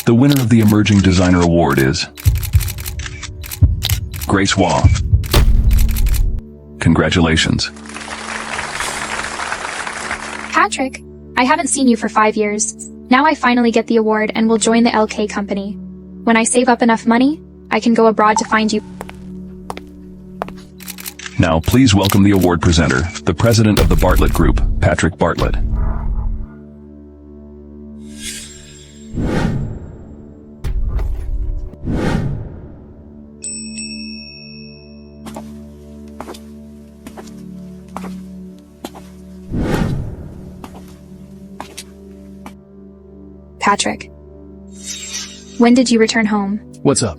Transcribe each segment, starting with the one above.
The winner of the Emerging Designer Award is Grace Waugh. Congratulations. Patrick, I haven't seen you for 5 years. Now I finally get the award and will join the LK company. When I save up enough money, I can go abroad to find you. Now please welcome the award presenter, the president of the Bartlett Group, Patrick Bartlett. Patrick, when did you return home? What's up?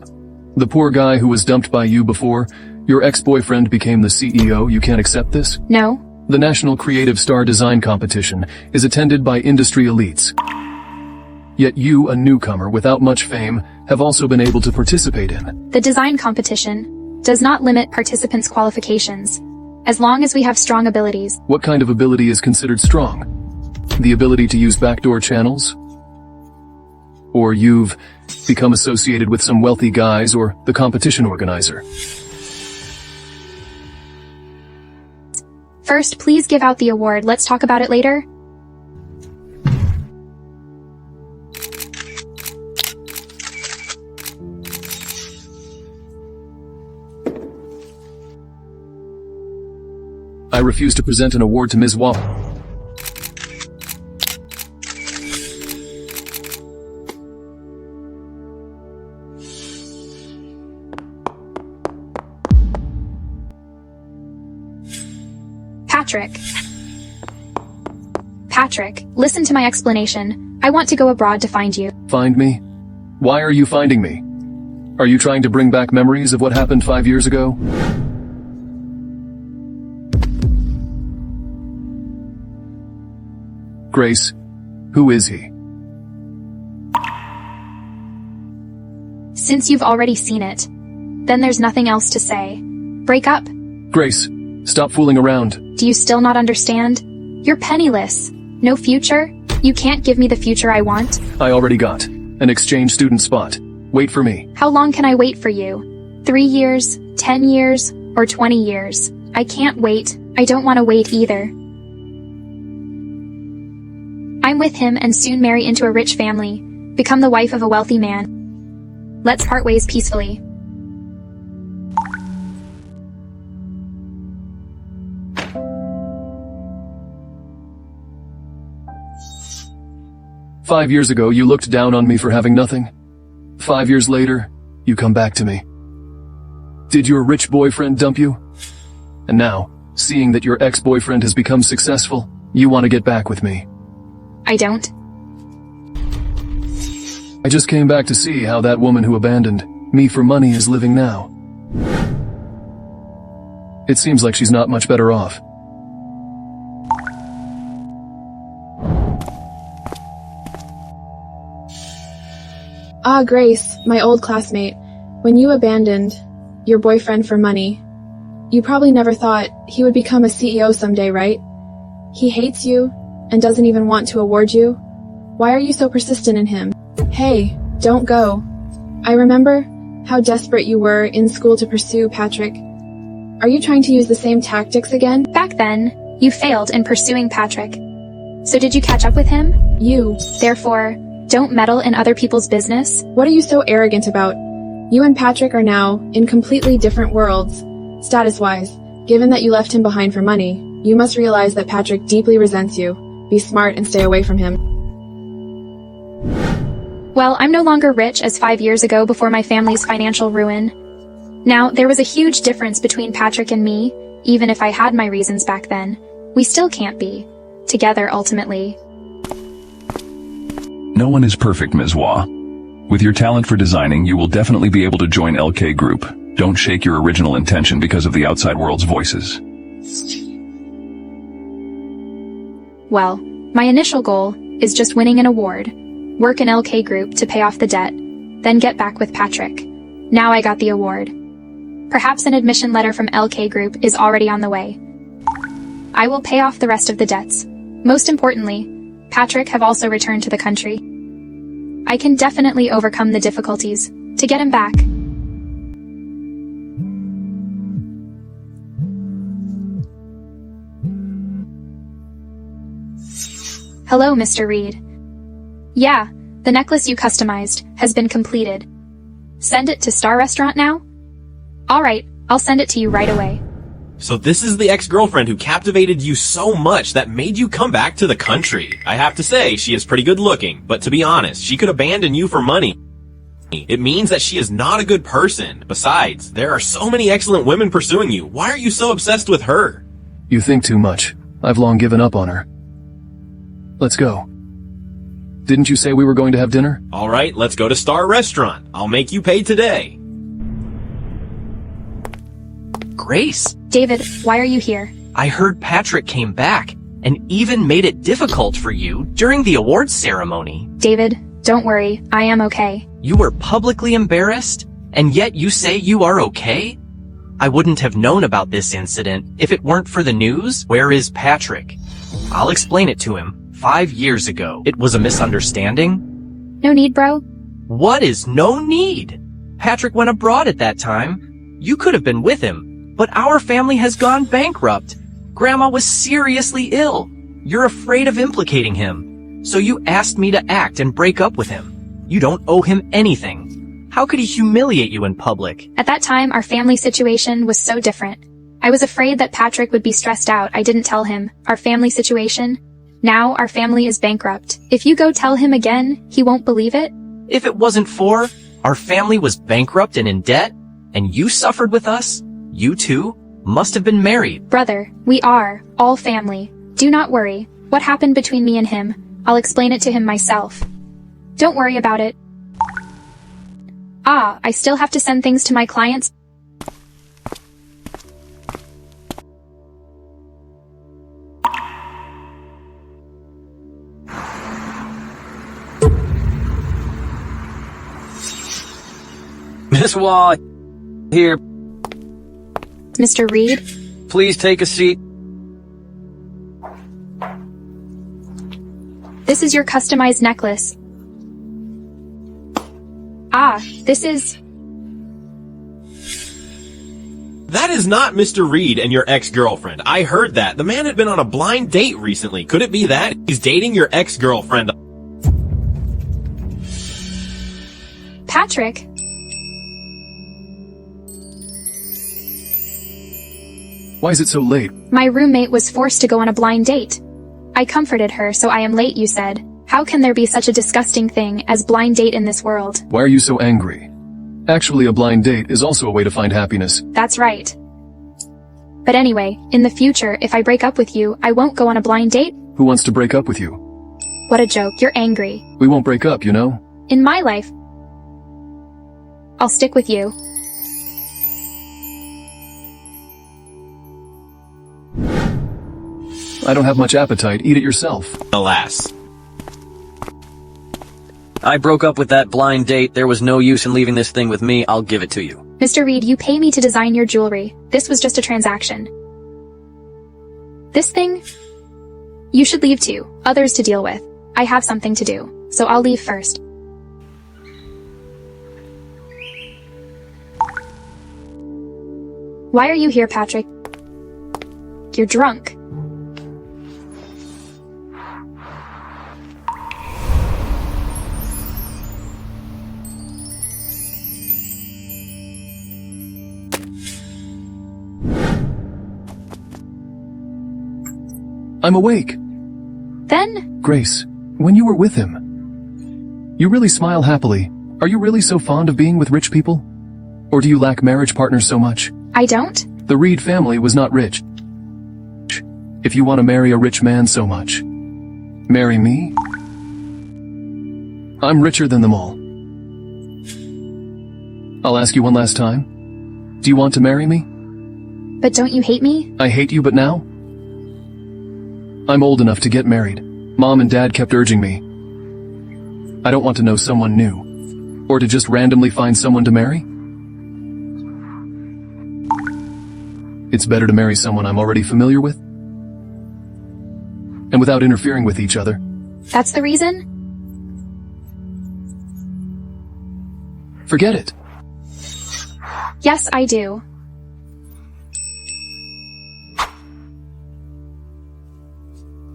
The poor guy who was dumped by you before, your ex-boyfriend became the CEO, you can't accept this? No. The National Creative Star Design Competition is attended by industry elites. Yet you, a newcomer without much fame, have also been able to participate in. The design competition does not limit participants' qualifications, as long as we have strong abilities. What kind of ability is considered strong? The ability to use backdoor channels? Or you've become associated with some wealthy guys or the competition organizer? First, please give out the award. Let's talk about it later. I refuse to present an award to Ms. Waugh. Patrick, listen to my explanation. I want to go abroad to find you. Find me? Why are you finding me? Are you trying to bring back memories of what happened 5 years ago? Grace, who is he? Since you've already seen it, then there's nothing else to say. Break up. Grace, stop fooling around. Do you still not understand? You're penniless. No future? You can't give me the future I want? I already got an exchange student spot. Wait for me. How long can I wait for you? 3 years, 10 years, or 20 years? I can't wait. I don't want to wait either. I'm with him and soon marry into a rich family, become the wife of a wealthy man. Let's part ways peacefully. "5 years ago, you looked down on me for having nothing. 5 years later, you come back to me. Did your rich boyfriend dump you? And now, seeing that your ex-boyfriend has become successful, you want to get back with me." I don't. I just came back to see how that woman who abandoned me for money is living now. It seems like she's not much better off. Ah, Grace, my old classmate. When you abandoned your boyfriend for money, you probably never thought he would become a CEO someday, right? He hates you and doesn't even want to award you. Why are you so persistent in him? Hey, don't go. I remember how desperate you were in school to pursue Patrick. Are you trying to use the same tactics again? Back then, you failed in pursuing Patrick. So did you catch up with him? You. Therefore, don't meddle in other people's business. What are you so arrogant about? You and Patrick are now in completely different worlds, status-wise. Given that you left him behind for money, you must realize that Patrick deeply resents you. Be smart and stay away from him. Well, I'm no longer rich as 5 years ago before my family's financial ruin. Now, there was a huge difference between Patrick and me, even if I had my reasons back then. We still can't be together ultimately. No one is perfect, Ms. Waugh. With your talent for designing, you will definitely be able to join LK Group. Don't shake your original intention because of the outside world's voices. Well, my initial goal is just winning an award, work in LK Group to pay off the debt, then get back with Patrick. Now I got the award. Perhaps an admission letter from LK Group is already on the way. I will pay off the rest of the debts. Most importantly, Patrick have also returned to the country. I can definitely overcome the difficulties to get him back. Hello, Mr. Reed. Yeah, the necklace you customized has been completed. Send it to Star Restaurant now? Alright, I'll send it to you right away. So this is the ex-girlfriend who captivated you so much that made you come back to the country. I have to say, she is pretty good looking, but to be honest, she could abandon you for money. It means that she is not a good person. Besides, there are so many excellent women pursuing you. Why are you so obsessed with her? You think too much. I've long given up on her. Let's go. Didn't you say we were going to have dinner? Alright, let's go to Star Restaurant. I'll make you pay today. Grace, David, why are you here? I heard Patrick came back and even made it difficult for you during the awards ceremony. David, don't worry, I am okay. You were publicly embarrassed, and yet you say you are okay? I wouldn't have known about this incident if it weren't for the news. Where is Patrick? I'll explain it to him. 5 years ago, it was a misunderstanding. No need, bro. What is no need? Patrick went abroad at that time. You could have been with him. But our family has gone bankrupt. Grandma was seriously ill. You're afraid of implicating him. So you asked me to act and break up with him. You don't owe him anything. How could he humiliate you in public? At that time, our family situation was so different. I was afraid that Patrick would be stressed out. I didn't tell him our family situation. Now our family is bankrupt. If you go tell him again, he won't believe it. If it wasn't for our family was bankrupt and in debt, and you suffered with us, you two must have been married. Brother, we are all family. Do not worry. What happened between me and him? I'll explain it to him myself. Don't worry about it. Ah, I still have to send things to my clients. Miss Wall, here. Mr. Reed? Please take a seat. This is your customized necklace. Ah, this is... That is not Mr. Reed and your ex-girlfriend. I heard that. The man had been on a blind date recently. Could it be that? He's dating your ex-girlfriend. Patrick? Why is it so late? My roommate was forced to go on a blind date. I comforted her, so I am late, you said. How can there be such a disgusting thing as blind date in this world? Why are you so angry? Actually, a blind date is also a way to find happiness. That's right. But anyway, in the future, if I break up with you, I won't go on a blind date? Who wants to break up with you? What a joke, you're angry. We won't break up, you know? In my life, I'll stick with you. I don't have much appetite. Eat it yourself. Alas. I broke up with that blind date. There was no use in leaving this thing with me. I'll give it to you. Mr. Reed, you pay me to design your jewelry. This was just a transaction. This thing? You should leave too. Others to deal with. I have something to do, so I'll leave first. Why are you here, Patrick? You're drunk. I'm awake. Then? Grace, when you were with him, you really smile happily. Are you really so fond of being with rich people? Or do you lack marriage partners so much? I don't? The Reed family was not rich. If you want to marry a rich man so much, marry me? I'm richer than them all. I'll ask you one last time. Do you want to marry me? But don't you hate me? I hate you, but now? I'm old enough to get married. Mom and Dad kept urging me. I don't want to know someone new. Or to just randomly find someone to marry. It's better to marry someone I'm already familiar with. And without interfering with each other. That's the reason? Forget it. Yes, I do.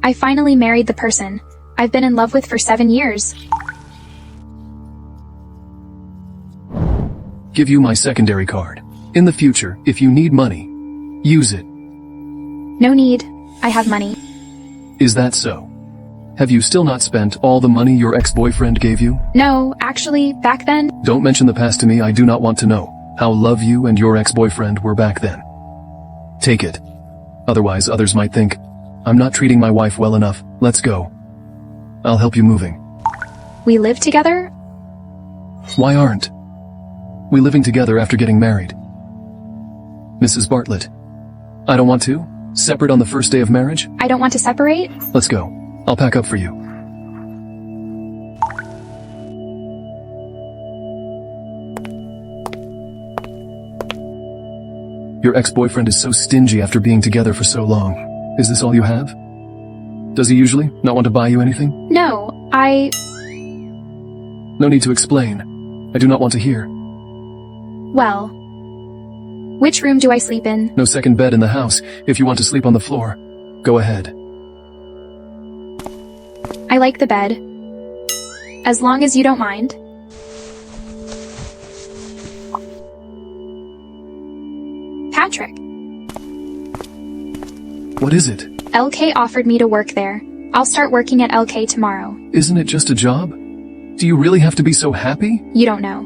I finally married the person I've been in love with for 7 years. Give you my secondary card. In the future, if you need money, use it. No need. I have money. Is that so? Have you still not spent all the money your ex-boyfriend gave you? No, actually, back then, Don't mention the past to me. I do not want to know how love you and your ex-boyfriend were back then. Take it. Otherwise, others might think, I'm not treating my wife well enough. Let's go. I'll help you moving. we lived together. Why aren't we living together after getting married? Mrs. Bartlett, I don't want to. Separate on the first day of marriage? I don't want to separate. Let's go. I'll pack up for you. Your ex-boyfriend is so stingy after being together for so long. Is this all you have? Does he usually not want to buy you anything? No, No need to explain. I do not want to hear. well, which room do I sleep in? No second bed in the house. If you want to sleep on the floor, go ahead. I like the bed. As long as you don't mind. Patrick, What is it? LK offered me to work there. I'll start working at LK tomorrow. Isn't it just a job? Do you really have to be so happy? You don't know.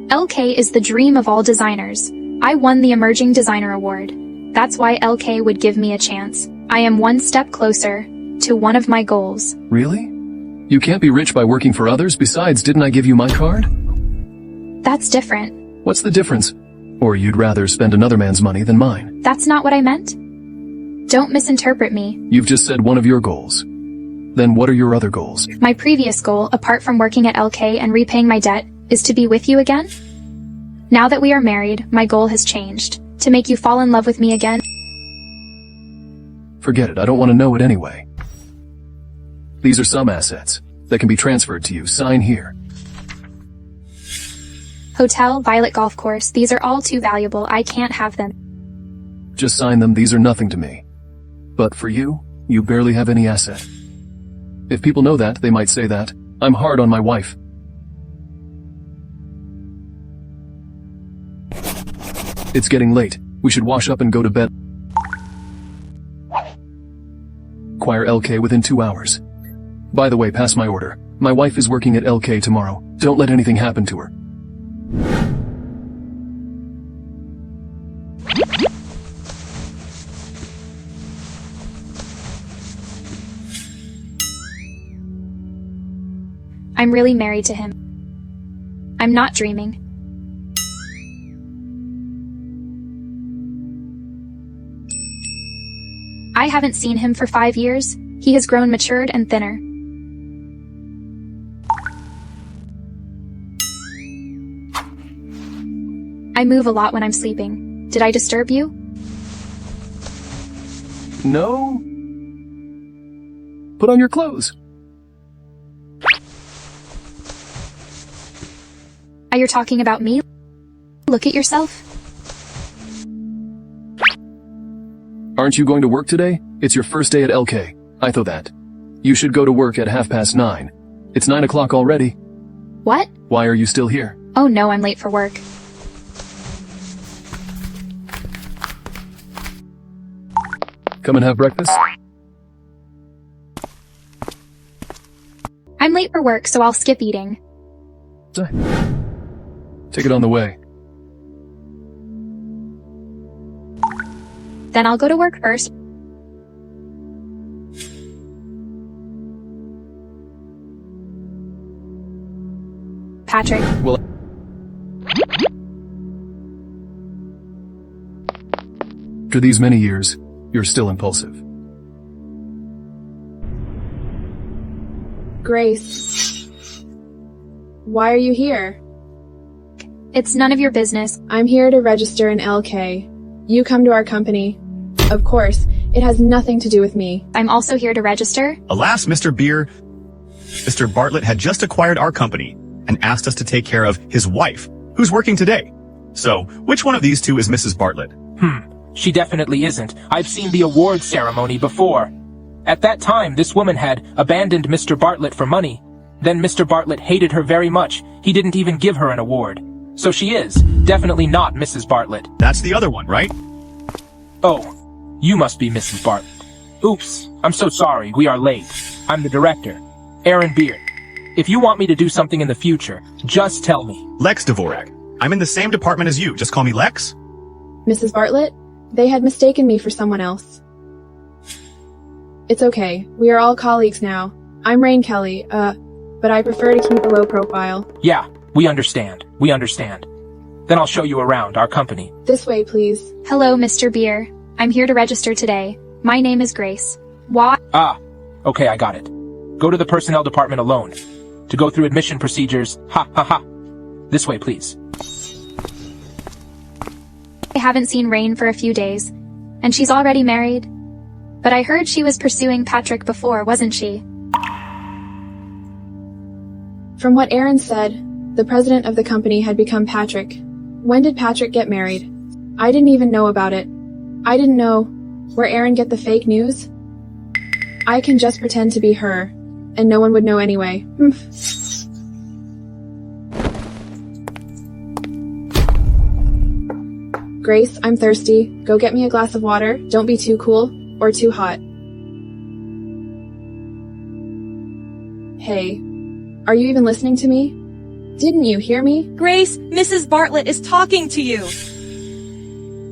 LK is the dream of all designers. I won the Emerging Designer Award. That's why LK would give me a chance. I am one step closer to one of my goals. Really? You can't be rich by working for others. Besides, didn't I give you my card? That's different. What's the difference? Or you'd rather spend another man's money than mine? That's not what I meant. Don't misinterpret me. You've just said one of your goals. Then what are your other goals? My previous goal, apart from working at LK and repaying my debt, is to be with you again. Now that we are married, my goal has changed. To make you fall in love with me again. Forget it. I don't want to know it anyway. These are some assets that can be transferred to you. Sign here. Hotel, Violet Golf Course, these are all too valuable. I can't have them. Just sign them. These are nothing to me. But for you, you barely have any asset. If people know that, they might say that I'm hard on my wife. It's getting late. We should wash up and go to bed. Acquire LK within 2 hours. By the way, pass my order. My wife is working at LK tomorrow. Don't let anything happen to her. I'm really married to him. I'm not dreaming. I haven't seen him for 5 years. He has grown matured and thinner. I move a lot when I'm sleeping. Did I disturb you? No? Put on your clothes. Are you talking about me? Look at yourself. Aren't you going to work today? It's your first day at LK. I thought that. You should go to work at 9:30. It's 9 o'clock already. What? Why are you still here? Oh no, I'm late for work. Come and have breakfast? I'm late for work, so I'll skip eating. Take it on the way. Then I'll go to work first. Patrick, Well, after these many years, you're still impulsive. Grace. Why are you here? it's none of your business. I'm here to register in LK. You come to our company. Of course, it has nothing to do with me. I'm also here to register. Alas, Mr. Beer, Mr. Bartlett had just acquired our company and asked us to take care of his wife Who's working today? So, which one of these two is Mrs. Bartlett? She definitely isn't. I've seen the award ceremony before. At that time, this woman had abandoned Mr. Bartlett for money. Then Mr. Bartlett hated her very much. He didn't even give her an award. So she is definitely not Mrs. Bartlett. That's the other one, right? Oh, you must be Mrs. Bartlett. Oops, I'm so sorry, we are late. I'm the director, Aaron Beard. If you want me to do something in the future, just tell me. Lex Dvorak. I'm in the same department as you. Just call me Lex. Mrs. Bartlett, they had mistaken me for someone else. It's okay. We are all colleagues now. I'm Rain Kelly, but I prefer to keep a low profile. Yeah, we understand. We understand. Then I'll show you around our company. This way, please. Hello, Mr. Beer. I'm here to register today. My name is Grace. Why? Okay, I got it. Go to the personnel department alone. To go through admission procedures, ha ha ha. This way, please. I haven't seen Rain for a few days, and she's already married. But I heard she was pursuing Patrick before, wasn't she? From what Aaron said, the president of the company had become Patrick. When did Patrick get married? I didn't even know about it. I didn't know. Where Aaron get the fake news? I can just pretend to be her, and no one would know anyway. Grace, I'm thirsty. Go get me a glass of water. Don't be too cool or too hot. Hey, are you even listening to me? Didn't you hear me? Grace, Mrs. Bartlett is talking to you.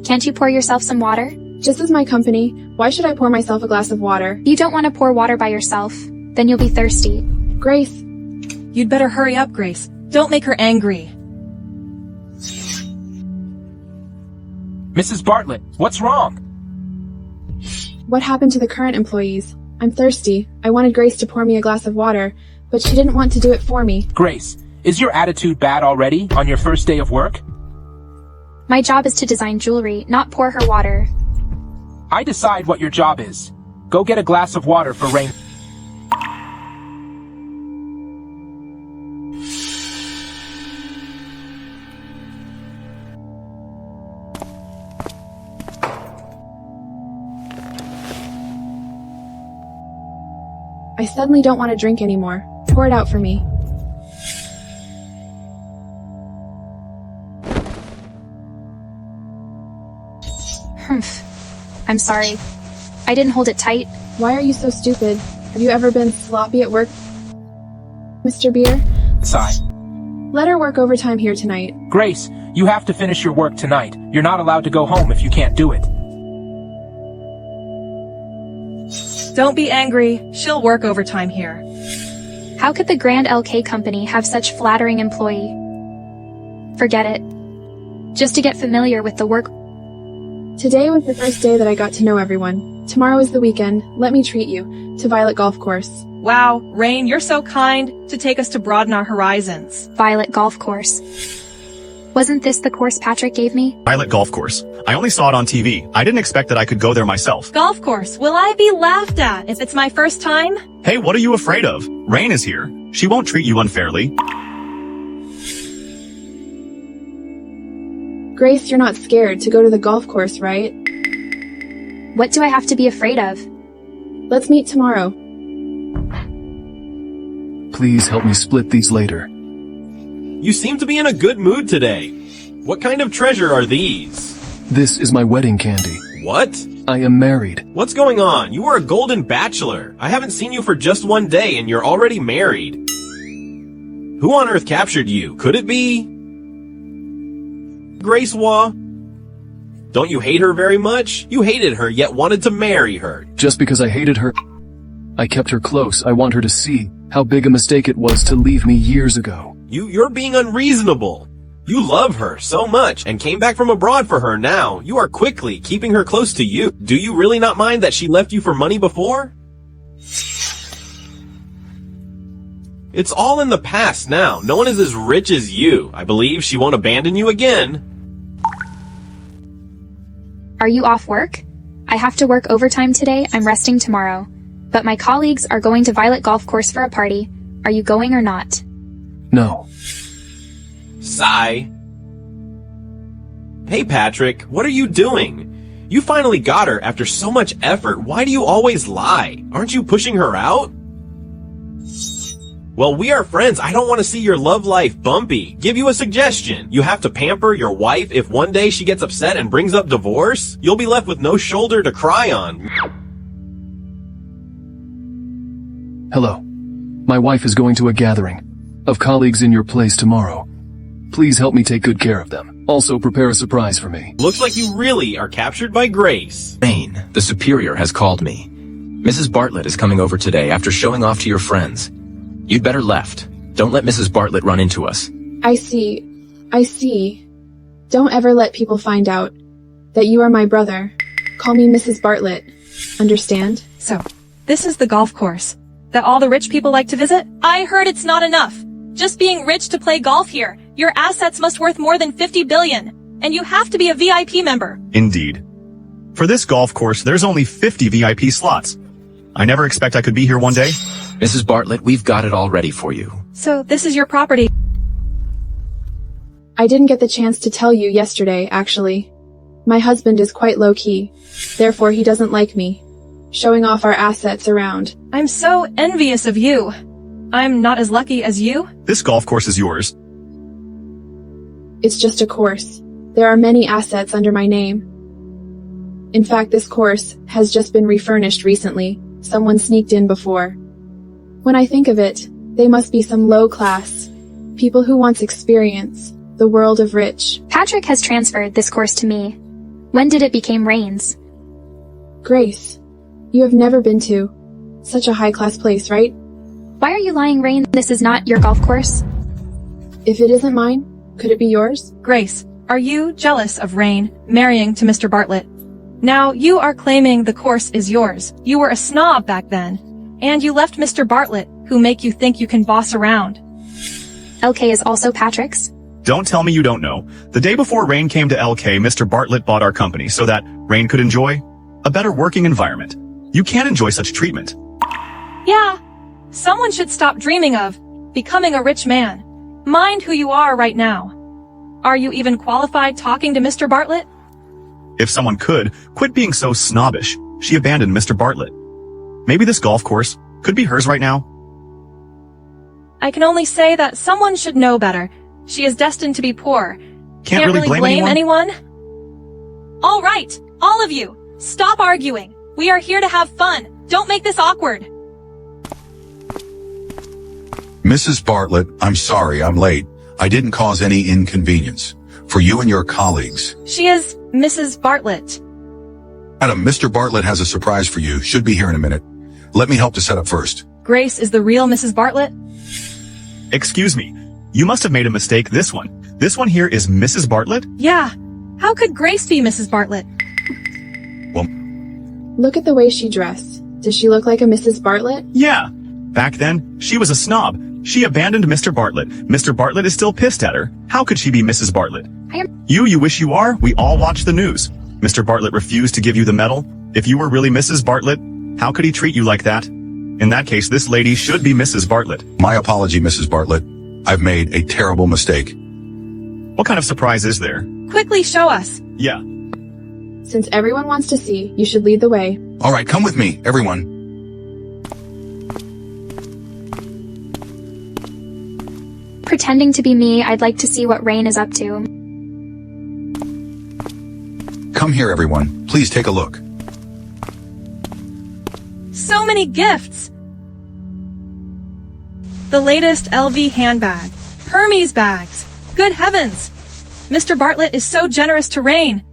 Can't you pour yourself some water? Just as my company, why should I pour myself a glass of water? You don't want to pour water by yourself. Then you'll be thirsty. Grace. You'd better hurry up, Grace. Don't make her angry. Mrs. Bartlett, what's wrong? What happened to the current employees? I'm thirsty. I wanted Grace to pour me a glass of water, but she didn't want to do it for me. Grace, is your attitude bad already on your first day of work? My job is to design jewelry, not pour her water. I decide what your job is. Go get a glass of water for Rain. I suddenly don't want to drink anymore. Pour it out for me. I'm sorry. I didn't hold it tight. Why are you so stupid? Have you ever been sloppy at work, Mr. Beer? Sigh. Let her work overtime here tonight. Grace, you have to finish your work tonight. You're not allowed to go home if you can't do it. Don't be angry. She'll work overtime here. How could the Grand LK company have such flattering employee? Forget it. Just to get familiar with the work. Today was the first day that I got to know everyone. Tomorrow is the weekend. Let me treat you to Violet Golf Course. Wow, Rain, you're so kind to take us to broaden our horizons. Violet Golf Course. Wasn't this the course Patrick gave me? Violet Golf Course. I only saw it on TV. I didn't expect that I could go there myself. Golf course, will I be laughed at if it's my first time? Hey, what are you afraid of? Rain is here. She won't treat you unfairly. Grace, you're not scared to go to the golf course, right? What do I have to be afraid of? Let's meet tomorrow. Please help me split these later. You seem to be in a good mood today. What kind of treasure are these? This is my wedding candy. What? I am married. What's going on? You are a golden bachelor. I haven't seen you for just one day and you're already married. Who on earth captured you? Could it be Grace Wah? Don't you hate her very much? You hated her yet wanted to marry her. Just because I hated her, I kept her close. I want her to see how big a mistake it was to leave me years ago. You're being unreasonable. You love her so much and came back from abroad for her now. You are quickly keeping her close to you. Do you really not mind that she left you for money before? It's all in the past now. No one is as rich as you. I believe she won't abandon you again. Are you off work? I have to work overtime today. I'm resting tomorrow. But my colleagues are going to Violet Golf Course for a party. Are you going or not? No. Sigh. Hey Patrick, what are you doing? You finally got her after so much effort. Why do you always lie? Aren't you pushing her out? Well, we are friends. I don't want to see your love life bumpy. Give you a suggestion. You have to pamper your wife. If one day she gets upset and brings up divorce, you'll be left with no shoulder to cry on. Hello. My wife is going to a gathering of colleagues in your place tomorrow. Please help me take good care of them. Also prepare a surprise for me. Looks like you really are captured by Grace. Rain, the superior, has called me. Mrs. Bartlett is coming over today after showing off to your friends. You'd better left. Don't let Mrs. Bartlett run into us. I see. Don't ever let people find out that you are my brother. Call me Mrs. Bartlett. Understand? So, this is the golf course that all the rich people like to visit? I heard it's not enough. Just being rich to play golf here. Your assets must worth more than 50 billion. And you have to be a VIP member. Indeed. For this golf course, there's only 50 VIP slots. I never expect I could be here one day. Mrs. Bartlett, we've got it all ready for you. So, this is your property. I didn't get the chance to tell you yesterday, actually. My husband is quite low-key. Therefore, he doesn't like me showing off our assets around. I'm so envious of you. I'm not as lucky as you. This golf course is yours. It's just a course. There are many assets under my name. In fact, this course has just been refurnished recently. Someone sneaked in before. When I think of it, they must be some low class. People who once experience the world of rich. Patrick has transferred this course to me. When did it become Rain's? Grace, you have never been to such a high-class place, right? Why are you lying, Rain? This is not your golf course. If it isn't mine, could it be yours? Grace, are you jealous of Rain marrying to Mr. Bartlett? Now, you are claiming the course is yours. You were a snob back then. And you left Mr. Bartlett, who make you think you can boss around. LK is also Patrick's? Don't tell me you don't know. The day before Rain came to LK, Mr. Bartlett bought our company so that Rain could enjoy a better working environment. You can't enjoy such treatment. Yeah. Someone should stop dreaming of becoming a rich man. Mind who you are right now. Are you even qualified talking to Mr. Bartlett? If someone could, quit being so snobbish. She abandoned Mr. Bartlett. Maybe this golf course could be hers right now. I can only say that someone should know better. She is destined to be poor. Can't really blame anyone? All right, all of you, stop arguing. We are here to have fun. Don't make this awkward. Mrs. Bartlett, I'm sorry I'm late. I didn't cause any inconvenience. For you and your colleagues. She is Mrs. Bartlett. Madam, Mr. Bartlett has a surprise for you. Should be here in a minute. Let me help to set up first. Grace is the real Mrs. Bartlett? Excuse me. You must have made a mistake. This one here is Mrs. Bartlett? Yeah. How could Grace be Mrs. Bartlett? Well, look at the way she dressed. Does she look like a Mrs. Bartlett? Yeah. Back then, she was a snob. She abandoned Mr. Bartlett. Mr. Bartlett is still pissed at her. How could she be Mrs. Bartlett? You wish you are? We all watch the news. Mr. Bartlett refused to give you the medal. If you were really Mrs. Bartlett, how could he treat you like that? In that case, this lady should be Mrs. Bartlett. My apology, Mrs. Bartlett. I've made a terrible mistake. What kind of surprise is there? Quickly show us. Yeah. Since everyone wants to see, you should lead the way. All right, come with me, everyone. Pretending to be me, I'd like to see what Rain is up to. Come here, everyone. Please take a look. So many gifts. The latest LV handbag. Hermes bags. Good heavens. Mr. Bartlett is so generous to Rain.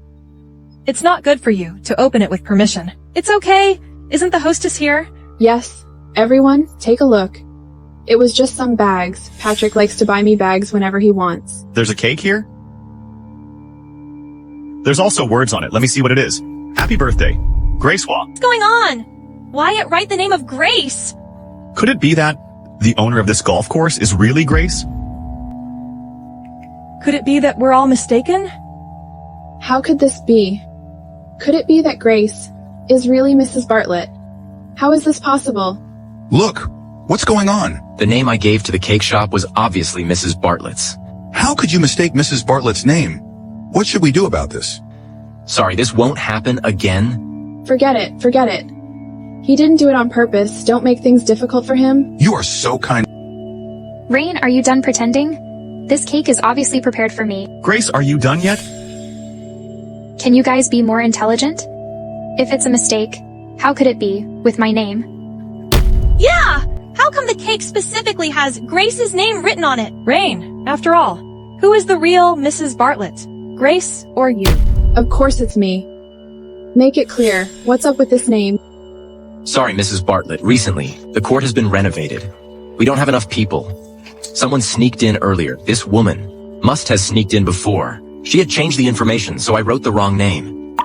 It's not good for you to open it with permission. It's okay. Isn't the hostess here? Yes. Everyone, take a look. It was just some bags. Patrick likes to buy me bags whenever he wants. There's a cake here? There's also words on it. Let me see what it is. Happy birthday. Grace Wah. What's going on? Why write the name of Grace? Could it be that the owner of this golf course is really Grace? Could it be that we're all mistaken? How could this be? Could it be that Grace is really Mrs. Bartlett? How is this possible? Look, what's going on? The name I gave to the cake shop was obviously Mrs. Bartlett's. How could you mistake Mrs. Bartlett's name? What should we do about this? Sorry, this won't happen again. Forget it, forget it. He didn't do it on purpose. Don't make things difficult for him. You are so kind. Rain, are you done pretending? This cake is obviously prepared for me. Grace, are you done yet? Can you guys be more intelligent? If it's a mistake, how could it be, with my name? Yeah! How come the cake specifically has Grace's name written on it? Rain, after all, who is the real Mrs. Bartlett? Grace or you? Of course it's me. Make it clear. What's up with this name? Sorry, Mrs. Bartlett. Recently, the court has been renovated. We don't have enough people. Someone sneaked in earlier. This woman must have sneaked in before. She had changed the information, so I wrote the wrong name.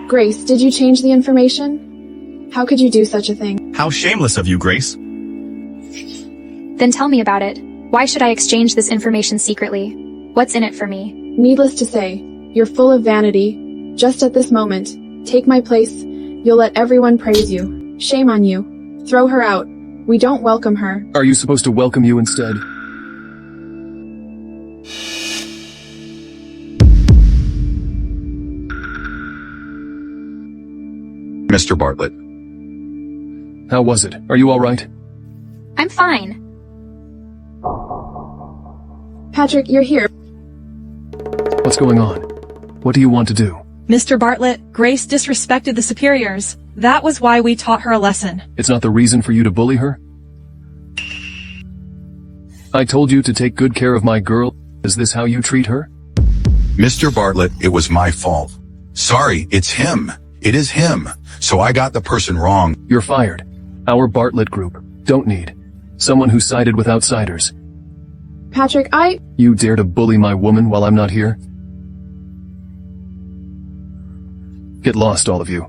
Grace, did you change the information? How could you do such a thing? How shameless of you, Grace. Then tell me about it. Why should I exchange this information secretly? What's in it for me? Needless to say, you're full of vanity. Just at this moment, take my place. You'll let everyone praise you. Shame on you. Throw her out. We don't welcome her. Are you supposed to welcome you instead? Mr. Bartlett. How was it? Are you all right? I'm fine. Patrick, you're here. What's going on? What do you want to do? Mr. Bartlett, Grace disrespected the superiors. That was why we taught her a lesson. It's not the reason for you to bully her? I told you to take good care of my girl. Is this how you treat her? Mr. Bartlett, it was my fault. Sorry, it's him. It is him. So I got the person wrong. You're fired. Our Bartlett group don't need someone who sided with outsiders. Patrick, You dare to bully my woman while I'm not here? Get lost, all of you.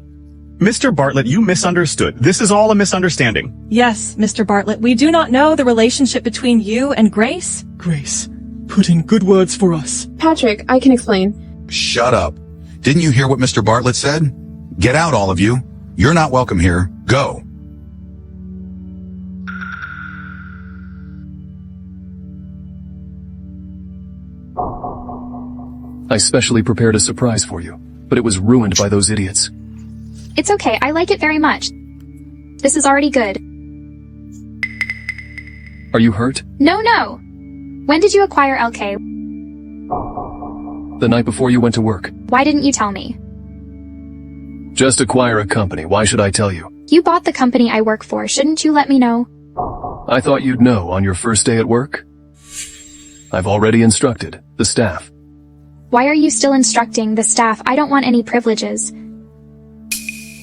Mr. Bartlett, you misunderstood. This is all a misunderstanding. Yes, Mr. Bartlett, we do not know the relationship between you and Grace. Grace, put in good words for us. Patrick, I can explain. Shut up. Didn't you hear what Mr. Bartlett said? Get out, all of you. You're not welcome here. Go. I specially prepared a surprise for you, but it was ruined by those idiots. It's okay, I like it very much. This is already good. Are you hurt? No. When did you acquire LK? The night before you went to work. Why didn't you tell me? Just acquire a company. Why should I tell you? You bought the company I work for. Shouldn't you let me know? I thought you'd know on your first day at work. I've already instructed the staff. Why are you still instructing the staff? I don't want any privileges.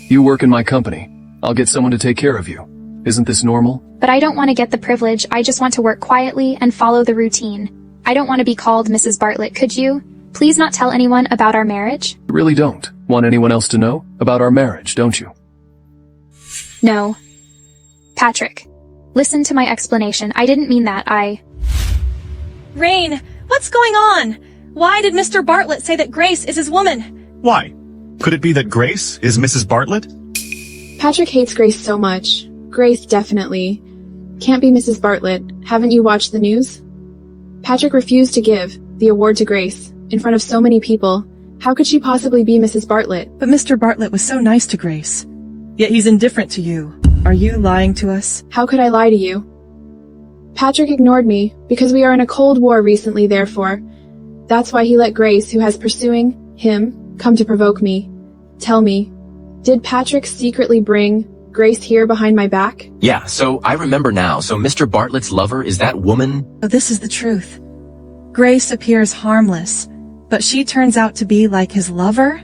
You work in my company. I'll get someone to take care of you. Isn't this normal? But I don't want to get the privilege. I just want to work quietly and follow the routine. I don't want to be called Mrs. Bartlett. Could you please not tell anyone about our marriage? You really don't want anyone else to know about our marriage, don't you? No. Patrick, listen to my explanation. I didn't mean that. Rain, what's going on? Why did Mr. Bartlett say that Grace is his woman? Why? Could it be that Grace is Mrs. Bartlett? Patrick hates Grace so much. Grace definitely. Can't be Mrs. Bartlett. Haven't you watched the news? Patrick refused to give the award to Grace in front of so many people. How could she possibly be Mrs. Bartlett? But Mr. Bartlett was so nice to Grace. Yet he's indifferent to you. Are you lying to us? How could I lie to you? Patrick ignored me because we are in a cold war recently, therefore. That's why he let Grace, who has pursuing him, come to provoke me. Tell me, did Patrick secretly bring Grace here behind my back? Yeah, so I remember now. So Mr. Bartlett's lover is that woman? Oh, this is the truth. Grace appears harmless, but she turns out to be like his lover?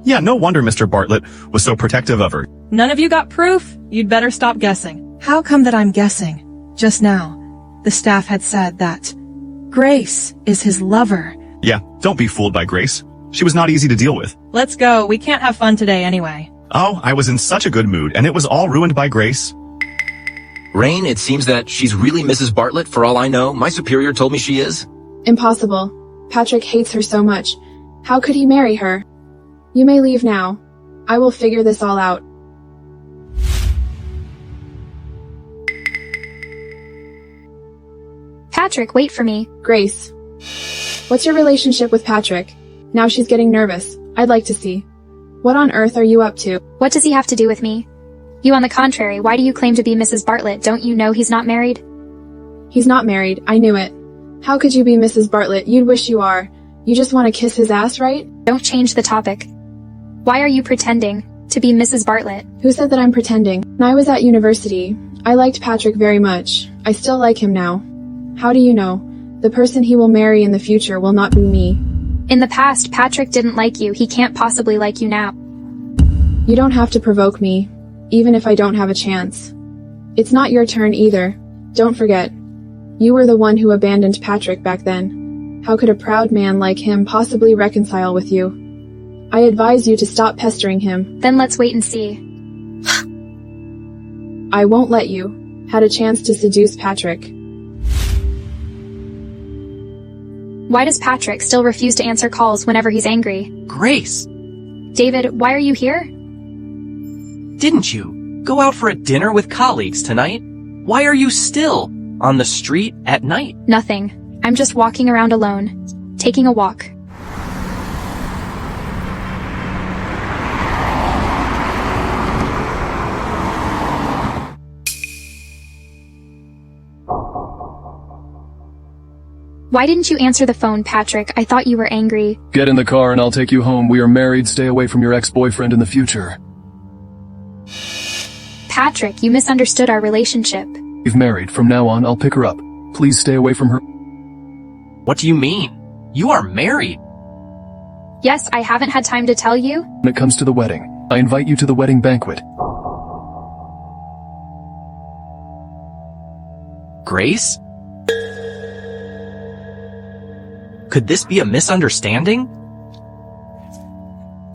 Yeah, no wonder Mr. Bartlett was so protective of her. None of you got proof? You'd better stop guessing. How come that I'm guessing? Just now, the staff had said that Grace is his lover. Yeah, don't be fooled by Grace. She was not easy to deal with. Let's go. We can't have fun today anyway. Oh, I was in such a good mood, and it was all ruined by Grace. Rain, it seems that she's really Mrs. Bartlett for all I know. My superior told me she is. Impossible. Patrick hates her so much. How could he marry her? You may leave now. I will figure this all out. Patrick, wait for me. Grace. What's your relationship with Patrick? Now she's getting nervous. I'd like to see. What on earth are you up to? What does he have to do with me? You on the contrary, why do you claim to be Mrs. Bartlett? Don't you know he's not married? He's not married. I knew it. How could you be Mrs. Bartlett? You'd wish you are. You just want to kiss his ass, right? Don't change the topic. Why are you pretending to be Mrs. Bartlett? Who said that I'm pretending? When I was at university, I liked Patrick very much. I still like him now. How do you know? The person he will marry in the future will not be me. In the past, Patrick didn't like you. He can't possibly like you now. You don't have to provoke me, even if I don't have a chance. It's not your turn either. Don't forget. You were the one who abandoned Patrick back then. How could a proud man like him possibly reconcile with you? I advise you to stop pestering him. Then let's wait and see. I won't let you. Had a chance to seduce Patrick. Why does Patrick still refuse to answer calls whenever he's angry? Grace, David, why are you here? didn't you go out for a dinner with colleagues tonight? Why are you still on the street at night? Nothing. I'm just walking around alone. Taking a walk. Why didn't you answer the phone, Patrick? I thought you were angry. Get in the car and I'll take you home. We are married. Stay away from your ex-boyfriend in the future. Patrick, you misunderstood our relationship. We've married. From now on, I'll pick her up. Please stay away from her. What do you mean? You are married. Yes, I haven't had time to tell you. When it comes to the wedding, I invite you to the wedding banquet. Grace? Could this be a misunderstanding?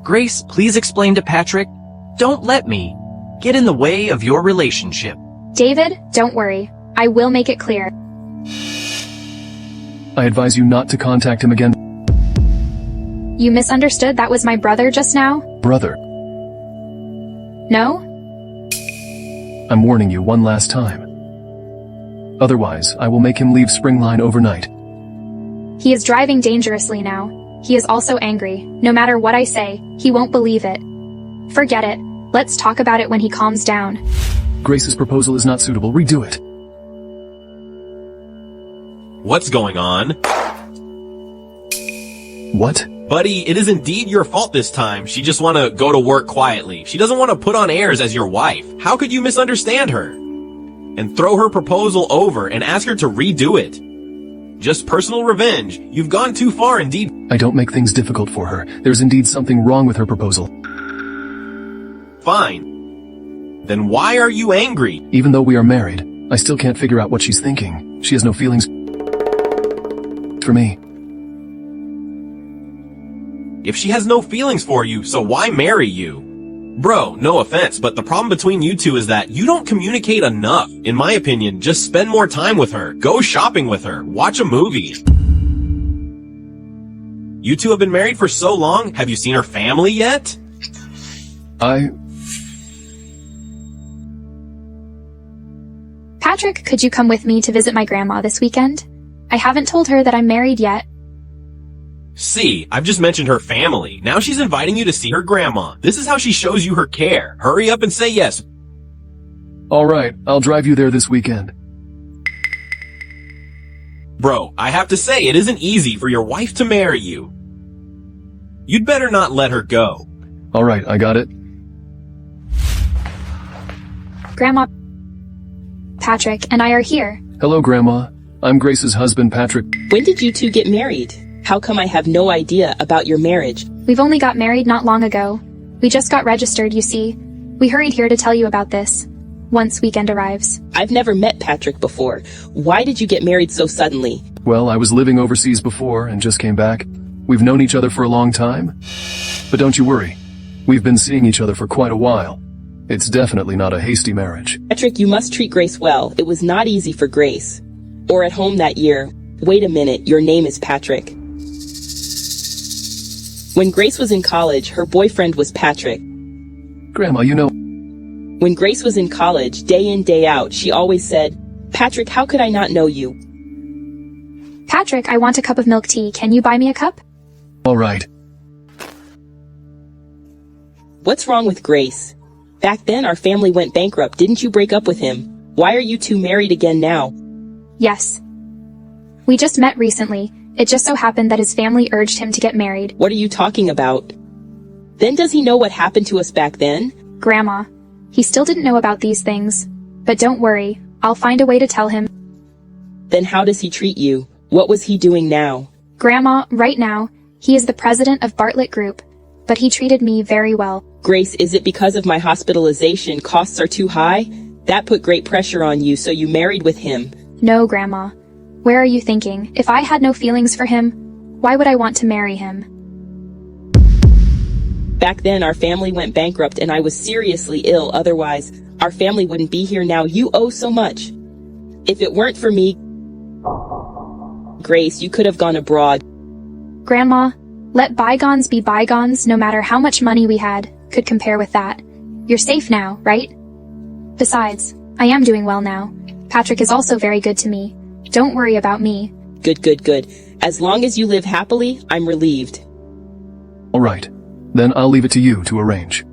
Grace, please explain to Patrick. Don't let me get in the way of your relationship. David, don't worry. I will make it clear. I advise you not to contact him again. You misunderstood that was my brother just now? Brother, No? I'm warning you one last time. Otherwise, I will make him leave Springline overnight. He is driving dangerously now. He is also angry. No matter what I say, he won't believe it. Forget it. Let's talk about it when he calms down. Grace's proposal is not suitable. Redo it. What's going on? What? Buddy, it is indeed your fault this time. She just want to go to work quietly. She doesn't want to put on airs as your wife. How could you misunderstand her? And throw her proposal over and ask her to redo it. Just personal revenge. You've gone too far indeed. I don't make things difficult for her. There's indeed something wrong with her proposal. Fine. Then why are you angry? Even though we are married, I still can't figure out what she's thinking. She has no feelings for me. If she has no feelings for you, so why marry you? Bro, no offense, but the problem between you two is that you don't communicate enough. In my opinion, just spend more time with her. Go shopping with her. Watch a movie. You two have been married for so long. Have you seen her family yet? Patrick, could you come with me to visit my grandma this weekend? I haven't told her that I'm married yet. See, I've just mentioned her family. Now she's inviting you to see her grandma. This is how she shows you her care. Hurry up and say yes. Alright, I'll drive you there this weekend. Bro, I have to say, it isn't easy for your wife to marry you. You'd better not let her go. Alright, I got it. Grandma, Patrick, and I are here. Hello, Grandma. I'm Grace's husband, Patrick. When did you two get married? How come I have no idea about your marriage? We've only got married not long ago. We just got registered, you see. We hurried here to tell you about this. Once weekend arrives. I've never met Patrick before. Why did you get married so suddenly? Well, I was living overseas before and just came back. We've known each other for a long time. But don't you worry. We've been seeing each other for quite a while. It's definitely not a hasty marriage. Patrick, you must treat Grace well. It was not easy for Grace. Or at home that year. Wait a minute, your name is Patrick. When Grace was in college, her boyfriend was Patrick. Grandma, you know... When Grace was in college, day in, day out, she always said, Patrick, how could I not know you? Patrick, I want a cup of milk tea. Can you buy me a cup? Alright. What's wrong with Grace? Back then our family went bankrupt. Didn't you break up with him? Why are you two married again now? Yes. We just met recently. It just so happened that his family urged him to get married. What are you talking about? Then does he know what happened to us back then? Grandma, he still didn't know about these things. But don't worry, I'll find a way to tell him. Then how does he treat you? What was he doing now? Grandma, right now, he is the president of Bartlett Group, but he treated me very well. Grace, is it because of my hospitalization costs are too high? That put great pressure on you, so you married with him. No, Grandma. Where are you thinking? If I had no feelings for him, why would I want to marry him? Back then our family went bankrupt and I was seriously ill, otherwise our family wouldn't be here now. You owe so much. If it weren't for me, Grace, you could have gone abroad. Grandma, let bygones be bygones. No matter how much money we had could compare with that. You're safe now, right? Besides, I am doing well now. Patrick is also very good to me. Don't worry about me. Good, good, good. As long as you live happily, I'm relieved. All right. Then I'll leave it to you to arrange.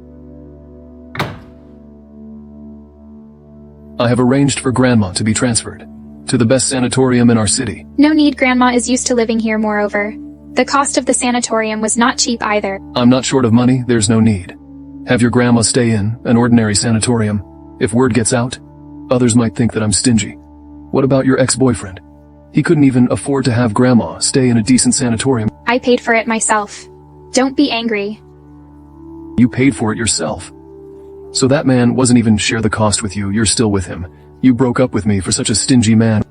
I have arranged for Grandma to be transferred to the best sanatorium in our city. No need, Grandma is used to living here. Moreover, the cost of the sanatorium was not cheap either. I'm not short of money, there's no need. Have your grandma stay in an ordinary sanatorium. If word gets out, others might think that I'm stingy. What about your ex-boyfriend? He couldn't even afford to have Grandma stay in a decent sanatorium. I paid for it myself. Don't be angry. You paid for it yourself. So that man wasn't even share the cost with you, you're still with him. You broke up with me for such a stingy man.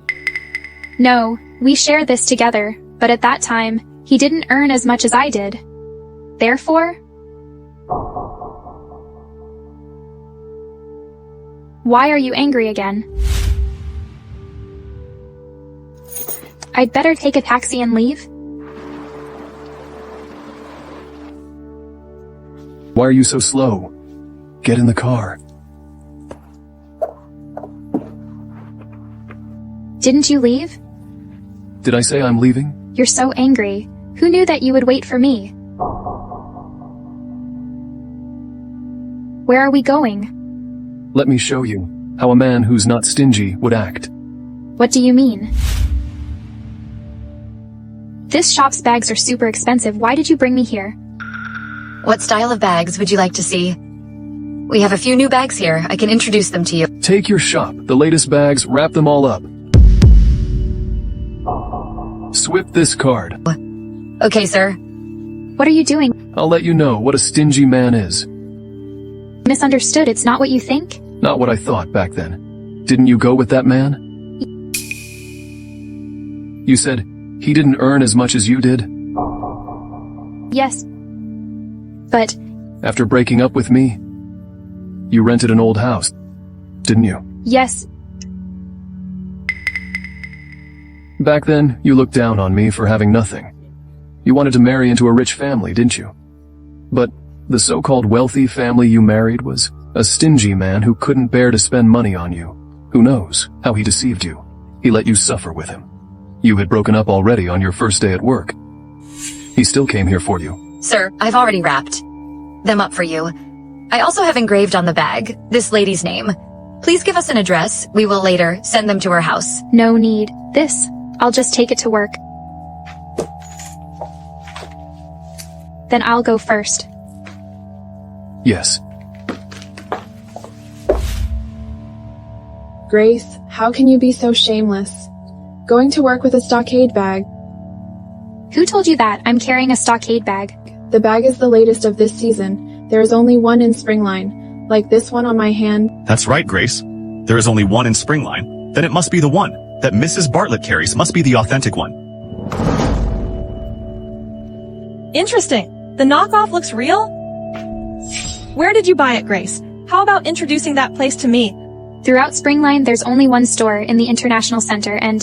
No, we share this together, but at that time, he didn't earn as much as I did. Therefore, why are you angry again? I'd better take a taxi and leave. Why are you so slow? Get in the car. Didn't you leave? Did I say I'm leaving? You're so angry. Who knew that you would wait for me? Where are we going? Let me show you how a man who's not stingy would act. What do you mean? This shop's bags are super expensive. Why did you bring me here? What style of bags would you like to see? We have a few new bags here. I can introduce them to you. Take your shop, the latest bags, wrap them all up. Swip this card. Okay, sir. What are you doing? I'll let you know what a stingy man is. Misunderstood, it's not what you think? Not what I thought back then. Didn't you go with that man? You said he didn't earn as much as you did? Yes. But after breaking up with me, you rented an old house, didn't you? yes, Back then, you looked down on me for having nothing. You wanted to marry into a rich family, didn't you? But the so-called wealthy family you married was a stingy man who couldn't bear to spend money on you. Who knows how he deceived you? He let you suffer with him. You had broken up already on your first day at work. He still came here for you. Sir, I've already wrapped them up for you. I also have engraved on the bag this lady's name. Please give us an address. We will later send them to her house. no need. This, I'll just take it to work. Then I'll go first. Yes. Grace, how can you be so shameless? Going to work with a stockade bag. Who told you that? I'm carrying a stockade bag. The bag is the latest of this season. There is only one in Springline, like this one on my hand. That's right, Grace. There is only one in Springline. Then it must be the one that Mrs. Bartlett carries must be the authentic one. Interesting. The knockoff looks real? Where did you buy it, Grace? How about introducing that place to me? Throughout Springline, there's only one store in the International Center, and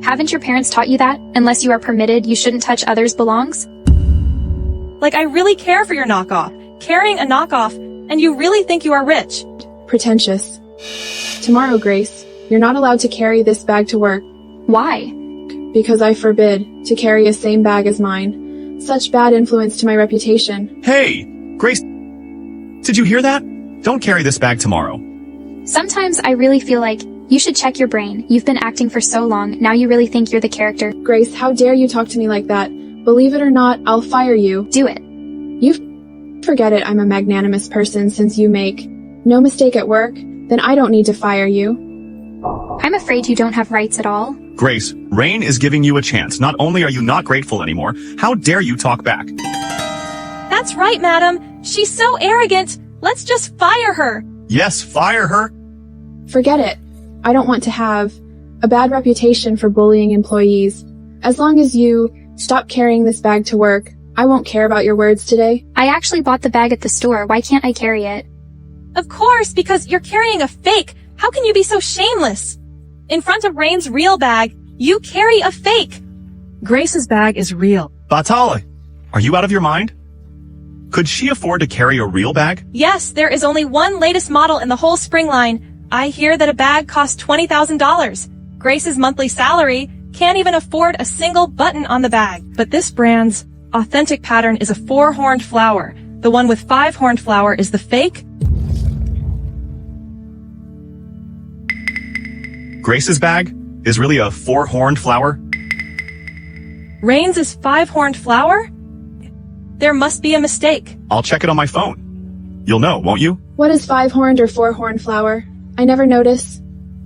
haven't your parents taught you that? Unless you are permitted, you shouldn't touch others' belongs? Like, I really care for your knockoff. Carrying a knockoff, and you really think you are rich. Pretentious. Tomorrow, Grace, you're not allowed to carry this bag to work. Why? Because I forbid to carry a same bag as mine. Such bad influence to my reputation. Hey, Grace, did you hear that? Don't carry this bag tomorrow. Sometimes I really feel like you should check your brain. You've been acting for so long, now you really think you're the character. Grace, how dare you talk to me like that? Believe it or not, I'll fire you. Do it. You forget it, I'm a magnanimous person since you make no mistake at work, then I don't need to fire you. I'm afraid you don't have rights at all. Grace, Rain is giving you a chance. Not only are you not grateful anymore, how dare you talk back? That's right, madam. She's so arrogant. Let's just fire her. Yes, fire her. Forget it. I don't want to have a bad reputation for bullying employees. As long as you stop carrying this bag to work, I won't care about your words today. I actually bought the bag at the store. Why can't I carry it? Of course, because you're carrying a fake. How can you be so shameless? In front of Rain's real bag, you carry a fake. Grace's bag is real. Batale, are you out of your mind? Could she afford to carry a real bag? Yes, there is only one latest model in the whole spring line. I hear that a bag costs $20,000. Grace's monthly salary can't even afford a single button on the bag. But this brand's authentic pattern is a 4-horned flower. The one with 5-horned flower is the fake. Grace's bag is really a 4-horned flower? Rain's is 5-horned flower? There must be a mistake. I'll check it on my phone. You'll know, won't you? What is 5-horned or 4-horned flower? I never notice.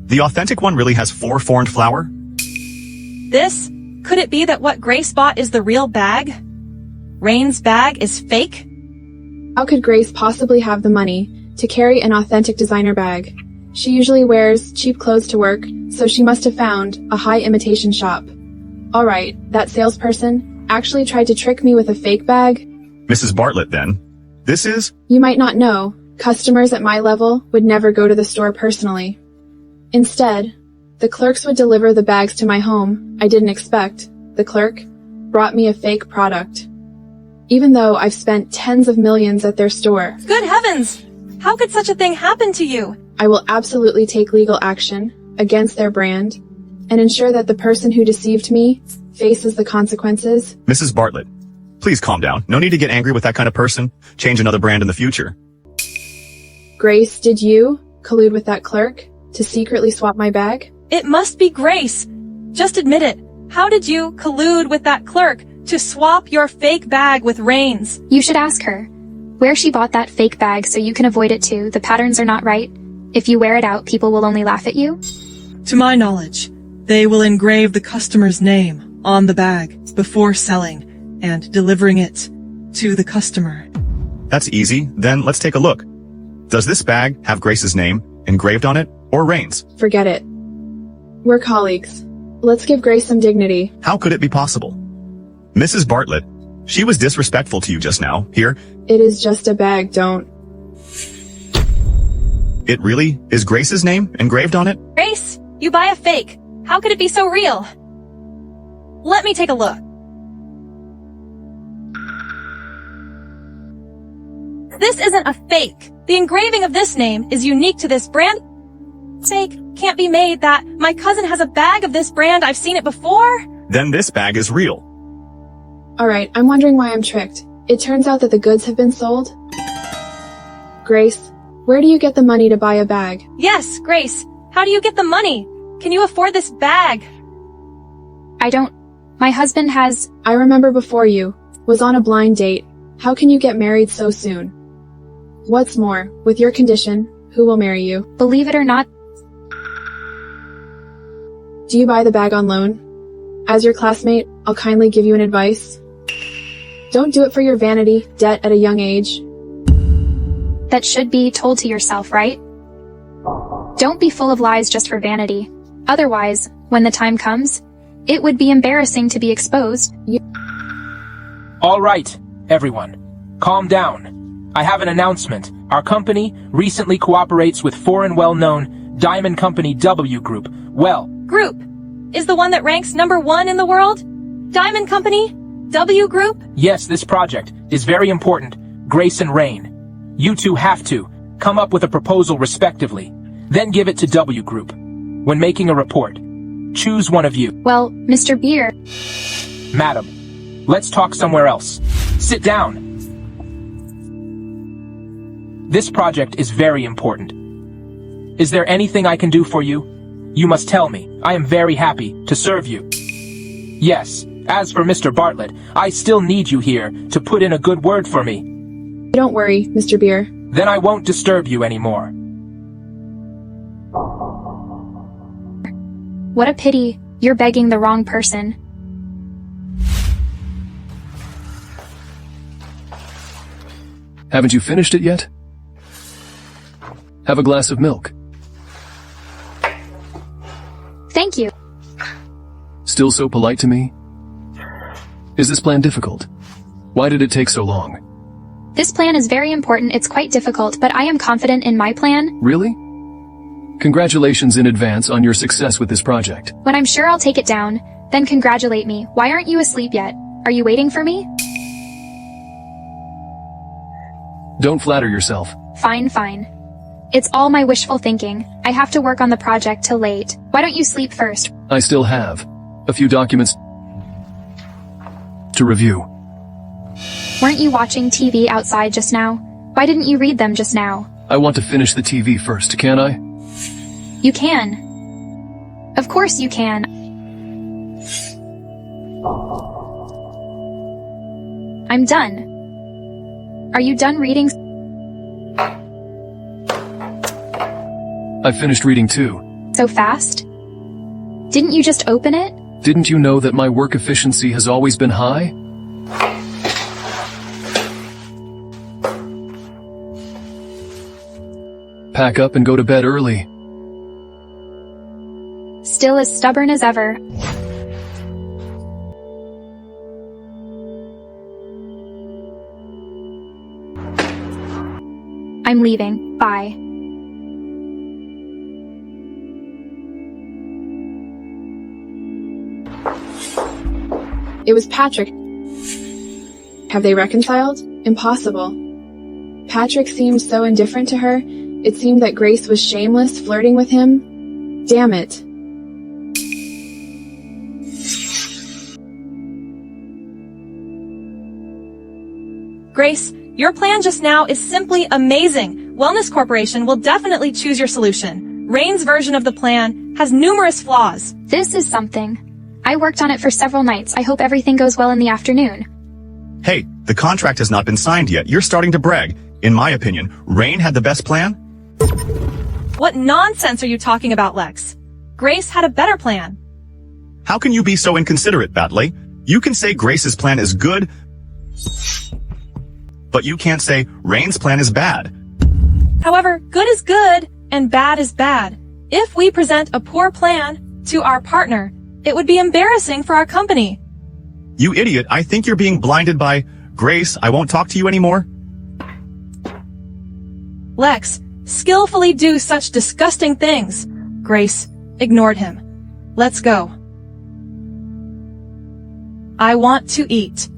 The authentic one really has 4-horned flower? This? Could it be that what Grace bought is the real bag? Rain's bag is fake? How could Grace possibly have the money to carry an authentic designer bag? She usually wears cheap clothes to work, so she must have found a high imitation shop. Alright, that salesperson actually tried to trick me with a fake bag. Mrs. Bartlett, then. This is? You might not know, customers at my level would never go to the store personally. Instead, the clerks would deliver the bags to my home. I didn't expect. The clerk brought me a fake product. Even though I've spent tens of millions at their store. Good heavens! How could such a thing happen to you? I will absolutely take legal action against their brand and ensure that the person who deceived me faces the consequences. Mrs. Bartlett, please calm down. No need to get angry with that kind of person. Change another brand in the future. Grace, did you collude with that clerk to secretly swap my bag? It must be Grace. Just admit it. How did you collude with that clerk to swap your fake bag with Rain's? You should ask her where she bought that fake bag so you can avoid it too. The patterns are not right. If you wear it out, people will only laugh at you. To my knowledge, they will engrave the customer's name on the bag before selling and delivering it to the customer. That's easy. Then let's take a look. Does this bag have Grace's name engraved on it or Rain's? Forget it. We're colleagues. Let's give Grace some dignity. How could it be possible? Mrs. Bartlett, she was disrespectful to you just now. Here. It is just a bag, don't. It really is Grace's name engraved on it? Grace, you buy a fake. How could it be so real? Let me take a look. This isn't a fake. The engraving of this name is unique to this brand. Fake can't be made that my cousin has a bag of this brand. I've seen it before. Then this bag is real. Alright, I'm wondering why I'm tricked. It turns out that the goods have been sold. Grace, where do you get the money to buy a bag? Yes, Grace. How do you get the money? Can you afford this bag? I don't. My husband has... I remember before you was on a blind date. How can you get married so soon? What's more, with your condition, who will marry you? Believe it or not. Do you buy the bag on loan? As your classmate, I'll kindly give you an advice. Don't do it for your vanity, debt at a young age. That should be told to yourself, right? Don't be full of lies just for vanity. Otherwise, when the time comes, it would be embarrassing to be exposed. All right, everyone. Calm down. I have an announcement. Our company recently cooperates with foreign well-known diamond company W Group. Group is the one that ranks #1 in the world? Diamond Company? W Group? Yes, this project is very important. Grace and Rain. You two have to come up with a proposal respectively, then give it to W Group. When making a report, choose one of you. Well, Mr. Beer. Madam, Let's talk somewhere else. Sit down. This project is very important. Is there anything I can do for you? You must tell me. I am very happy to serve you. Yes, as for Mr. Bartlett, I still need you here to put in a good word for me. Don't worry, Mr. Beer. Then I won't disturb you anymore. What a pity. You're begging the wrong person. Haven't you finished it yet? Have a glass of milk. Thank you. Still so polite to me? Is this plan difficult? Why did it take so long? This plan is very important. It's quite difficult, but I am confident in my plan. Really? Congratulations in advance on your success with this project. When I'm sure I'll take it down, then congratulate me. Why aren't you asleep yet? Are you waiting for me? Don't flatter yourself. Fine, fine. It's all my wishful thinking. I have to work on the project till late. Why don't you sleep first? I still have a few documents to review. Weren't you watching TV outside just now? Why didn't you read them just now? I want to finish the TV first, can I? You can. Of course you can. I'm done. Are you done reading? I finished reading too. So fast? Didn't you just open it? Didn't you know that my work efficiency has always been high? Pack up and go to bed early. Still as stubborn as ever. I'm leaving. Bye. It was Patrick. Have they reconciled? Impossible. Patrick seemed so indifferent to her. It seemed that Grace was shameless, flirting with him. Damn it. Grace, your plan just now is simply amazing. Wellness Corporation will definitely choose your solution. Rain's version of the plan has numerous flaws. This is something. I worked on it for several nights. I hope everything goes well in the afternoon. Hey, the contract has not been signed yet. You're starting to brag. In my opinion, Rain had the best plan? What nonsense are you talking about, Lex? Grace had a better plan. How can you be so inconsiderate, Batley? You can say Grace's plan is good, but you can't say Rain's plan is bad. However, good is good and bad is bad. If we present a poor plan to our partner, it would be embarrassing for our company. You idiot, I think you're being blinded by Grace. I won't talk to you anymore. Lex, skillfully do such disgusting things. Grace ignored him. Let's go. I want to eat.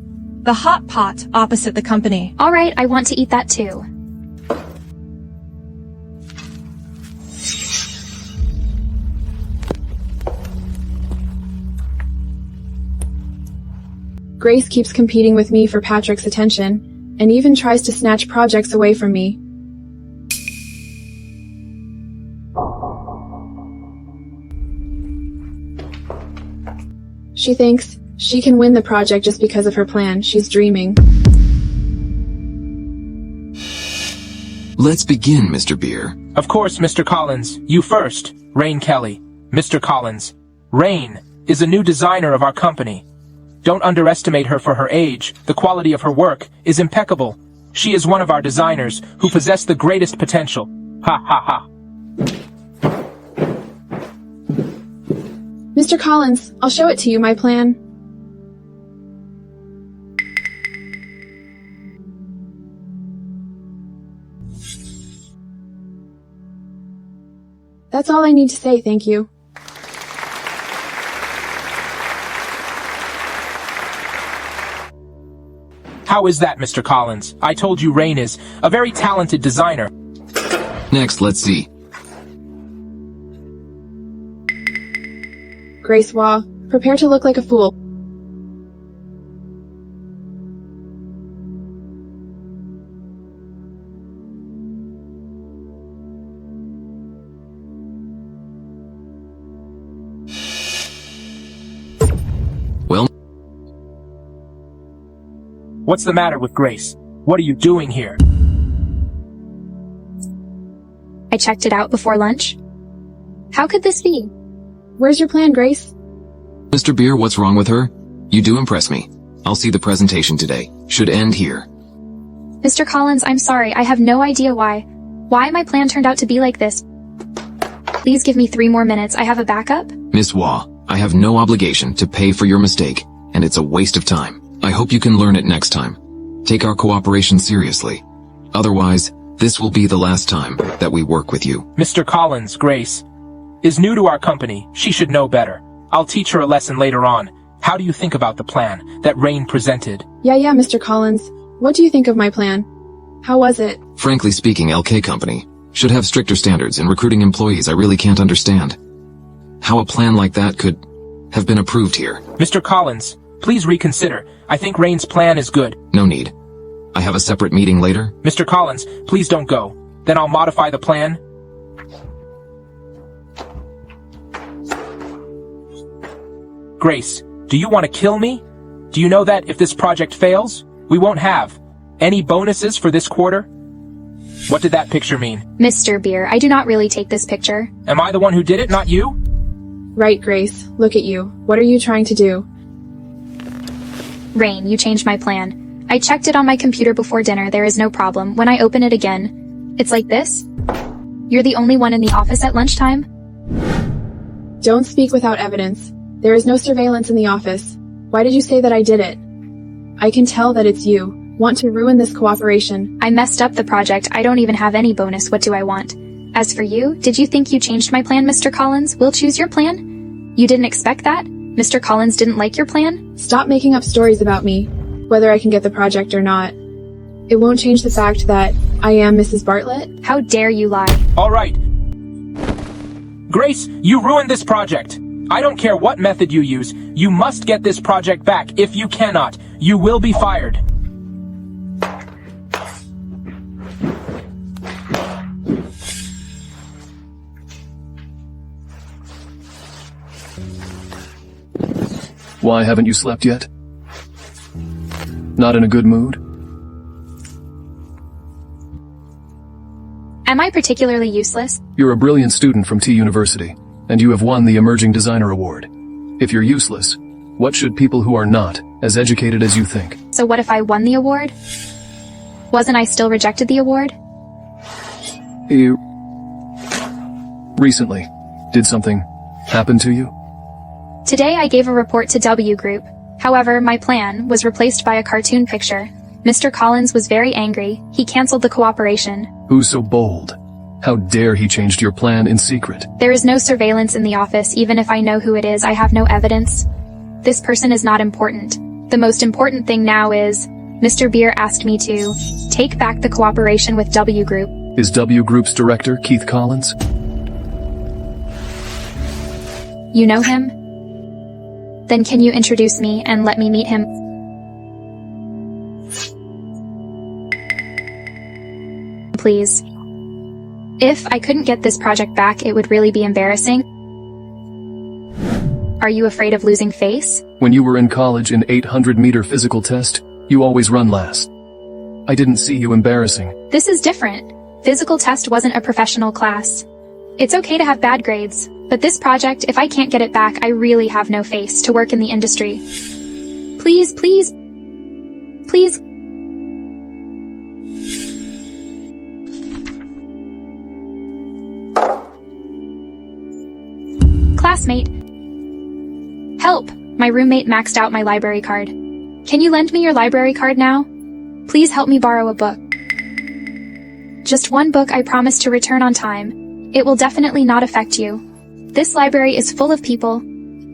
The hot pot opposite the company. All right, I want to eat that too. Grace keeps competing with me for Patrick's attention, and even tries to snatch projects away from me. She thinks she can win the project just because of her plan. She's dreaming. Let's begin, Mr. Beer. Of course, Mr. Collins. You first. Rain Kelly. Mr. Collins. Rain is a new designer of our company. Don't underestimate her for her age. The quality of her work is impeccable. She is one of our designers who possess the greatest potential. Ha ha ha. Mr. Collins, I'll show it to you, my plan. That's all I need to say, thank you. How is that, Mr. Collins? I told you Rain is a very talented designer. Next, let's see. Grace Waugh, prepare to look like a fool. What's the matter with Grace? What are you doing here? I checked it out before lunch. How could this be? Where's your plan, Grace? Mr. Beer, what's wrong with her? You do impress me. I'll see the presentation today. Should end here. Mr. Collins, I'm sorry. I have no idea why my plan turned out to be like this. Please give me 3 more minutes. I have a backup. Miss Wah, I have no obligation to pay for your mistake, and it's a waste of time. I hope you can learn it next time. Take our cooperation seriously. Otherwise, this will be the last time that we work with you. Mr. Collins, Grace is new to our company. She should know better. I'll teach her a lesson later on. How do you think about the plan that Rain presented? Yeah, Mr. Collins. What do you think of my plan? How was it? Frankly speaking, LK Company should have stricter standards in recruiting employees. I really can't understand how a plan like that could have been approved here. Mr. Collins, please reconsider. I think Rain's plan is good. No need. I have a separate meeting later. Mr. Collins, please don't go. Then I'll modify the plan. Grace, do you want to kill me? Do you know that if this project fails, we won't have any bonuses for this quarter? What did that picture mean? Mr. Beer, I do not really take this picture. Am I the one who did it, not you? Right, Grace. Look at you. What are you trying to do? Rain, you changed my plan. I checked it on my computer before dinner. There is no problem. When I open it again, it's like this. You're the only one in the office at lunchtime? Don't speak without evidence. There is no surveillance in the office. Why did you say that I did it? I can tell that it's you. Want to ruin this cooperation. I messed up the project. I don't even have any bonus. What do I want? As for you, did you think you changed my plan, Mr. Collins? We'll choose your plan? You didn't expect that? Mr. Collins didn't like your plan? Stop making up stories about me, whether I can get the project or not. It won't change the fact that I am Mrs. Bartlett. How dare you lie? All right. Grace, you ruined this project. I don't care what method you use. You must get this project back. If you cannot, you will be fired. Why haven't you slept yet? Not in a good mood? Am I particularly useless? You're a brilliant student from T University, and you have won the Emerging Designer Award. If you're useless, what should people who are not as educated as you think? So what if I won the award? Wasn't I still rejected the award? Recently, did something happen to you? Today I gave a report to W Group. However, my plan was replaced by a cartoon picture. Mr. Collins was very angry. He canceled the cooperation. Who's so bold? How dare he changed your plan in secret? There is no surveillance in the office. Even if I know who it is, I have no evidence. This person is not important. The most important thing now is, Mr. Beer asked me to take back the cooperation with W Group. Is W Group's director Keith Collins? You know him? Then can you introduce me and let me meet him? Please. If I couldn't get this project back, it would really be embarrassing. Are you afraid of losing face? When you were in college in 800-meter physical test, you always run last. I didn't see you embarrassing. This is different. Physical test wasn't a professional class. It's okay to have bad grades, but this project, if I can't get it back, I really have no face to work in the industry. Please, please, please. Classmate. Help! My roommate maxed out my library card. Can you lend me your library card now? Please help me borrow a book. Just one book, I promise to return on time. It will definitely not affect you. This library is full of people.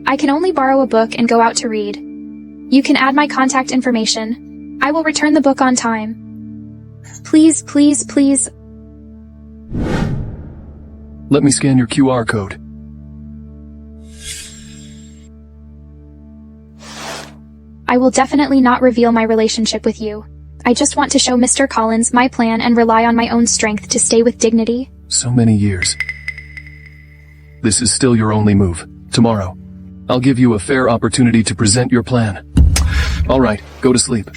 I can only borrow a book and go out to read. You can add my contact information. I will return the book on time. Please, please, please. Let me scan your QR code. I will definitely not reveal my relationship with you. I just want to show Mr. Collins my plan and rely on my own strength to stay with dignity. So many years. This is still your only move. Tomorrow, I'll give you a fair opportunity to present your plan. All right, go to sleep.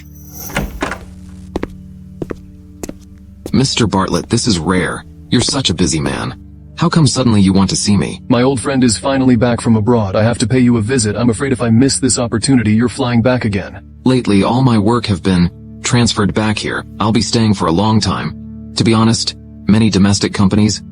Mr. Bartlett, this is rare. You're such a busy man. How come suddenly you want to see me? My old friend is finally back from abroad. I have to pay you a visit. I'm afraid if I miss this opportunity, you're flying back again. Lately, all my work have been transferred back here. I'll be staying for a long time. To be honest, many domestic companies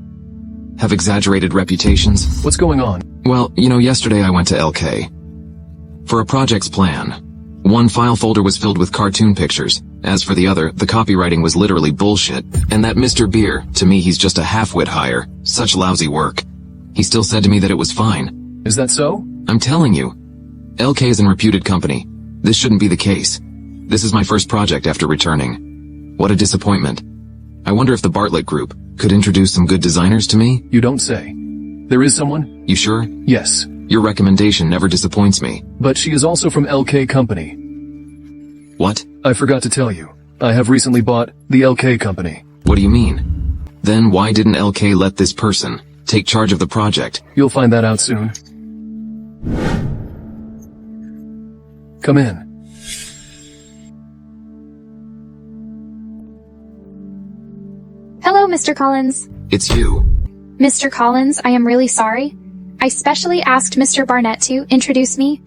have exaggerated reputations. What's going on? Well, yesterday I went to LK for a project's plan. One file folder was filled with cartoon pictures. As for the other, the copywriting was literally bullshit. And that Mr. Beer, to me he's just a half-wit hire. Such lousy work. He still said to me that it was fine. Is that so? I'm telling you. LK is a reputed company. This shouldn't be the case. This is my first project after returning. What a disappointment. I wonder if the Bartlett Group could introduce some good designers to me? You don't say. There is someone? You sure? Yes. Your recommendation never disappoints me. But she is also from LK Company. What? I forgot to tell you. I have recently bought the LK Company. What do you mean? Then why didn't LK let this person take charge of the project? You'll find that out soon. Come in. Hello, Mr. Collins. It's you. Mr. Collins, I am really sorry. I specially asked Mr. Barnett to introduce me.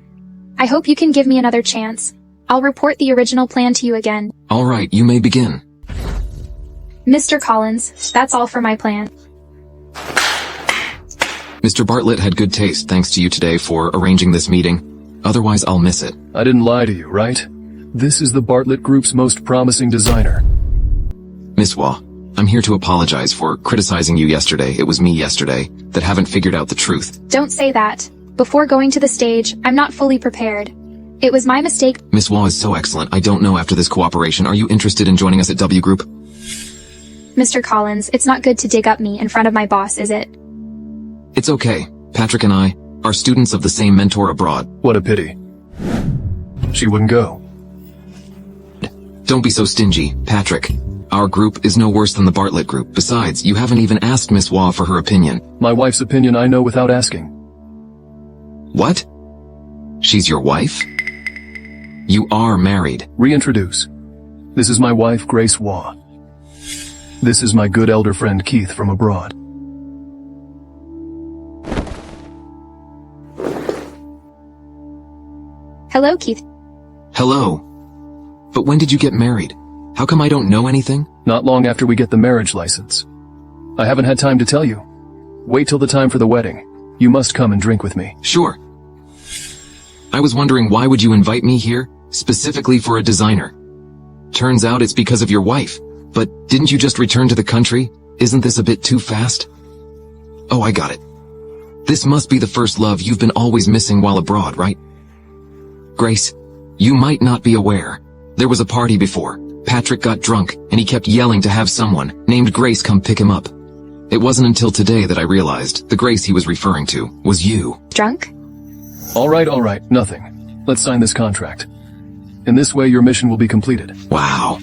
I hope you can give me another chance. I'll report the original plan to you again. All right, you may begin. Mr. Collins, that's all for my plan. Mr. Bartlett had good taste thanks to you today for arranging this meeting. Otherwise, I'll miss it. I didn't lie to you, right? This is the Bartlett Group's most promising designer. Miss Waugh, I'm here to apologize for criticizing you yesterday. It was me yesterday that haven't figured out the truth. Don't say that. Before going to the stage, I'm not fully prepared. It was my mistake. Miss Waugh is so excellent. I don't know after this cooperation. Are you interested in joining us at W Group? Mr. Collins, it's not good to dig up me in front of my boss, is it? It's okay. Patrick and I are students of the same mentor abroad. What a pity. She wouldn't go. Don't be so stingy, Patrick. Our group is no worse than the Bartlett Group. Besides, you haven't even asked Miss Waugh for her opinion. My wife's opinion I know without asking. What? She's your wife? You are married. Reintroduce. This is my wife, Grace Waugh. This is my good elder friend, Keith, from abroad. Hello, Keith. Hello. But when did you get married? How come I don't know anything? Not long after we get the marriage license. I haven't had time to tell you. Wait till the time for the wedding. You must come and drink with me. Sure. I was wondering why would you invite me here, specifically for a designer? Turns out it's because of your wife. But didn't you just return to the country? Isn't this a bit too fast? Oh, I got it. This must be the first love you've been always missing while abroad, right? Grace, you might not be aware. There was a party before. Patrick got drunk, and he kept yelling to have someone named Grace come pick him up. It wasn't until today that I realized the Grace he was referring to was you. Drunk? All right, nothing. Let's sign this contract. In this way, your mission will be completed. Wow.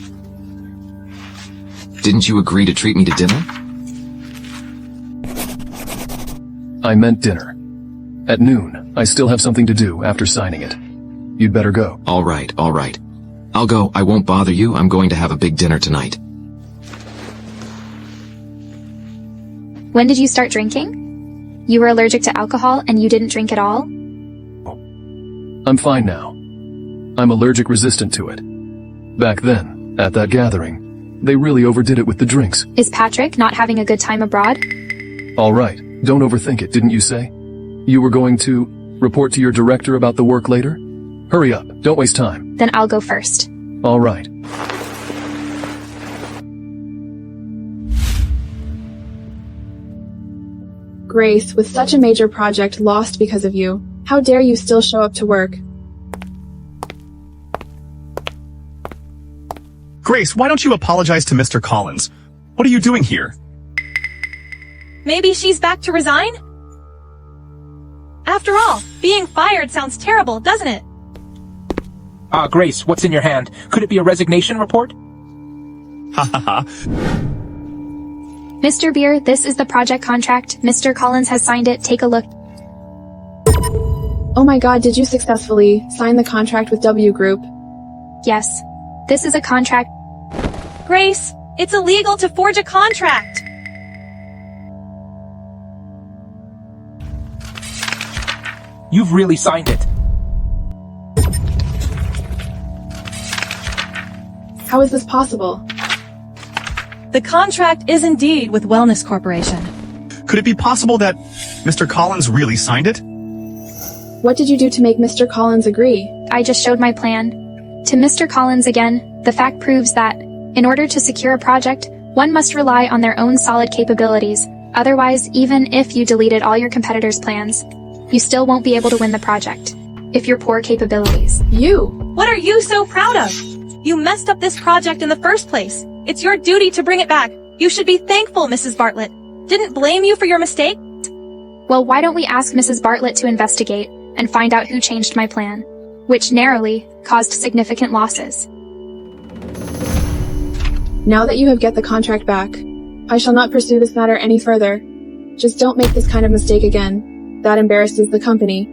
Didn't you agree to treat me to dinner? I meant dinner. At noon, I still have something to do after signing it. You'd better go. All right. I'll go. I won't bother you. I'm going to have a big dinner tonight. When did you start drinking? You were allergic to alcohol and you didn't drink at all? I'm fine now. I'm allergic resistant to it. Back then, at that gathering, they really overdid it with the drinks. Is Patrick not having a good time abroad? All right, don't overthink it, didn't you say? You were going to report to your director about the work later? Hurry up, don't waste time. Then I'll go first. All right. Grace, with such a major project lost because of you, how dare you still show up to work? Grace, why don't you apologize to Mr. Collins? What are you doing here? Maybe she's back to resign? After all, being fired sounds terrible, doesn't it? Grace, what's in your hand? Could it be a resignation report? Ha ha ha. Mr. Beer, this is the project contract. Mr. Collins has signed it. Take a look. Oh my god, did you successfully sign the contract with W Group? Yes. This is a contract. Grace, It's illegal to forge a contract. You've really signed it. How is this possible? The contract is indeed with Wellness Corporation. Could it be possible that Mr. Collins really signed it? What did you do to make Mr. Collins agree? I just showed my plan. To Mr. Collins again, the fact proves that, in order to secure a project, one must rely on their own solid capabilities. Otherwise, even if you deleted all your competitors' plans, you still won't be able to win the project. If your poor capabilities. You! What are you so proud of? You messed up this project in the first place. It's your duty to bring it back. You should be thankful, Mrs. Bartlett. Didn't blame you for your mistake? Well, why don't we ask Mrs. Bartlett to investigate and find out who changed my plan, which narrowly caused significant losses. Now that you have get the contract back, I shall not pursue this matter any further. Just don't make this kind of mistake again. That embarrasses the company.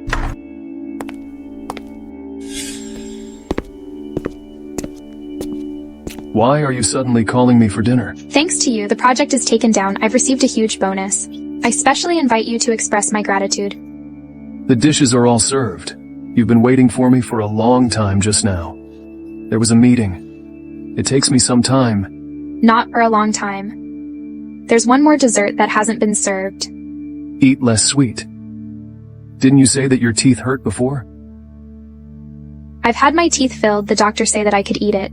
Why are you suddenly calling me for dinner? Thanks to you, the project is taken down. I've received a huge bonus. I specially invite you to express my gratitude. The dishes are all served. You've been waiting for me for a long time just now. There was a meeting. It takes me some time. Not for a long time. There's one more dessert that hasn't been served. Eat less sweet. Didn't you say that your teeth hurt before? I've had my teeth filled. The doctors say that I could eat it.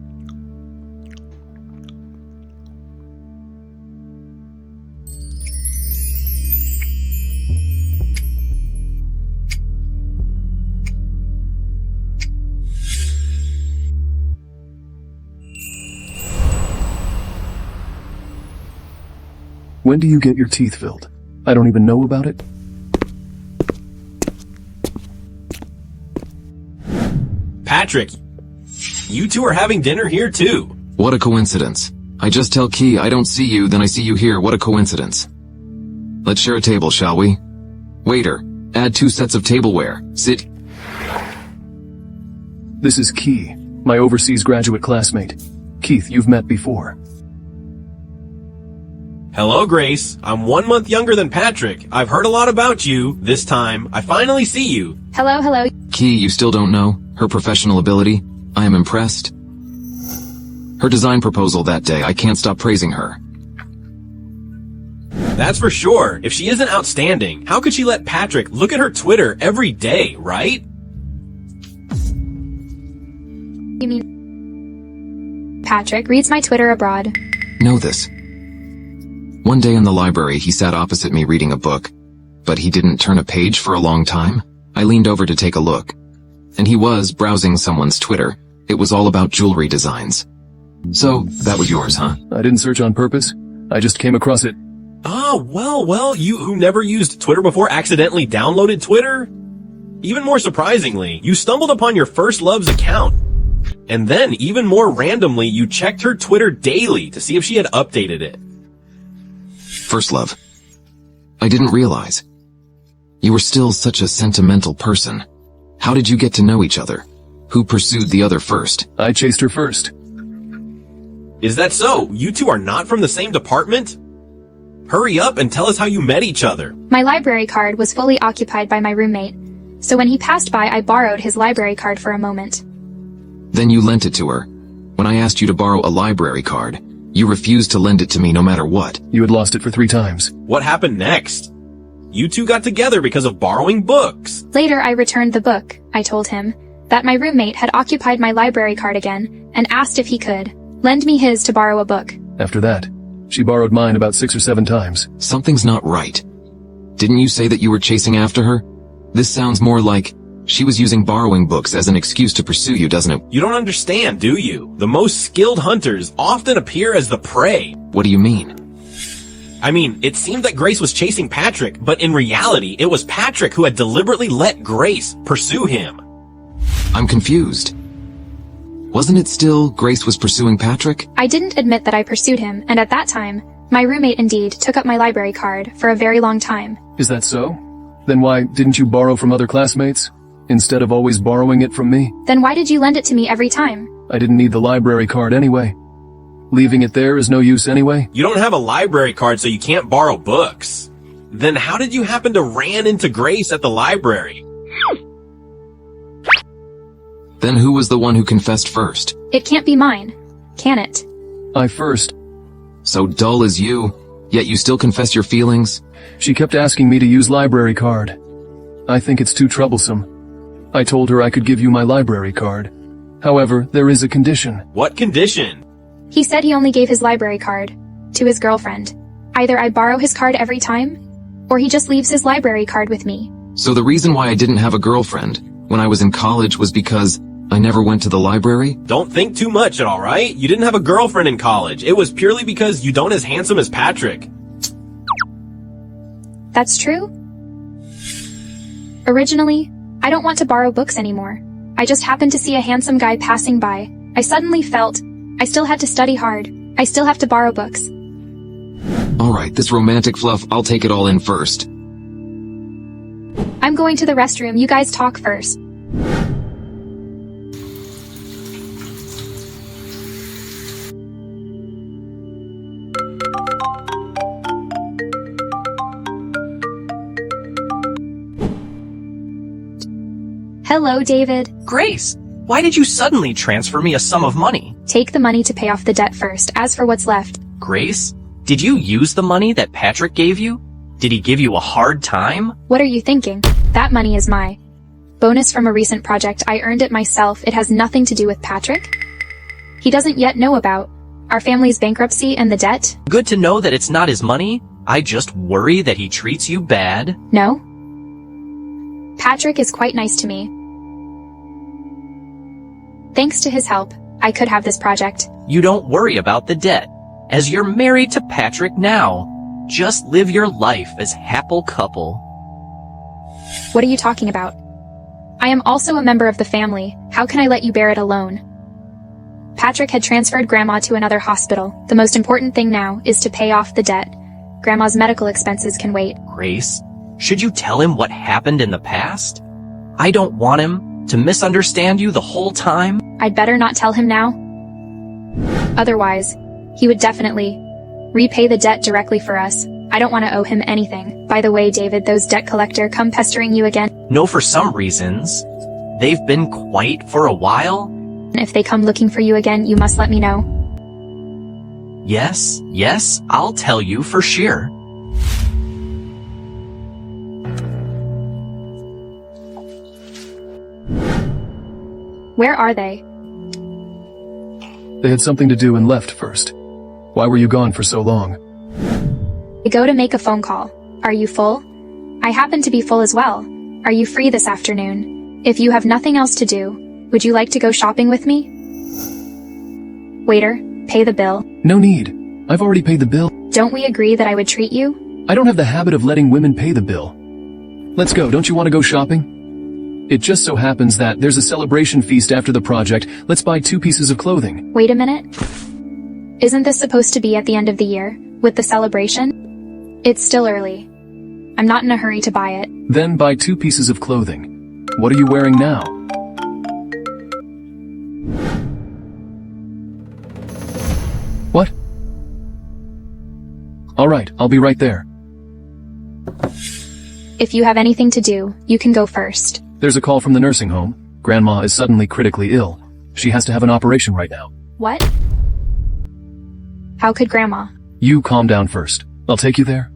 When do you get your teeth filled? I don't even know about it. Patrick, you two are having dinner here too. What a coincidence. I just tell Key I don't see you, then I see you here. What a coincidence. Let's share a table, shall we? Waiter, add 2 sets of tableware. Sit. This is Key, my overseas graduate classmate. Keith, you've met before. Hello, Grace. I'm 1 month younger than Patrick. I've heard a lot about you. This time, I finally see you. Hello, hello. Key, you still don't know? Her professional ability? I am impressed. Her design proposal that day, I can't stop praising her. That's for sure. If she isn't outstanding, how could she let Patrick look at her Twitter every day, right? You mean Patrick reads my Twitter abroad? Know this. One day in the library, he sat opposite me reading a book, but he didn't turn a page for a long time. I leaned over to take a look, and he was browsing someone's Twitter. It was all about jewelry designs. So, that was yours, huh? I didn't search on purpose. I just came across it. Oh, well, you who never used Twitter before accidentally downloaded Twitter? Even more surprisingly, you stumbled upon your first love's account. And then, even more randomly, you checked her Twitter daily to see if she had updated it. First love. I didn't realize. You were still such a sentimental person. How did you get to know each other? Who pursued the other first? I chased her first. Is that so? You two are not from the same department? Hurry up and tell us how you met each other. My library card was fully occupied by my roommate, so when he passed by, I borrowed his library card for a moment. Then you lent it to her. When I asked you to borrow a library card, you refused to lend it to me no matter what. You had lost it for 3 times. What happened next? You two got together because of borrowing books. Later, I returned the book. I told him that my roommate had occupied my library card again and asked if he could lend me his to borrow a book. After that, she borrowed mine about 6 or 7 times. Something's not right. Didn't you say that you were chasing after her? This sounds more like she was using borrowing books as an excuse to pursue you, doesn't it? You don't understand, do you? The most skilled hunters often appear as the prey. What do you mean? I mean, it seemed that Grace was chasing Patrick, but in reality, it was Patrick who had deliberately let Grace pursue him. I'm confused. Wasn't it still Grace was pursuing Patrick? I didn't admit that I pursued him, and at that time, my roommate indeed took up my library card for a very long time. Is that so? Then why didn't you borrow from other classmates, instead of always borrowing it from me? Then why did you lend it to me every time? I didn't need the library card anyway. Leaving it there is no use anyway? You don't have a library card, so you can't borrow books. Then how did you happen to ran into Grace at the library? Then who was the one who confessed first? It can't be mine, can it? I first. So dull as you, yet you still confess your feelings? She kept asking me to use library card. I think it's too troublesome. I told her I could give you my library card. However, there is a condition. What condition? He said he only gave his library card to his girlfriend. Either I borrow his card every time, or he just leaves his library card with me. So the reason why I didn't have a girlfriend when I was in college was because I never went to the library? Don't think too much, alright? You didn't have a girlfriend in college. It was purely because you don't as handsome as Patrick. That's true? Originally, I don't want to borrow books anymore. I just happened to see a handsome guy passing by. I suddenly felt I still had to study hard. I still have to borrow books. Alright, this romantic fluff, I'll take it all in first. I'm going to the restroom. You guys talk first. Hello, David. Grace, why did you suddenly transfer me a sum of money? Take the money to pay off the debt first. As for what's left, Grace, did you use the money that Patrick gave you? Did he give you a hard time? what are you thinking? That money is my bonus from a recent project. I earned it myself. It has nothing to do with Patrick. He doesn't yet know about our family's bankruptcy and the debt. Good to know that it's not his money. I just worry that he treats you bad. No? Patrick is quite nice to me. Thanks to his help, I could have this project. You don't worry about the debt, as you're married to Patrick now. Just live your life as happy couple. What are you talking about? I am also a member of the family. How can I let you bear it alone? Patrick had transferred Grandma to another hospital. The most important thing now is to pay off the debt. Grandma's medical expenses can wait. Grace, should you tell him what happened in the past? I don't want him to misunderstand you the whole time. I'd better not tell him now. Otherwise, he would definitely repay the debt directly for us. I don't want to owe him anything. By the way, David, those debt collector come pestering you again? No, for some reasons. They've been quite for a while. If they come looking for you again, you must let me know. Yes, I'll tell you for sure. Where are they? They had something to do and left first. Why were you gone for so long? I go to make a phone call. Are you full? I happen to be full as well. Are you free this afternoon? If you have nothing else to do, would you like to go shopping with me? Waiter, pay the bill. No need. I've already paid the bill. Don't we agree that I would treat you? I don't have the habit of letting women pay the bill. Let's go. Don't you want to go shopping? It just so happens that there's a celebration feast after the project. Let's buy 2 pieces of clothing. Wait a minute. Isn't this supposed to be at the end of the year, with the celebration? It's still early. I'm not in a hurry to buy it. Then buy 2 pieces of clothing. What are you wearing now? What? Alright, I'll be right there. If you have anything to do, you can go first. There's a call from the nursing home. Grandma is suddenly critically ill. She has to have an operation right now. What? How could Grandma? You calm down first. I'll take you there.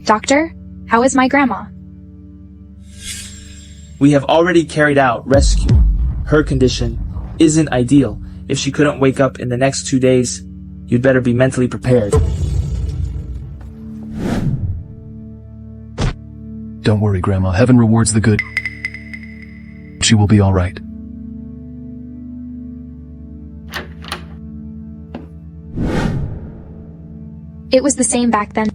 Doctor, how is my grandma? We have already carried out rescue. Her condition isn't ideal. If she couldn't wake up in the next 2 days, you'd better be mentally prepared. Don't worry, Grandma. Heaven rewards the good. She will be all right. It was the same back then.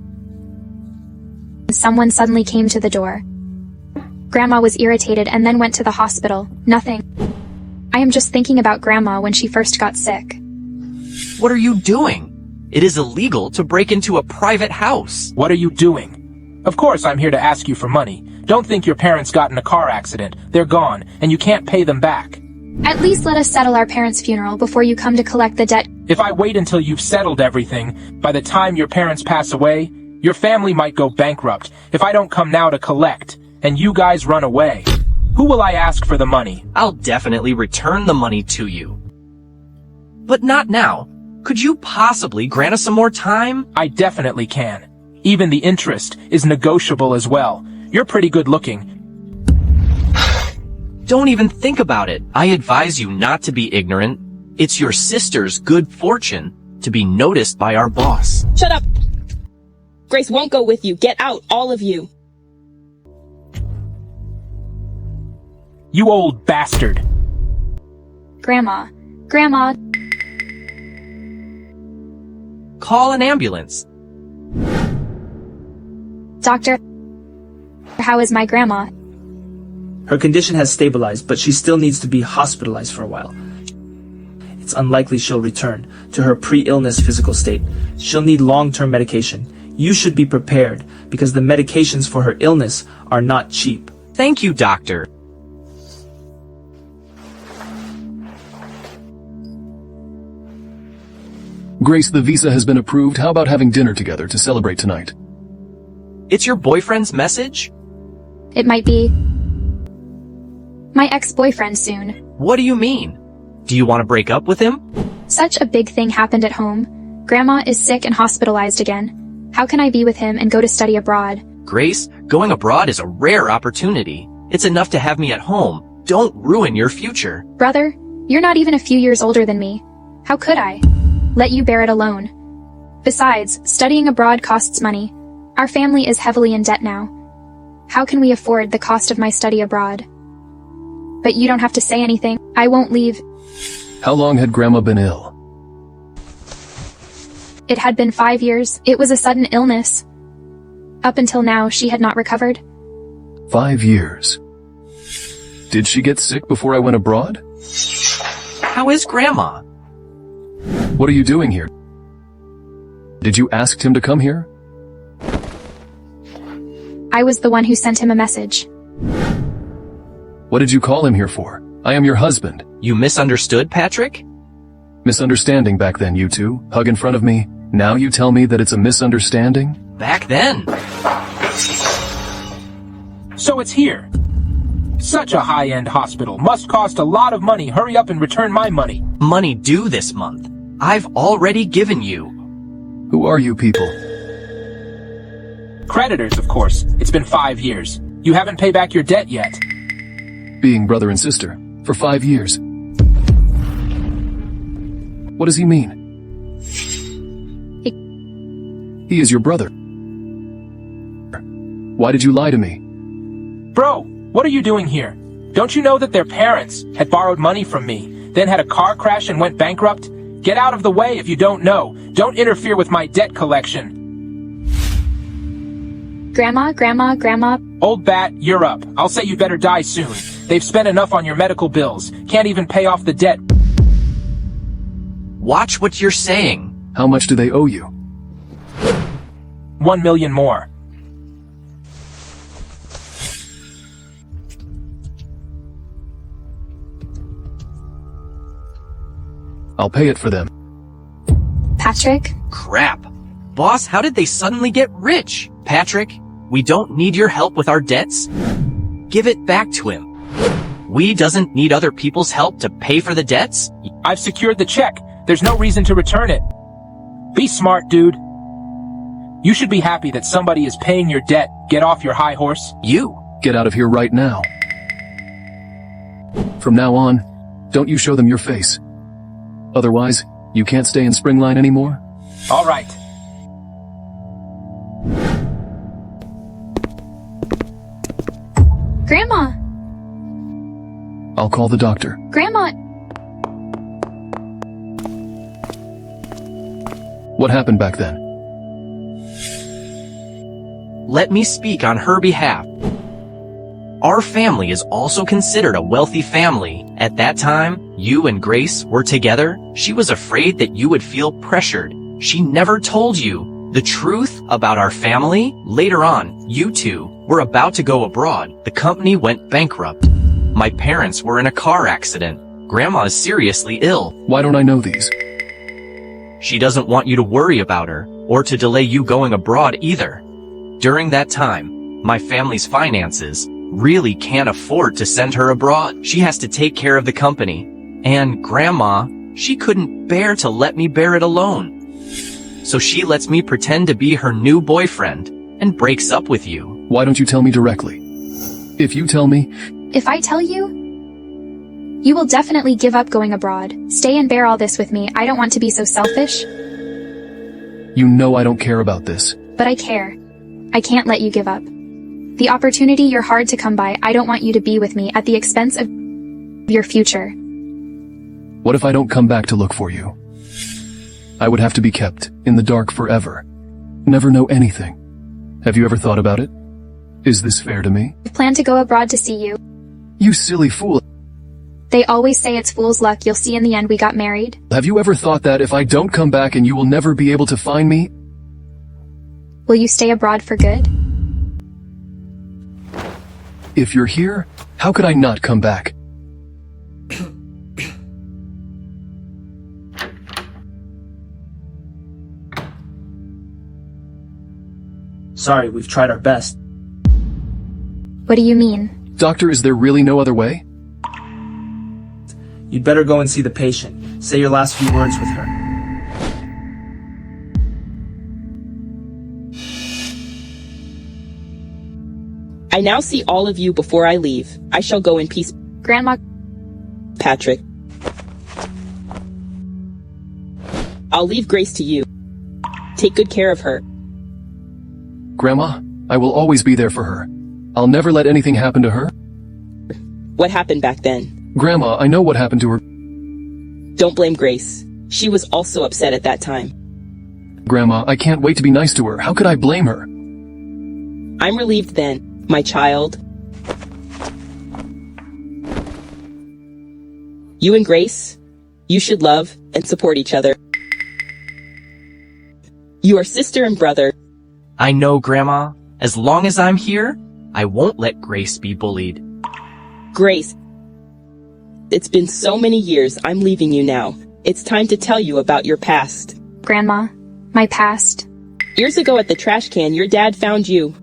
Someone suddenly came to the door. Grandma was irritated and then went to the hospital. Nothing. I am just thinking about Grandma when she first got sick. What are you doing? It is illegal to break into a private house. What are you doing? Of course I'm here to ask you for money. Don't think your parents got in a car accident. They're gone, and you can't pay them back. At least let us settle our parents' funeral before you come to collect the debt. If I wait until you've settled everything, by the time your parents pass away, your family might go bankrupt if I don't come now to collect, and you guys run away. Who will I ask for the money? I'll definitely return the money to you. But not now. Could you possibly grant us some more time? I definitely can. Even the interest is negotiable as well. You're pretty good looking. Don't even think about it. I advise you not to be ignorant. It's your sister's good fortune to be noticed by our boss. Shut up! Grace won't go with you. Get out, all of you. You old bastard. Grandma. Call an ambulance. Doctor, how is my grandma? Her condition has stabilized, but she still needs to be hospitalized for a while. It's unlikely she'll return to her pre-illness physical state. She'll need long-term medication. You should be prepared, because the medications for her illness are not cheap. Thank you, doctor. Grace, the visa has been approved. How about having dinner together to celebrate tonight? It's your boyfriend's message? It might be my ex-boyfriend soon. What do you mean? Do you want to break up with him? Such a big thing happened at home. Grandma is sick and hospitalized again. How can I be with him and go to study abroad? Grace, going abroad is a rare opportunity. It's enough to have me at home. Don't ruin your future. Brother, you're not even a few years older than me. How could I let you bear it alone? Besides, studying abroad costs money. Our family is heavily in debt now. How can we afford the cost of my study abroad? But you don't have to say anything. I won't leave. How long had Grandma been ill? It had been 5 years. It was a sudden illness. Up until now, she had not recovered. 5 years. Did she get sick before I went abroad? How is Grandma? What are you doing here? Did you ask him to come here? I was the one who sent him a message. What did you call him here for? I am your husband. You misunderstood, Patrick? Misunderstanding back then, you two. Hug in front of me. Now you tell me that it's a misunderstanding? Back then. So it's here. Such a high-end hospital. Must cost a lot of money. Hurry up and return my money. Money due this month. I've already given you. Who are you people? Creditors, of course. It's been 5 years. You haven't paid back your debt yet. Being brother and sister for 5 years. What does he mean? He is your brother. Why did you lie to me? Bro, what are you doing here? Don't you know that their parents had borrowed money from me, then had a car crash and went bankrupt? Get out of the way if you don't know. Don't interfere with my debt collection. Grandma. Old bat, you're up. I'll say you'd better die soon. They've spent enough on your medical bills. Can't even pay off the debt. Watch what you're saying. How much do they owe you? 1 million more. I'll pay it for them. Patrick? Crap. Boss, how did they suddenly get rich? Patrick, we don't need your help with our debts. Give it back to him. We doesn't need other people's help to pay for the debts. I've secured the check. There's no reason to return it. Be smart, dude. You should be happy that somebody is paying your debt. Get off your high horse. You. Get out of here right now. From now on, don't you show them your face. Otherwise, you can't stay in Springline anymore? All right. Grandma! I'll call the doctor. Grandma! What happened back then? Let me speak on her behalf. Our family is also considered a wealthy family. At that time, you and Grace were together. She was afraid that you would feel pressured. She never told you the truth about our family. Later on, you two were about to go abroad, the company went bankrupt. My parents were in a car accident. Grandma is seriously ill. Why don't I know these? She doesn't want you to worry about her, or to delay you going abroad either. During that time, my family's finances really can't afford to send her abroad. She has to take care of the company. And Grandma, she couldn't bear to let me bear it alone. So she lets me pretend to be her new boyfriend and breaks up with you. Why don't you tell me directly? If you tell me... If I tell you, you will definitely give up going abroad. Stay and bear all this with me. I don't want to be so selfish. You know I don't care about this. But I care. I can't let you give up. The opportunity you're hard to come by, I don't want you to be with me at the expense of your future. What if I don't come back to look for you? I would have to be kept in the dark forever. Never know anything. Have you ever thought about it? Is this fair to me? I plan to go abroad to see you. You silly fool. They always say it's fool's luck. You'll see in the end we got married. Have you ever thought that if I don't come back and you will never be able to find me? Will you stay abroad for good? If you're here, how could I not come back? Sorry, we've tried our best. What do you mean? Doctor, is there really no other way? You'd better go and see the patient. Say your last few words with her. I now see all of you before I leave. I shall go in peace. Grandma. Patrick. I'll leave Grace to you. Take good care of her. Grandma, I will always be there for her. I'll never let anything happen to her. What happened back then? Grandma, I know what happened to her. Don't blame Grace. She was also upset at that time. Grandma, I can't wait to be nice to her. How could I blame her? I'm relieved then, my child. You and Grace, you should love and support each other. You are sister and brother. I know, Grandma. As long as I'm here, I won't let Grace be bullied. Grace, it's been so many years. I'm leaving you now. It's time to tell you about your past. Grandma, my past. Years ago at the trash can, your dad found you.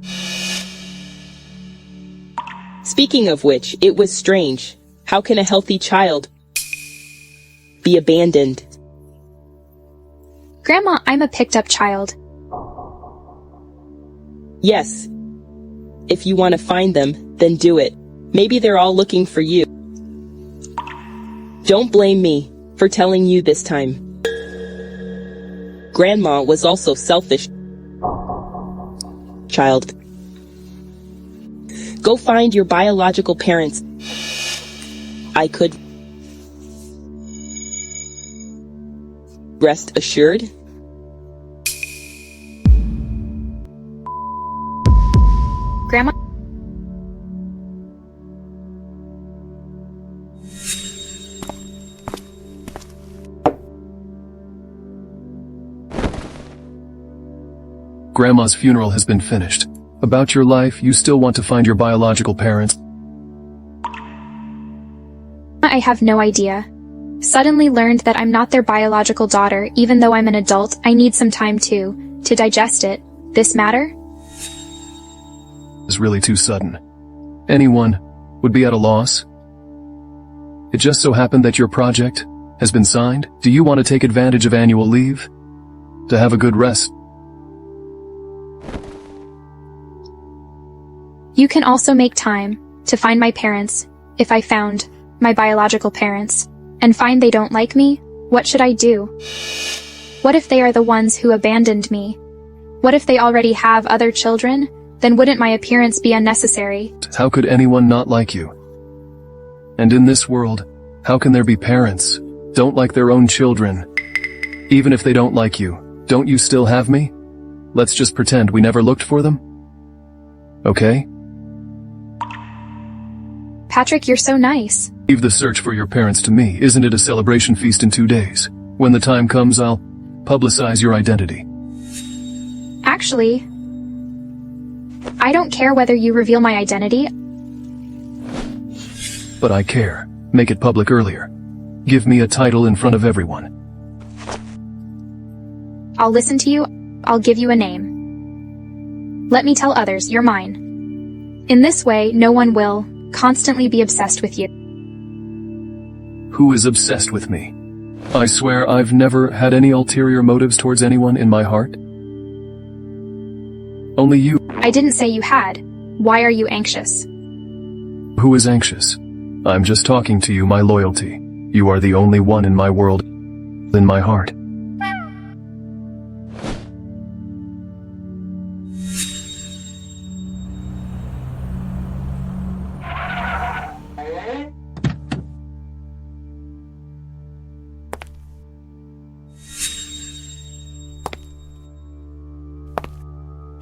Speaking of which, it was strange. How can a healthy child be abandoned? Grandma, I'm a picked-up child. Yes. If you want to find them, then do it. Maybe they're all looking for you. Don't blame me for telling you this time. Grandma was also selfish. Child. Go find your biological parents. I could rest assured. Grandma? Grandma's funeral has been finished. About your life, you still want to find your biological parents? I have no idea. Suddenly learned that I'm not their biological daughter. Even though I'm an adult, I need some time to digest it. This matter? Is really too sudden. Anyone would be at a loss. It just so happened that your project has been signed. Do you want to take advantage of annual leave to have a good rest? You can also make time to find my parents. If I found my biological parents and find they don't like me, what should I do? What if they are the ones who abandoned me? What if they already have other children? Then wouldn't my appearance be unnecessary? How could anyone not like you? And in this world, how can there be parents don't like their own children? Even if they don't like you, don't you still have me? Let's just pretend we never looked for them. Okay? Patrick, you're so nice. Leave the search for your parents to me. Isn't it a celebration feast in 2 days? When the time comes, I'll publicize your identity. Actually, I don't care whether you reveal my identity. But I care. Make it public earlier. Give me a title in front of everyone. I'll listen to you. I'll give you a name. Let me tell others you're mine. In this way, no one will constantly be obsessed with you. Who is obsessed with me? I swear I've never had any ulterior motives towards anyone in my heart. Only you. I didn't say you had. Why are you anxious? Who is anxious? I'm just talking to you, my loyalty. You are the only one in my world, in my heart.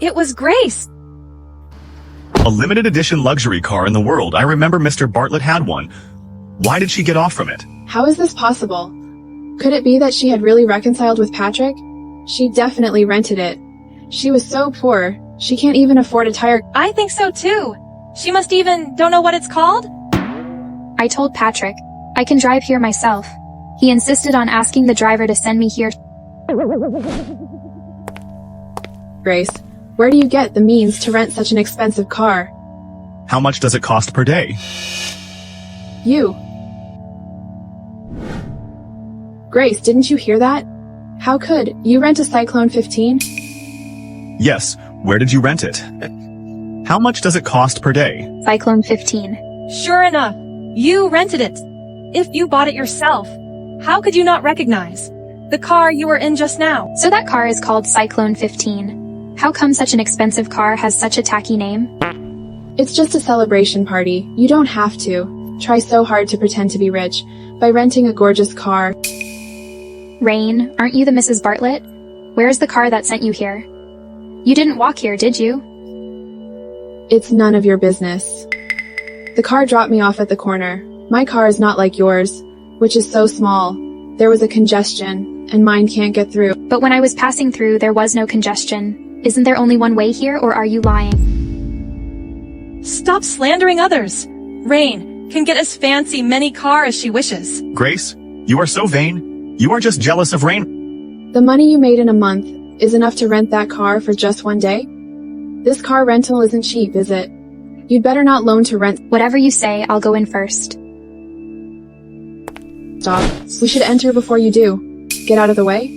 It was Grace! A limited edition luxury car in the world. I remember Mr. Bartlett had one. Why did she get off from it? How is this possible? Could it be that she had really reconciled with Patrick? She definitely rented it. She was so poor, she can't even afford a tire. I think so too. She must even don't know what it's called? I told Patrick, I can drive here myself. He insisted on asking the driver to send me here. Grace, where do you get the means to rent such an expensive car? How much does it cost per day? You. Grace, didn't you hear that? How could you rent a Cyclone 15? Yes, where did you rent it? How much does it cost per day? Cyclone 15. Sure enough, you rented it. If you bought it yourself, how could you not recognize the car you were in just now? So that car is called Cyclone 15. How come such an expensive car has such a tacky name? It's just a celebration party. You don't have to try so hard to pretend to be rich by renting a gorgeous car. Rain, aren't you the Mrs. Bartlett? Where's the car that sent you here? You didn't walk here, did you? It's none of your business. The car dropped me off at the corner. My car is not like yours, which is so small. There was a congestion, and mine can't get through. But when I was passing through, there was no congestion. Isn't there only one way here, or are you lying? Stop slandering others. Rain can get as fancy many car as she wishes. Grace, you are so vain. You are just jealous of Rain. The money you made in a month is enough to rent that car for just one day? This car rental isn't cheap, is it? You'd better not loan to rent. Whatever you say, I'll go in first. Stop. We should enter before you do. Get out of the way.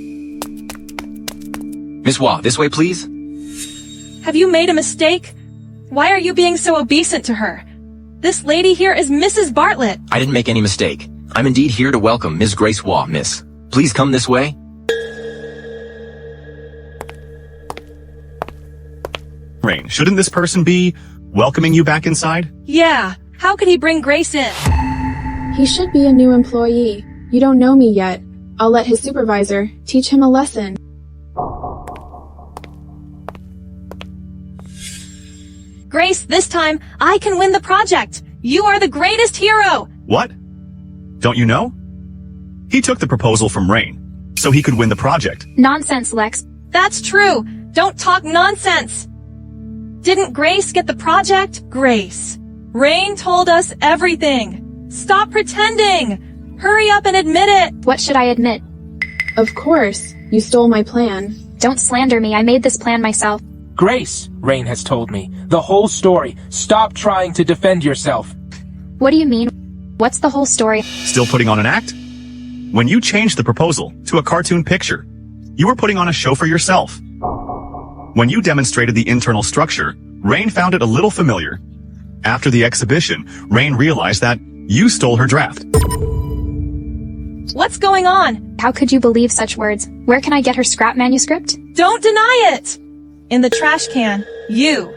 Miss Wah, this way please? Have you made a mistake? Why are you being so obeisant to her? This lady here is Mrs. Bartlett. I didn't make any mistake. I'm indeed here to welcome Ms. Grace Wah, miss. Please come this way. Rain, shouldn't this person be welcoming you back inside? Yeah, how could he bring Grace in? He should be a new employee. You don't know me yet. I'll let his supervisor teach him a lesson. Grace, this time, I can win the project. You are the greatest hero. What? Don't you know? He took the proposal from Rain, so he could win the project. Nonsense, Lex. That's true. Don't talk nonsense. Didn't Grace get the project? Grace. Rain told us everything. Stop pretending. Hurry up and admit it. What should I admit? Of course. You stole my plan. Don't slander me. I made this plan myself. Grace, Rain has told me. The whole story. Stop trying to defend yourself. What do you mean? What's the whole story? Still putting on an act? When you changed the proposal to a cartoon picture, you were putting on a show for yourself. When you demonstrated the internal structure, Rain found it a little familiar. After the exhibition, Rain realized that you stole her draft. What's going on? How could you believe such words? Where can I get her scrap manuscript? Don't deny it! In the trash can, you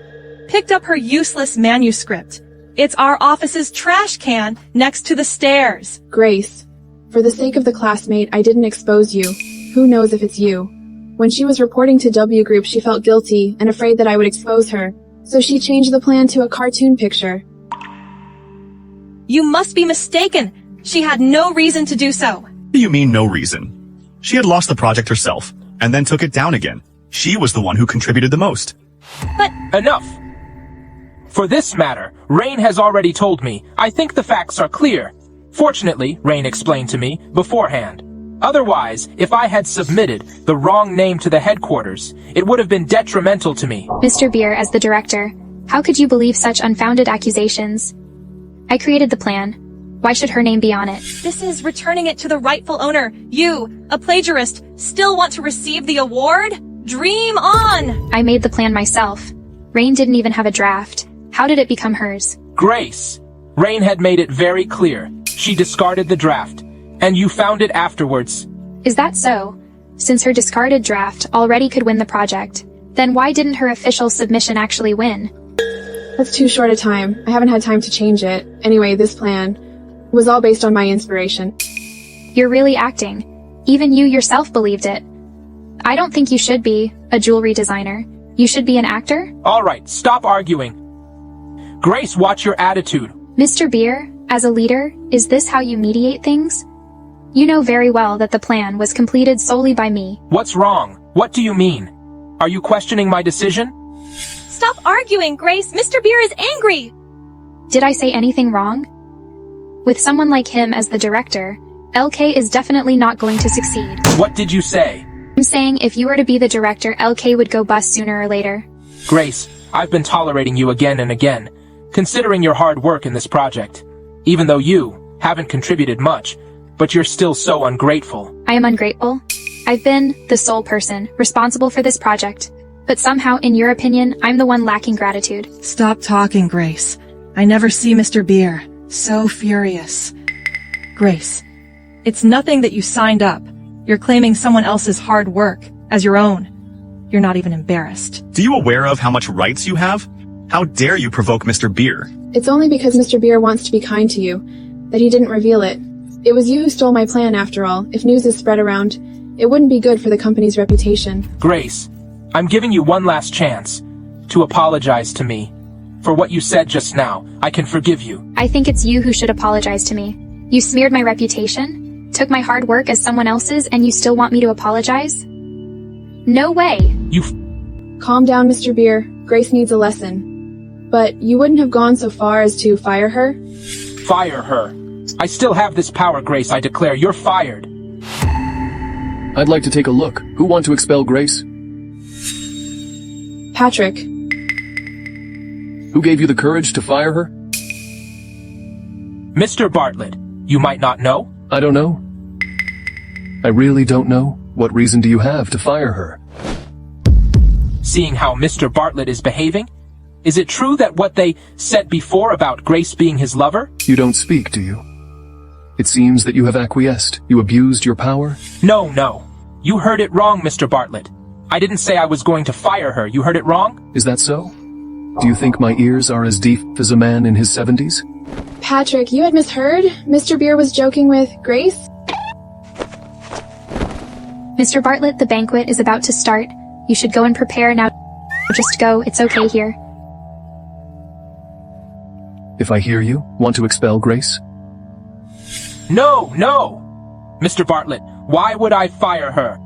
picked up her useless manuscript. It's our office's trash can next to the stairs. Grace, for the sake of the classmate, I didn't expose you. Who knows if it's you? When she was reporting to W Group, she felt guilty and afraid that I would expose her. So she changed the plan to a cartoon picture. You must be mistaken. She had no reason to do so. What do you mean no reason? She had lost the project herself, and then took it down again. She was the one who contributed the most. But enough! For this matter, Rain has already told me. I think the facts are clear. Fortunately, Rain explained to me beforehand. Otherwise, if I had submitted the wrong name to the headquarters, it would have been detrimental to me. Mr. Beer, as the director, how could you believe such unfounded accusations? I created the plan. Why should her name be on it? This is returning it to the rightful owner. You, a plagiarist, still want to receive the award? Dream on! I made the plan myself. Rain didn't even have a draft. How did it become hers? Grace, Rain had made it very clear. She discarded the draft, and you found it afterwards. Is that so? Since her discarded draft already could win the project, then why didn't her official submission actually win? That's too short a time. I haven't had time to change it. Anyway, this plan was all based on my inspiration. You're really acting. Even you yourself believed it. I don't think you should be a jewelry designer. You should be an actor? All right, stop arguing. Grace, watch your attitude. Mr. Beer, as a leader, is this how you mediate things? You know very well that the plan was completed solely by me. What's wrong? What do you mean? Are you questioning my decision? Stop arguing, Grace. Mr. Beer is angry. Did I say anything wrong? With someone like him as the director, LK is definitely not going to succeed. What did you say? I'm saying if you were to be the director, LK would go bust sooner or later. Grace, I've been tolerating you again and again, considering your hard work in this project. Even though you haven't contributed much, but you're still so ungrateful. I am ungrateful. I've been the sole person responsible for this project, but somehow, in your opinion, I'm the one lacking gratitude. Stop talking, Grace. I never see Mr. Beer so furious. Grace, it's nothing that you signed up. You're claiming someone else's hard work as your own. You're not even embarrassed. Do you aware of how much rights you have? How dare you provoke Mr. Beer? It's only because Mr. Beer wants to be kind to you that he didn't reveal it. It was you who stole my plan, after all. If news is spread around, it wouldn't be good for the company's reputation. Grace, I'm giving you one last chance to apologize to me. For what you said just now, I can forgive you. I think it's you who should apologize to me. You smeared my reputation, took my hard work as someone else's, and you still want me to apologize? No way. Calm down, Mr. Beer. Grace needs a lesson. But you wouldn't have gone so far as to fire her? Fire her. I still have this power, Grace. I declare you're fired. I'd like to take a look. Who want to expel Grace? Patrick. Who gave you the courage to fire her? Mr. Bartlett, you might not know. I don't know. I really don't know. What reason do you have to fire her? Seeing how Mr. Bartlett is behaving? Is it true that what they said before about Grace being his lover? You don't speak, do you? It seems that you have acquiesced. You abused your power? No. You heard it wrong, Mr. Bartlett. I didn't say I was going to fire her. You heard it wrong? Is that so? Do you think my ears are as deep as a man in his 70s? Patrick, you had misheard? Mr. Beer was joking with Grace? Mr. Bartlett, the banquet is about to start. You should go and prepare now. Just go. It's okay here. If I hear you, want to expel Grace? No! Mr. Bartlett, why would I fire her?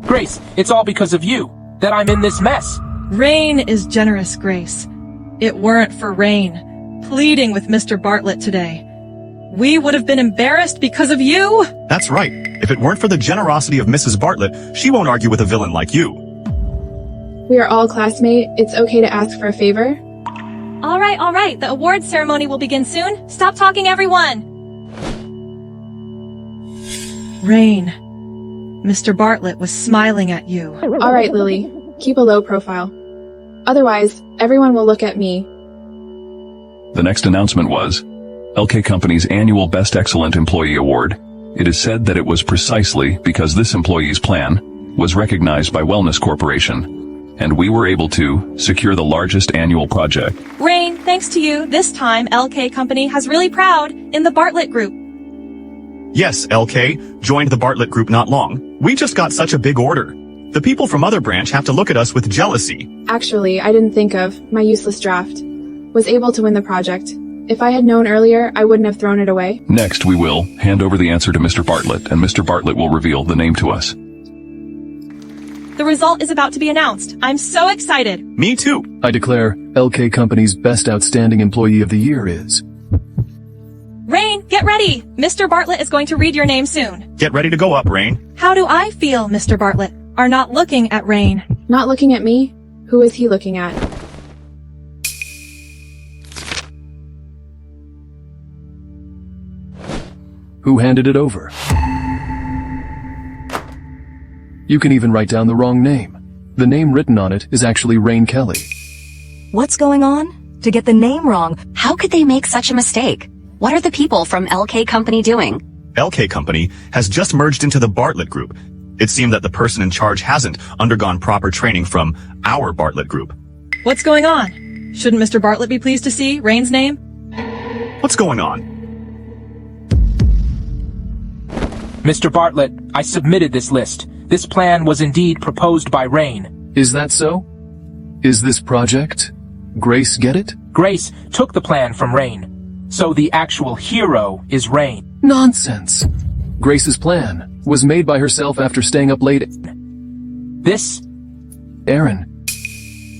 Grace, it's all because of you that I'm in this mess. Rain is generous, Grace. It weren't for Rain pleading with Mr. Bartlett today, we would have been embarrassed because of you. That's right. If it weren't for the generosity of Mrs. Bartlett, she won't argue with a villain like you. We are all classmates. It's okay to ask for a favor. All right. The award ceremony will begin soon. Stop talking, everyone. Rain, Mr. Bartlett was smiling at you. All right, Lily. Keep a low profile. Otherwise, everyone will look at me. The next announcement was LK Company's annual Best Excellent Employee Award. It is said that it was precisely because this employee's plan was recognized by Wellness Corporation, and we were able to secure the largest annual project. Rain, thanks to you, this time LK Company has really proud in the Bartlett Group. Yes, LK joined the Bartlett Group not long. We just got such a big order. The people from other branch have to look at us with jealousy. Actually, I didn't think of my useless draft. Was able to win the project. If I had known earlier, I wouldn't have thrown it away. Next, we will hand over the answer to Mr. Bartlett, and Mr. Bartlett will reveal the name to us. The result is about to be announced. I'm so excited. Me too. I declare LK Company's Best Outstanding Employee of the Year is... Rain, get ready! Mr. Bartlett is going to read your name soon. Get ready to go up, Rain. How do I feel, Mr. Bartlett? Are not looking at Rain. Not looking at me? Who is he looking at? Who handed it over? You can even write down the wrong name. The name written on it is actually Rain Kelly. What's going on? To get the name wrong, how could they make such a mistake? What are the people from LK Company doing? LK Company has just merged into the Bartlett Group. It seemed that the person in charge hasn't undergone proper training from our Bartlett Group. What's going on? Shouldn't Mr. Bartlett be pleased to see Rain's name? What's going on? Mr. Bartlett, I submitted this list. This plan was indeed proposed by Rain. Is that so? Is this project? Grace get it? Grace took the plan from Rain. So the actual hero is Rain. Nonsense. Grace's plan was made by herself after staying up late. This? Aaron,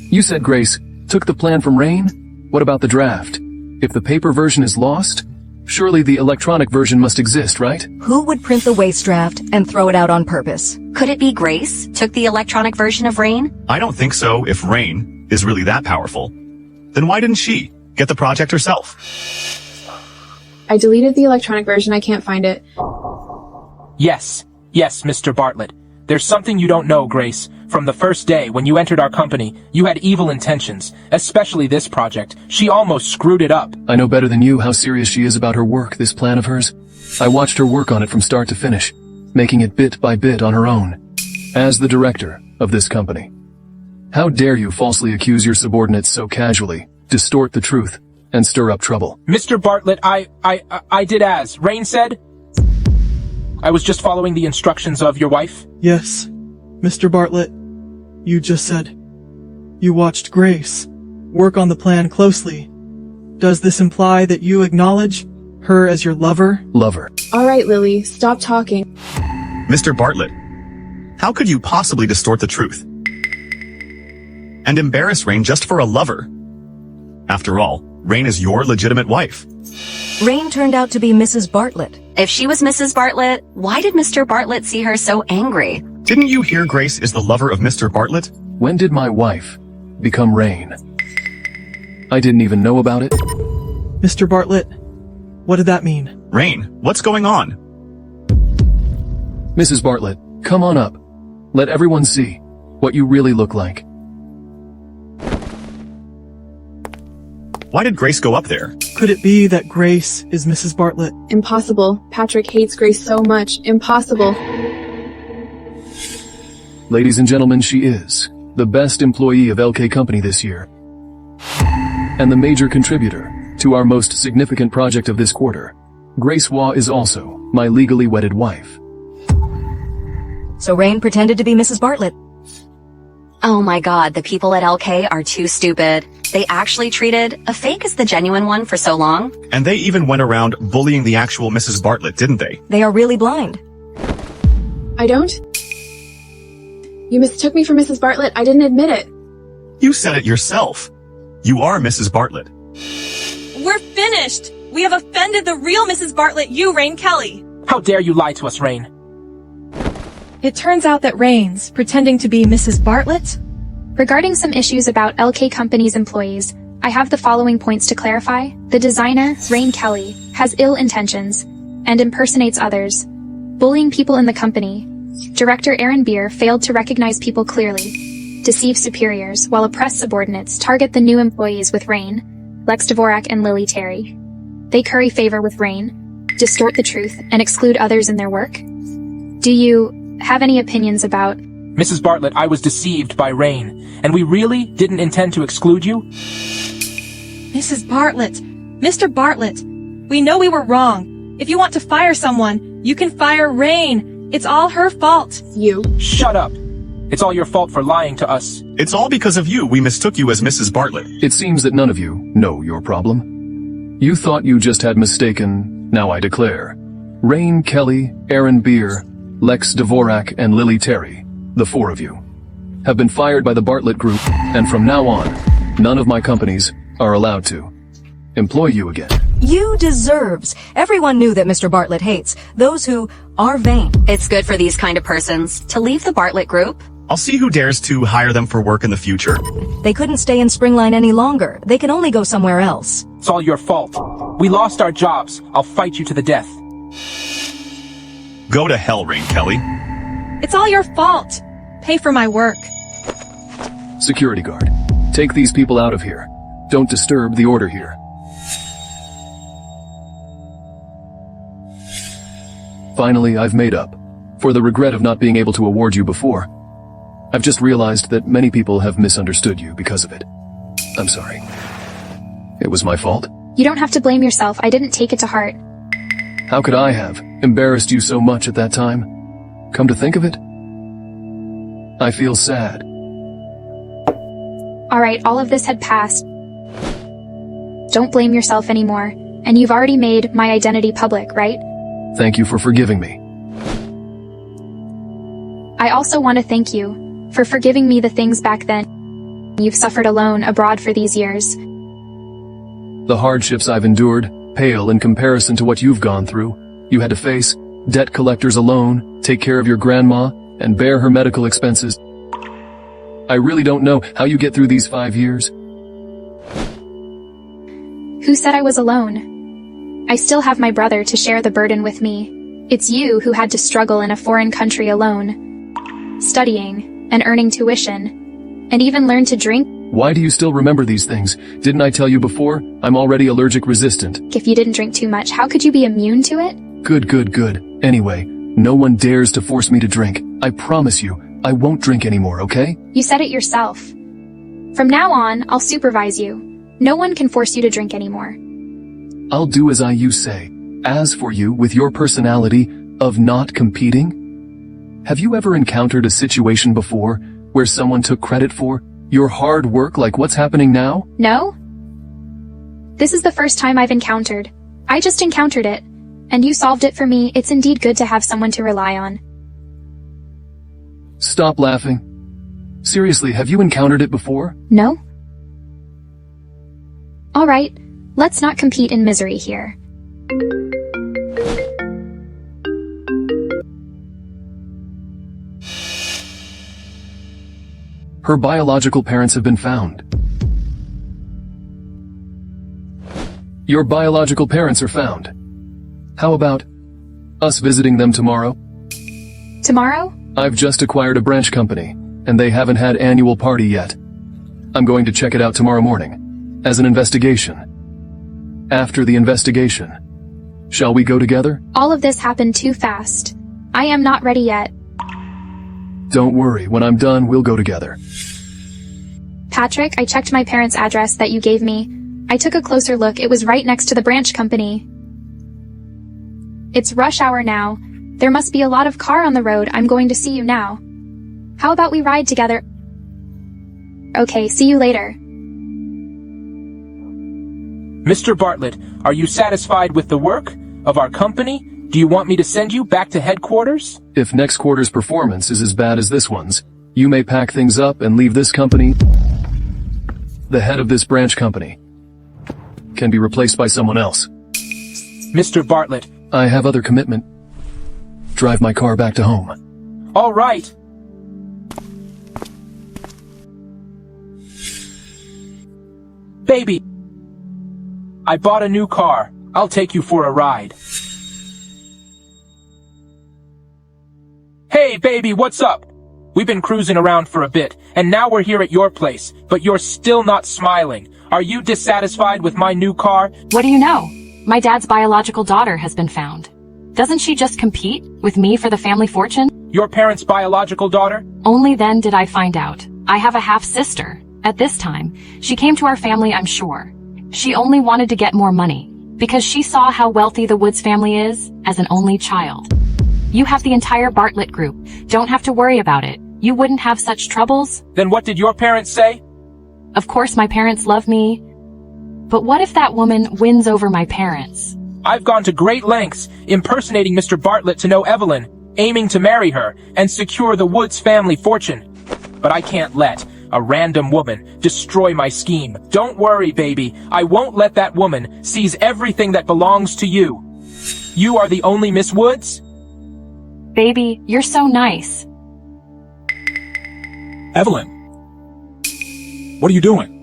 you said Grace took the plan from Rain? What about the draft? If the paper version is lost, surely the electronic version must exist, right? Who would print the waste draft and throw it out on purpose? Could it be Grace took the electronic version of Rain? I don't think so if Rain is really that powerful. Then why didn't she get the project herself? I deleted the electronic version. I can't find it. Yes, Mr. Bartlett. There's something you don't know, Grace. From the first day when you entered our company, you had evil intentions, especially this project. She almost screwed it up. I know better than you how serious she is about her work, this plan of hers. I watched her work on it from start to finish, making it bit by bit on her own. As the director of this company. How dare you falsely accuse your subordinates so casually, distort the truth, and stir up trouble? Mr. Bartlett, I did as Rain said. I was just following the instructions of your wife. Yes, Mr. Bartlett, you just said you watched Grace work on the plan closely. Does this imply that you acknowledge her as your lover? Lover. All right, Lily, stop talking. Mr. Bartlett, how could you possibly distort the truth? And embarrass Rain just for a lover? After all, Rain is your legitimate wife. Rain turned out to be Mrs. Bartlett. If she was Mrs. Bartlett, why did Mr. Bartlett see her so angry? Didn't you hear Grace is the lover of Mr. Bartlett? When did my wife become Rain? I didn't even know about it. Mr. Bartlett, what did that mean? Rain, what's going on? Mrs. Bartlett, come on up. Let everyone see what you really look like. Why did Grace go up there? Could it be that Grace is Mrs. Bartlett? Impossible. Patrick hates Grace so much. Impossible. Ladies and gentlemen, she is the best employee of LK Company this year. And the major contributor to our most significant project of this quarter. Grace Waugh is also my legally wedded wife. So Rain pretended to be Mrs. Bartlett. Oh my god, the people at LK are too stupid. They actually treated a fake as the genuine one for so long. And they even went around bullying the actual Mrs. Bartlett, didn't they? They are really blind. I don't? You mistook me for Mrs. Bartlett. I didn't admit it. You said it yourself. You are Mrs. Bartlett. We're finished! We have offended the real Mrs. Bartlett, you, Rain Kelly. How dare you lie to us, Rain? It turns out that Rain's pretending to be Mrs. Bartlett. Regarding some issues about LK Company's employees, I have the following points to clarify. The designer, Rain Kelly, has ill intentions and impersonates others, bullying people in the company. Director Aaron Beer failed to recognize people clearly, deceive superiors, while oppress subordinates target the new employees with Rain, Lex Dvorak and Lily Terry. They curry favor with Rain, distort the truth, and exclude others in their work. Do you have any opinions about... Mrs. Bartlett, I was deceived by Rain, and we really didn't intend to exclude you. Mrs. Bartlett, Mr. Bartlett, we know we were wrong. If you want to fire someone, you can fire Rain. It's all her fault. You. Shut up. It's all your fault for lying to us. It's all because of you we mistook you as Mrs. Bartlett. It seems that none of you know your problem. You thought you just had mistaken, now I declare. Rain Kelly, Aaron Beer, Lex Dvorak, and Lily Terry, the four of you. have been fired by the Bartlett Group, and from now on, none of my companies are allowed to employ you again. You deserves. Everyone knew that Mr. Bartlett hates those who are vain. It's good for these kind of persons to leave the Bartlett Group. I'll see who dares to hire them for work in the future. They couldn't stay in Springline any longer. They can only go somewhere else. It's all your fault. We lost our jobs. I'll fight you to the death. Go to hell, Rain Kelly. It's all your fault. Pay for my work. Security guard, take these people out of here. Don't disturb the order here. Finally, I've made up for the regret of not being able to award you before. I've just realized that many people have misunderstood you because of it. I'm sorry. It was my fault. You don't have to blame yourself. I didn't take it to heart. How could I have embarrassed you so much at that time? Come to think of it, I feel sad. Alright, all of this had passed. Don't blame yourself anymore. And you've already made my identity public, right? Thank you for forgiving me. I also want to thank you for forgiving me the things back then you've suffered alone abroad for these years. The hardships I've endured pale in comparison to what you've gone through. You had to face debt collectors alone, take care of your grandma, and bear her medical expenses. I really don't know how you get through these 5 years. Who said I was alone? I still have my brother to share the burden with me. It's you who had to struggle in a foreign country alone, studying and earning tuition, and even learn to drink. Why do you still remember these things? Didn't I tell you before? I'm already allergic resistant. If you didn't drink too much, how could you be immune to it? Good. Anyway, no one dares to force me to drink. I promise you, I won't drink anymore, okay? You said it yourself. From now on, I'll supervise you. No one can force you to drink anymore. I'll do as you say. As for you, with your personality of not competing, have you ever encountered a situation before where someone took credit for your hard work like what's happening now? No? This is the first time I've encountered. I just encountered it, and you solved it for me. It's indeed good to have someone to rely on. Stop laughing. Seriously, have you encountered it before? No? Alright, let's not compete in misery here. Her biological parents have been found. Your biological parents are found. How about us visiting them tomorrow? Tomorrow? I've just acquired a branch company, and they haven't had annual party yet. I'm going to check it out tomorrow morning, as an investigation. After the investigation, shall we go together? All of this happened too fast. I am not ready yet. Don't worry, when I'm done, we'll go together. Patrick, I checked my parents' address that you gave me. I took a closer look. It was right next to the branch company. It's rush hour now. There must be a lot of car on the road. I'm going to see you now. How about we ride together? Okay, see you later. Mr. Bartlett, are you satisfied with the work of our company? Do you want me to send you back to headquarters? If next quarter's performance is as bad as this one's, you may pack things up and leave this company. The head of this branch company can be replaced by someone else. Mr. Bartlett. I have other commitment. Drive my car back to home. All right. Baby, I bought a new car. I'll take you for a ride. Hey, baby, what's up? We've been cruising around for a bit, and now we're here at your place, but you're still not smiling. Are you dissatisfied with my new car? What do you know? My dad's biological daughter has been found. Doesn't she just compete with me for the family fortune? Your parents' biological daughter? Only then did I find out. I have a half-sister. At this time, she came to our family, I'm sure. She only wanted to get more money, because she saw how wealthy the Woods family is as an only child. You have the entire Bartlett group. Don't have to worry about it. You wouldn't have such troubles. Then what did your parents say? Of course my parents love me. But what if that woman wins over my parents? I've gone to great lengths, impersonating Mr. Bartlett to know Evelyn, aiming to marry her, and secure the Woods family fortune. but I can't let a random woman destroy my scheme. Don't worry, baby. I won't let that woman seize everything that belongs to you. You are the only Miss Woods? Baby, you're so nice. Evelyn, what are you doing?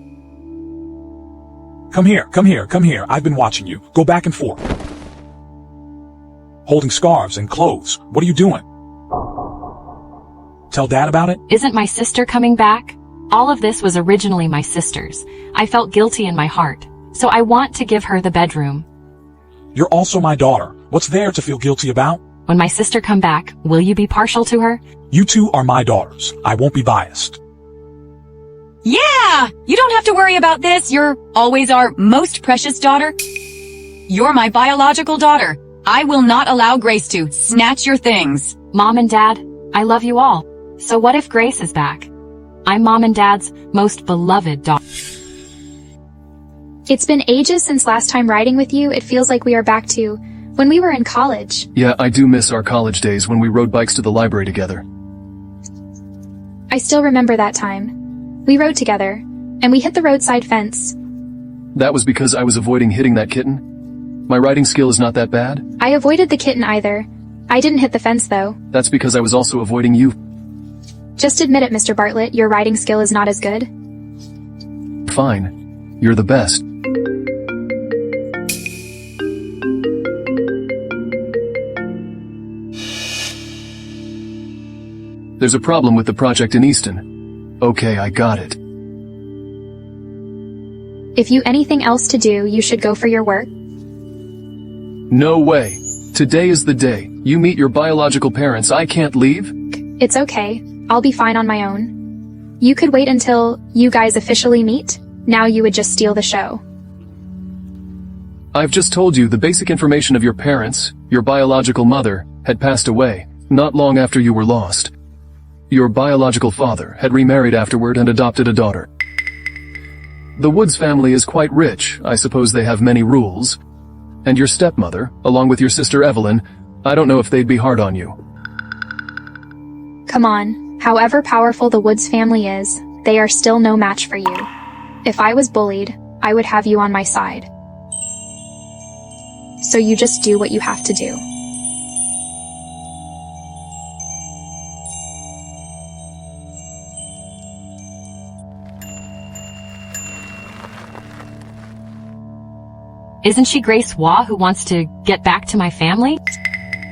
Come here, come here, come here. I've been watching you. Go back and forth. Holding scarves and clothes. What are you doing? Tell Dad about it? Isn't my sister coming back? All of this was originally my sister's. I felt guilty in my heart, so I want to give her the bedroom. You're also my daughter. What's there to feel guilty about? When my sister come back, will you be partial to her? You two are my daughters. I won't be biased. Yeah! You don't have to worry about this. You're always our most precious daughter. You're my biological daughter. I will not allow Grace to snatch your things. Mom and Dad, I love you all. So what if Grace is back? I'm Mom and Dad's most beloved daughter. It's been ages since last time riding with you. It feels like we are back to when we were in college. Yeah, I do miss our college days when we rode bikes to the library together. I still remember that time. We rode together, and we hit the roadside fence. That was because I was avoiding hitting that kitten. My riding skill is not that bad. I avoided the kitten either. I didn't hit the fence though. That's because I was also avoiding you. Just admit it, Mr. Bartlett, your riding skill is not as good. Fine. You're the best. There's a problem with the project in Easton. Okay, I got it. If you anything else to do, you should go for your work. No way. Today is the day. You meet your biological parents. I can't leave? It's okay. I'll be fine on my own. You could wait until you guys officially meet. Now you would just steal the show. I've just told you the basic information of your parents. Your biological mother had passed away not long after you were lost. Your biological father had remarried afterward and adopted a daughter. The Woods family is quite rich. I suppose they have many rules. And your stepmother, along with your sister Evelyn, I don't know if they'd be hard on you. Come on. However powerful the Woods family is, they are still no match for you. If I was bullied, I would have you on my side. So you just do what you have to do. Isn't she Grace Waugh who wants to get back to my family?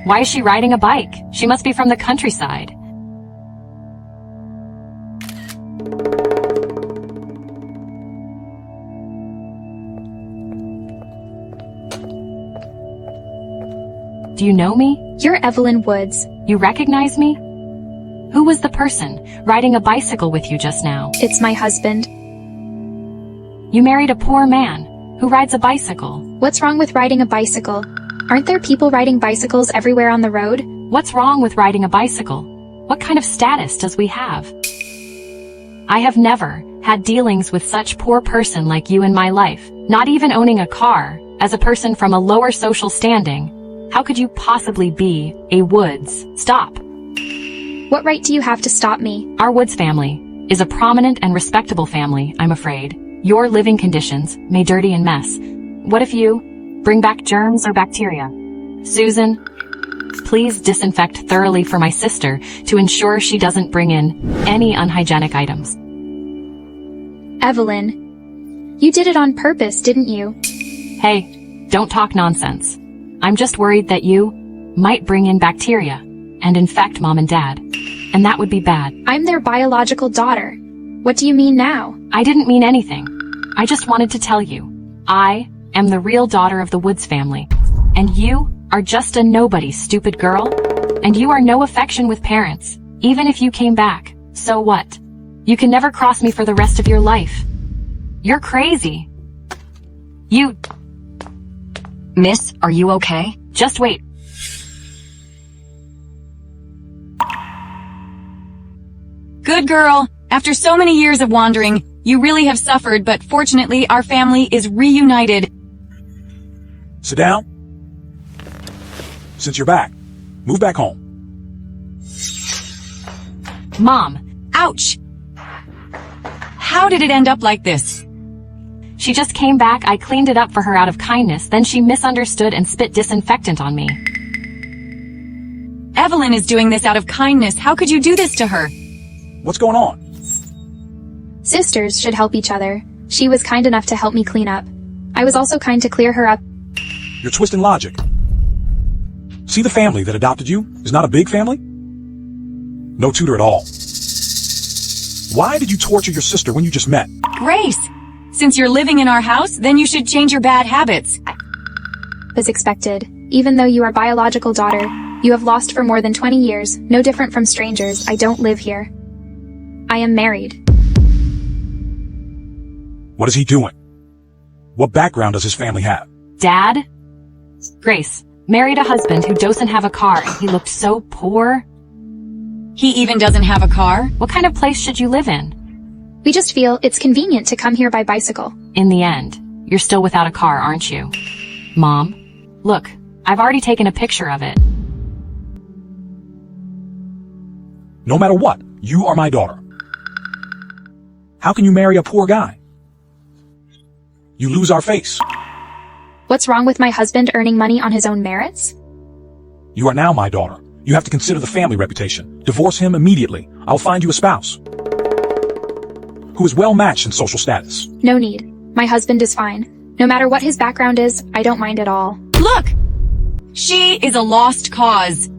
Why is she riding a bike? She must be from the countryside. Do you know me? You're Evelyn Woods. You recognize me? Who was the person riding a bicycle with you just now? It's my husband. You married a poor man who rides a bicycle. What's wrong with riding a bicycle? Aren't there people riding bicycles everywhere on the road? What's wrong with riding a bicycle? What kind of status does we have? I have never had dealings with such poor person like you in my life. Not even owning a car, as a person from a lower social standing. How could you possibly be a Woods? Stop. What right do you have to stop me? Our Woods family is a prominent and respectable family, I'm afraid. Your living conditions may dirty and mess. What if you bring back germs or bacteria? Susan, please disinfect thoroughly for my sister to ensure she doesn't bring in any unhygienic items. Evelyn, you did it on purpose, didn't you? Hey, don't talk nonsense. I'm just worried that you might bring in bacteria and infect Mom and Dad, and that would be bad. I'm their biological daughter. What do you mean now? I didn't mean anything. I just wanted to tell you, I am the real daughter of the Woods family, and you are just a nobody, stupid girl, and you are no affection with parents, even if you came back. So what? You can never cross me for the rest of your life. You're crazy. You... Miss, are you okay? Just wait. Good girl. After so many years of wandering, you really have suffered, but fortunately our family is reunited. Sit down. Since you're back, move back home. Mom. Ouch! How did it end up like this? She just came back, I cleaned it up for her out of kindness, then she misunderstood and spit disinfectant on me. Evelyn is doing this out of kindness. How could you do this to her? What's going on? Sisters should help each other. She was kind enough to help me clean up. I was also kind to clear her up. You're twisting logic. See, the family that adopted you is not a big family? No tutor at all. Why did you torture your sister when you just met? Grace, since you're living in our house, then you should change your bad habits. As expected. Even though you are biological daughter, you have lost for more than 20 years, no different from strangers. I don't live here. I am married. What is he doing? What background does his family have? Dad? Grace married a husband who doesn't have a car and he looked so poor. He even doesn't have a car? What kind of place should you live in? We just feel it's convenient to come here by bicycle. In the end, you're still without a car, aren't you? Mom, look, I've already taken a picture of it. No matter what, you are my daughter. How can you marry a poor guy? You lose our face. What's wrong with my husband earning money on his own merits? You are now my daughter. You have to consider the family reputation. Divorce him immediately. I'll find you a spouse who is well matched in social status. No need. My husband is fine. No matter what his background is, I don't mind at all. Look! She is a lost cause.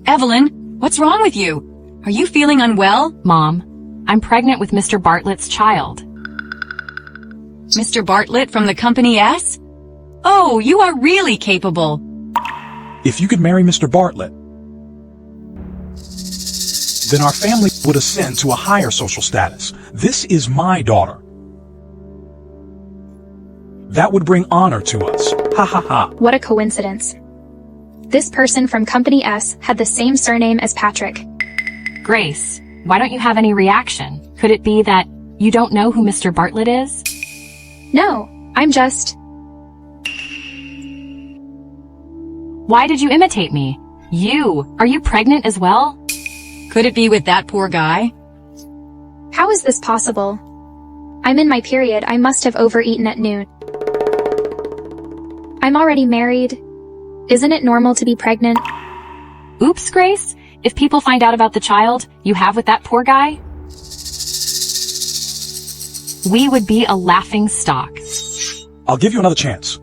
Evelyn, what's wrong with you? Are you feeling unwell? Mom, I'm pregnant with Mr. Bartlett's child. Mr. Bartlett from the Company S? Oh, you are really capable. If you could marry Mr. Bartlett, then our family would ascend to a higher social status. This is my daughter. That would bring honor to us. Ha ha ha. What a coincidence. This person from Company S had the same surname as Patrick. Grace, why don't you have any reaction? Could it be that you don't know who Mr. Bartlett is? No, I'm just... Why did you imitate me? Are you pregnant as well? Could it be with that poor guy? How is this possible? I'm in my period. I must have overeaten at noon. I'm already married. Isn't it normal to be pregnant? Oops, Grace. If people find out about the child you have with that poor guy, we would be a laughing stock. I'll give you another chance.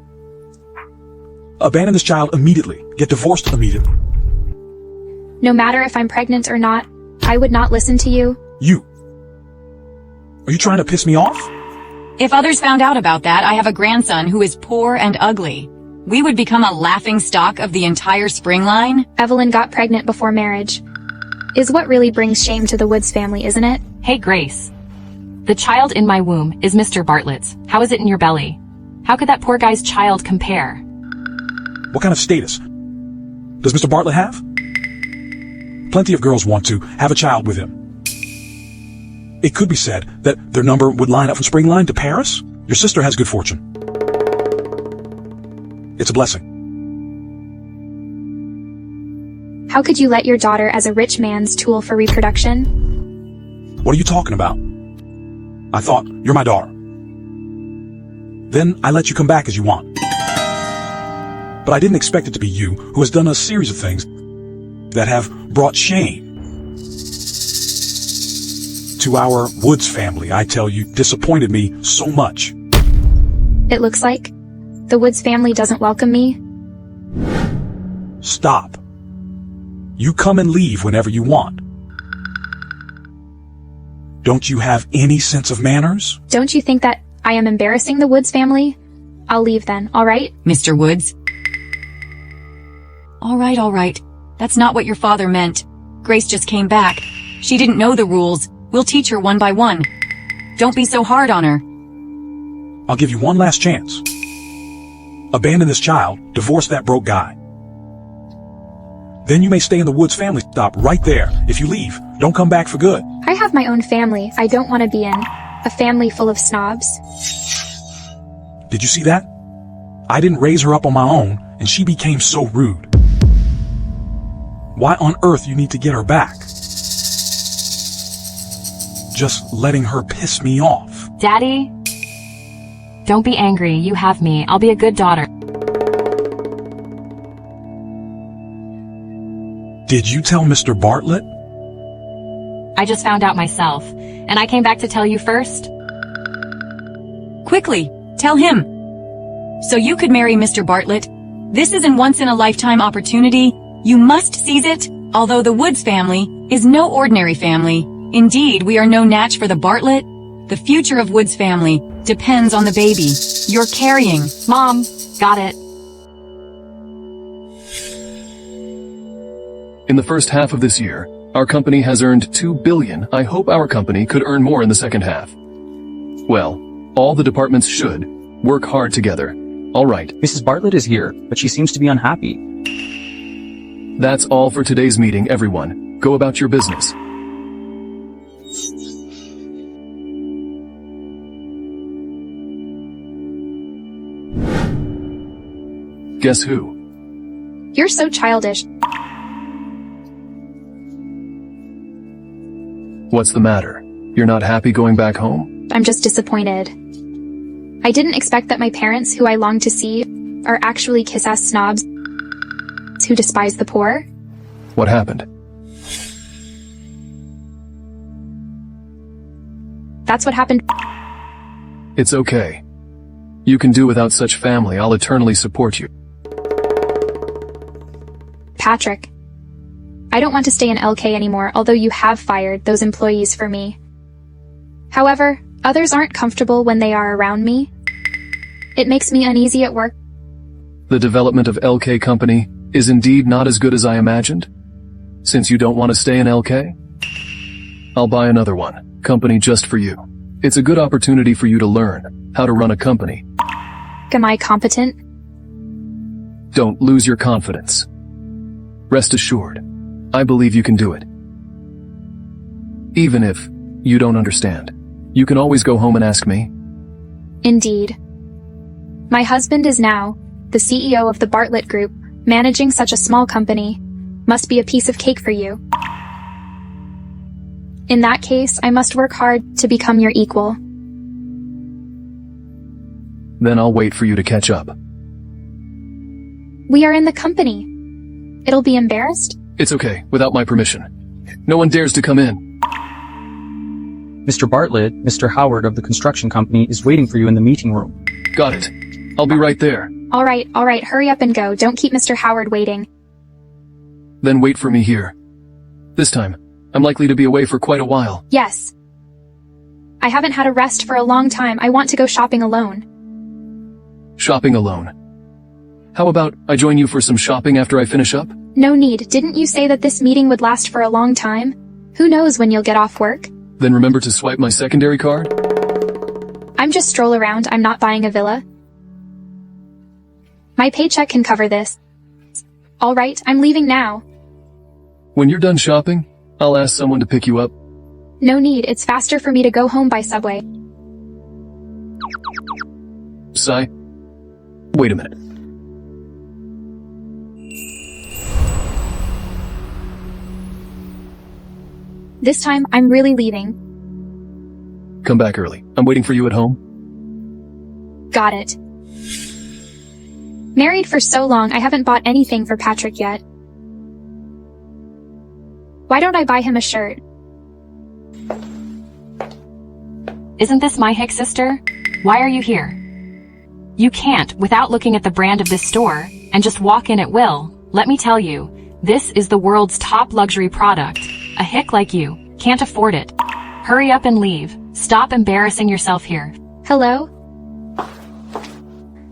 Abandon this child immediately. Get divorced immediately. No matter if I'm pregnant or not, I would not listen to you. You. Are you trying to piss me off? If others found out about that, I have a grandson who is poor and ugly. We would become a laughing stock of the entire spring line. Evelyn got pregnant before marriage. Is what really brings shame to the Woods family, isn't it? Hey, Grace. The child in my womb is Mr. Bartlett's. How is it in your belly? How could that poor guy's child compare? What kind of status does Mr. Bartlett have? Plenty of girls want to have a child with him. It could be said that their number would line up from Springline to Paris. Your sister has good fortune. It's a blessing. How could you let your daughter as a rich man's tool for reproduction? What are you talking about? I thought, you're my daughter. Then I let you come back as you want. But I didn't expect it to be you who has done a series of things that have brought shame to our Woods family. I tell you, disappointed me so much. It looks like the Woods family doesn't welcome me. Stop. You come and leave whenever you want. Don't you have any sense of manners? Don't you think that I am embarrassing the Woods family? I'll leave then, all right? Mr. Woods? All right. That's not what your father meant. Grace just came back. She didn't know the rules. We'll teach her one by one. Don't be so hard on her. I'll give you one last chance. Abandon this child, divorce that broke guy. Then you may stay in the Woods family. Stop right there. If you leave, don't come back for good. I have my own family. I don't want to be in a family full of snobs. Did you see that? I didn't raise her up on my own, and she became so rude. Why on earth you need to get her back? just letting her piss me off. Daddy? Don't be angry, you have me. I'll be a good daughter. Did you tell Mr. Bartlett? I just found out myself, and I came back to tell you first. Quickly, tell him. So you could marry Mr. Bartlett. This is a once-in-a-lifetime opportunity. You must seize it, although the Woods family is no ordinary family. Indeed, we are no match for the Bartlett. The future of Woods family depends on the baby you're carrying. Mom, got it. In the first half of this year, our company has earned $2 billion. I hope our company could earn more in the second half. Well, all the departments should work hard together. All right. Mrs. Bartlett is here, but she seems to be unhappy. That's all for today's meeting, everyone. Go about your business. Guess who? You're so childish. What's the matter? You're not happy going back home? I'm just disappointed. I didn't expect that my parents, who I long to see, are actually kiss-ass snobs who despise the poor. What happened? That's what happened. It's okay. You can do without such family. I'll eternally support you. Patrick. I don't want to stay in LK anymore, although you have fired those employees for me. However, others aren't comfortable when they are around me. It makes me uneasy at work. The development of LK Company is indeed not as good as I imagined. Since you don't want to stay in LK, I'll buy another one, company just for you. It's a good opportunity for you to learn how to run a company. Am I competent? Don't lose your confidence. Rest assured, I believe you can do it. Even if you don't understand, you can always go home and ask me. Indeed. My husband is now the CEO of the Bartlett Group. Managing such a small company must be a piece of cake for you. In that case, I must work hard to become your equal. Then I'll wait for you to catch up. We are in the company. It'll be embarrassed? It's okay, without my permission. No one dares to come in. Mr. Bartlett, Mr. Howard of the construction company is waiting for you in the meeting room. Got it. I'll be right there. All right, hurry up and go. Don't keep Mr. Howard waiting. Then wait for me here. This time, I'm likely to be away for quite a while. Yes. I haven't had a rest for a long time. I want to go shopping alone. Shopping alone. How about I join you for some shopping after I finish up? No need. Didn't you say that this meeting would last for a long time? Who knows when you'll get off work? Then remember to swipe my secondary card? I'm just stroll around. I'm not buying a villa. My paycheck can cover this. All right, I'm leaving now. When you're done shopping, I'll ask someone to pick you up. No need. It's faster for me to go home by subway. Sai? Wait a minute. This time, I'm really leaving. Come back early. I'm waiting for you at home. Got it. Married for so long, I haven't bought anything for Patrick yet. Why don't I buy him a shirt? Isn't this my Hick sister? Why are you here? You can't, without looking at the brand of this store, and just walk in at will. Let me tell you, this is the world's top luxury product. A hick like you can't afford it. Hurry up and leave. Stop embarrassing yourself here. Hello?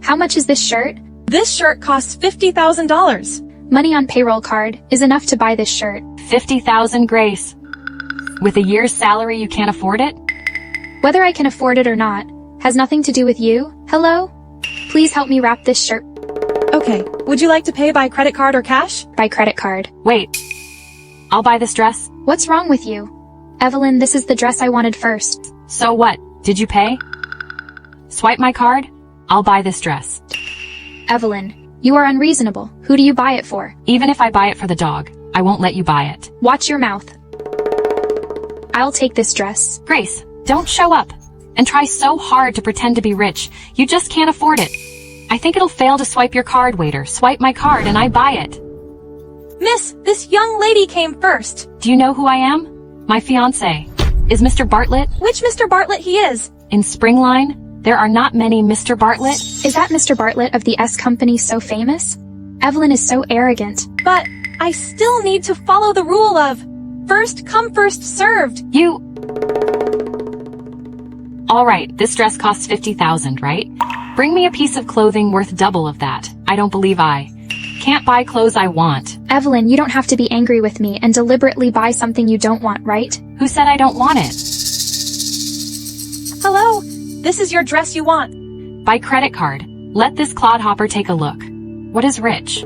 How much is this shirt? This shirt costs $50,000. Money on payroll card is enough to buy this shirt. 50,000, Grace. With a year's salary, you can't afford it? Whether I can afford it or not has nothing to do with you. Hello? Please help me wrap this shirt. Okay, would you like to pay by credit card or cash? By credit card. Wait. I'll buy this dress. What's wrong with you? Evelyn, this is the dress I wanted first. So what? Did you pay? Swipe my card? I'll buy this dress. Evelyn, you are unreasonable. Who do you buy it for? Even if I buy it for the dog, I won't let you buy it. Watch your mouth. I'll take this dress. Grace, don't show up and try so hard to pretend to be rich. You just can't afford it. I think it'll fail to swipe your card, waiter. Swipe my card and I buy it. Miss, this young lady came first. Do you know who I am? My fiancé. Is Mr. Bartlett? Which Mr. Bartlett he is? In Springline, there are not many Mr. Bartlett. Is that Mr. Bartlett of the S Company so famous? Evelyn is so arrogant. But I still need to follow the rule of first come, first served. All right, this dress costs $50,000, right? Bring me a piece of clothing worth double of that. I don't believe I can't buy clothes I want. Evelyn, you don't have to be angry with me and deliberately buy something you don't want, right? Who said I don't want it? Hello, this is your dress you want. By credit card. Let this clodhopper take a look. What is rich?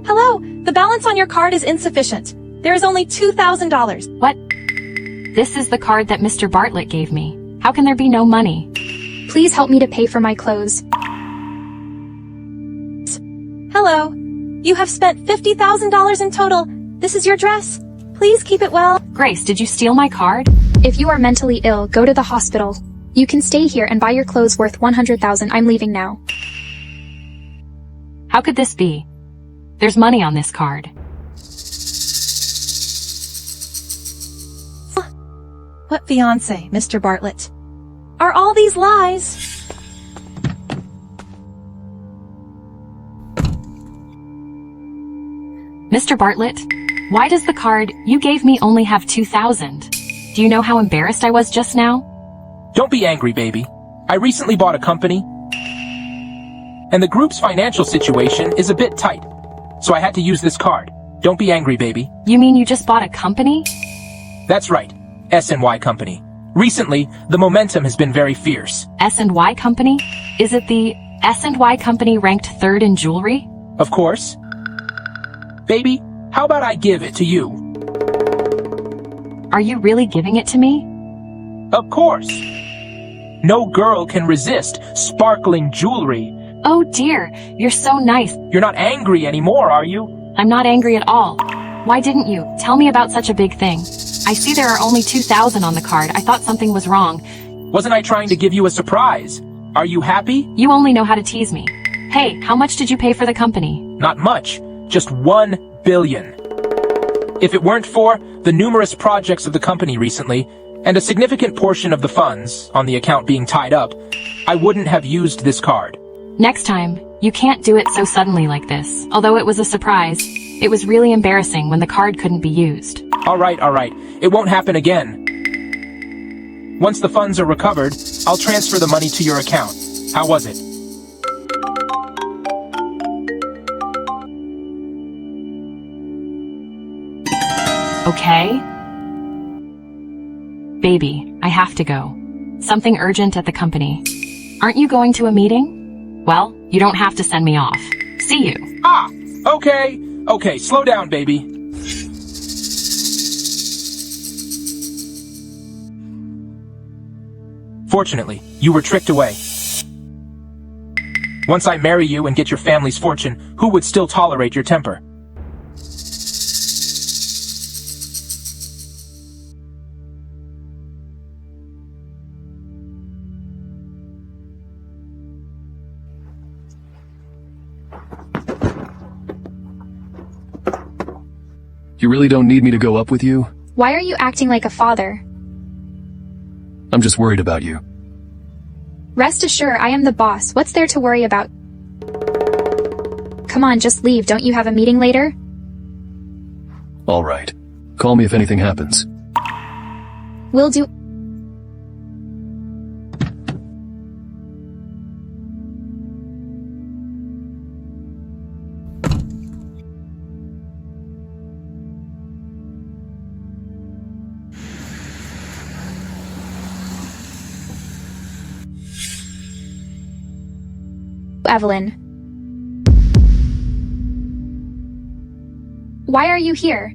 Hello, the balance on your card is insufficient. There is only $2,000. What? This is the card that Mr. Bartlett gave me. How can there be no money? Please help me to pay for my clothes. Hello, you have spent $50,000 in total. This is your dress. Please keep it well. Grace, did you steal my card? If you are mentally ill, go to the hospital. You can stay here and buy your clothes worth $100,000. I'm leaving now. How could this be? There's money on this card. What fiancé, Mr. Bartlett? Are all these lies? Mr. Bartlett, why does the card you gave me only have $2,000? Do you know how embarrassed I was just now? Don't be angry, baby. I recently bought a company, and the group's financial situation is a bit tight, so I had to use this card. Don't be angry, baby. You mean you just bought a company? That's right, S&Y Company. Recently, the momentum has been very fierce. S&Y Company? Is it the S&Y Company ranked third in jewelry? Of course. Baby, how about I give it to you? Are you really giving it to me? Of course. No girl can resist sparkling jewelry. Oh dear, you're so nice. You're not angry anymore, are you? I'm not angry at all. Why didn't you tell me about such a big thing? I see there are only $2,000 on the card. I thought something was wrong. Wasn't I trying to give you a surprise? Are you happy? You only know how to tease me. Hey, how much did you pay for the company? Not much. Just $1 billion. If it weren't for the numerous projects of the company recently, and a significant portion of the funds on the account being tied up, I wouldn't have used this card. Next time, you can't do it so suddenly like this. Although it was a surprise, it was really embarrassing when the card couldn't be used. All right. It won't happen again. Once the funds are recovered, I'll transfer the money to your account. How was it? Okay? Baby, I have to go. Something urgent at the company. Aren't you going to a meeting? Well, you don't have to send me off. See you. Okay, slow down, baby. Fortunately, you were tricked away. Once I marry you and get your family's fortune, who would still tolerate your temper? You really don't need me to go up with you? Why are you acting like a father? I'm just worried about you. Rest assured, I am the boss. What's there to worry about? Come on, just leave. Don't you have a meeting later? All right. Call me if anything happens. Will do. Evelyn. Why are you here?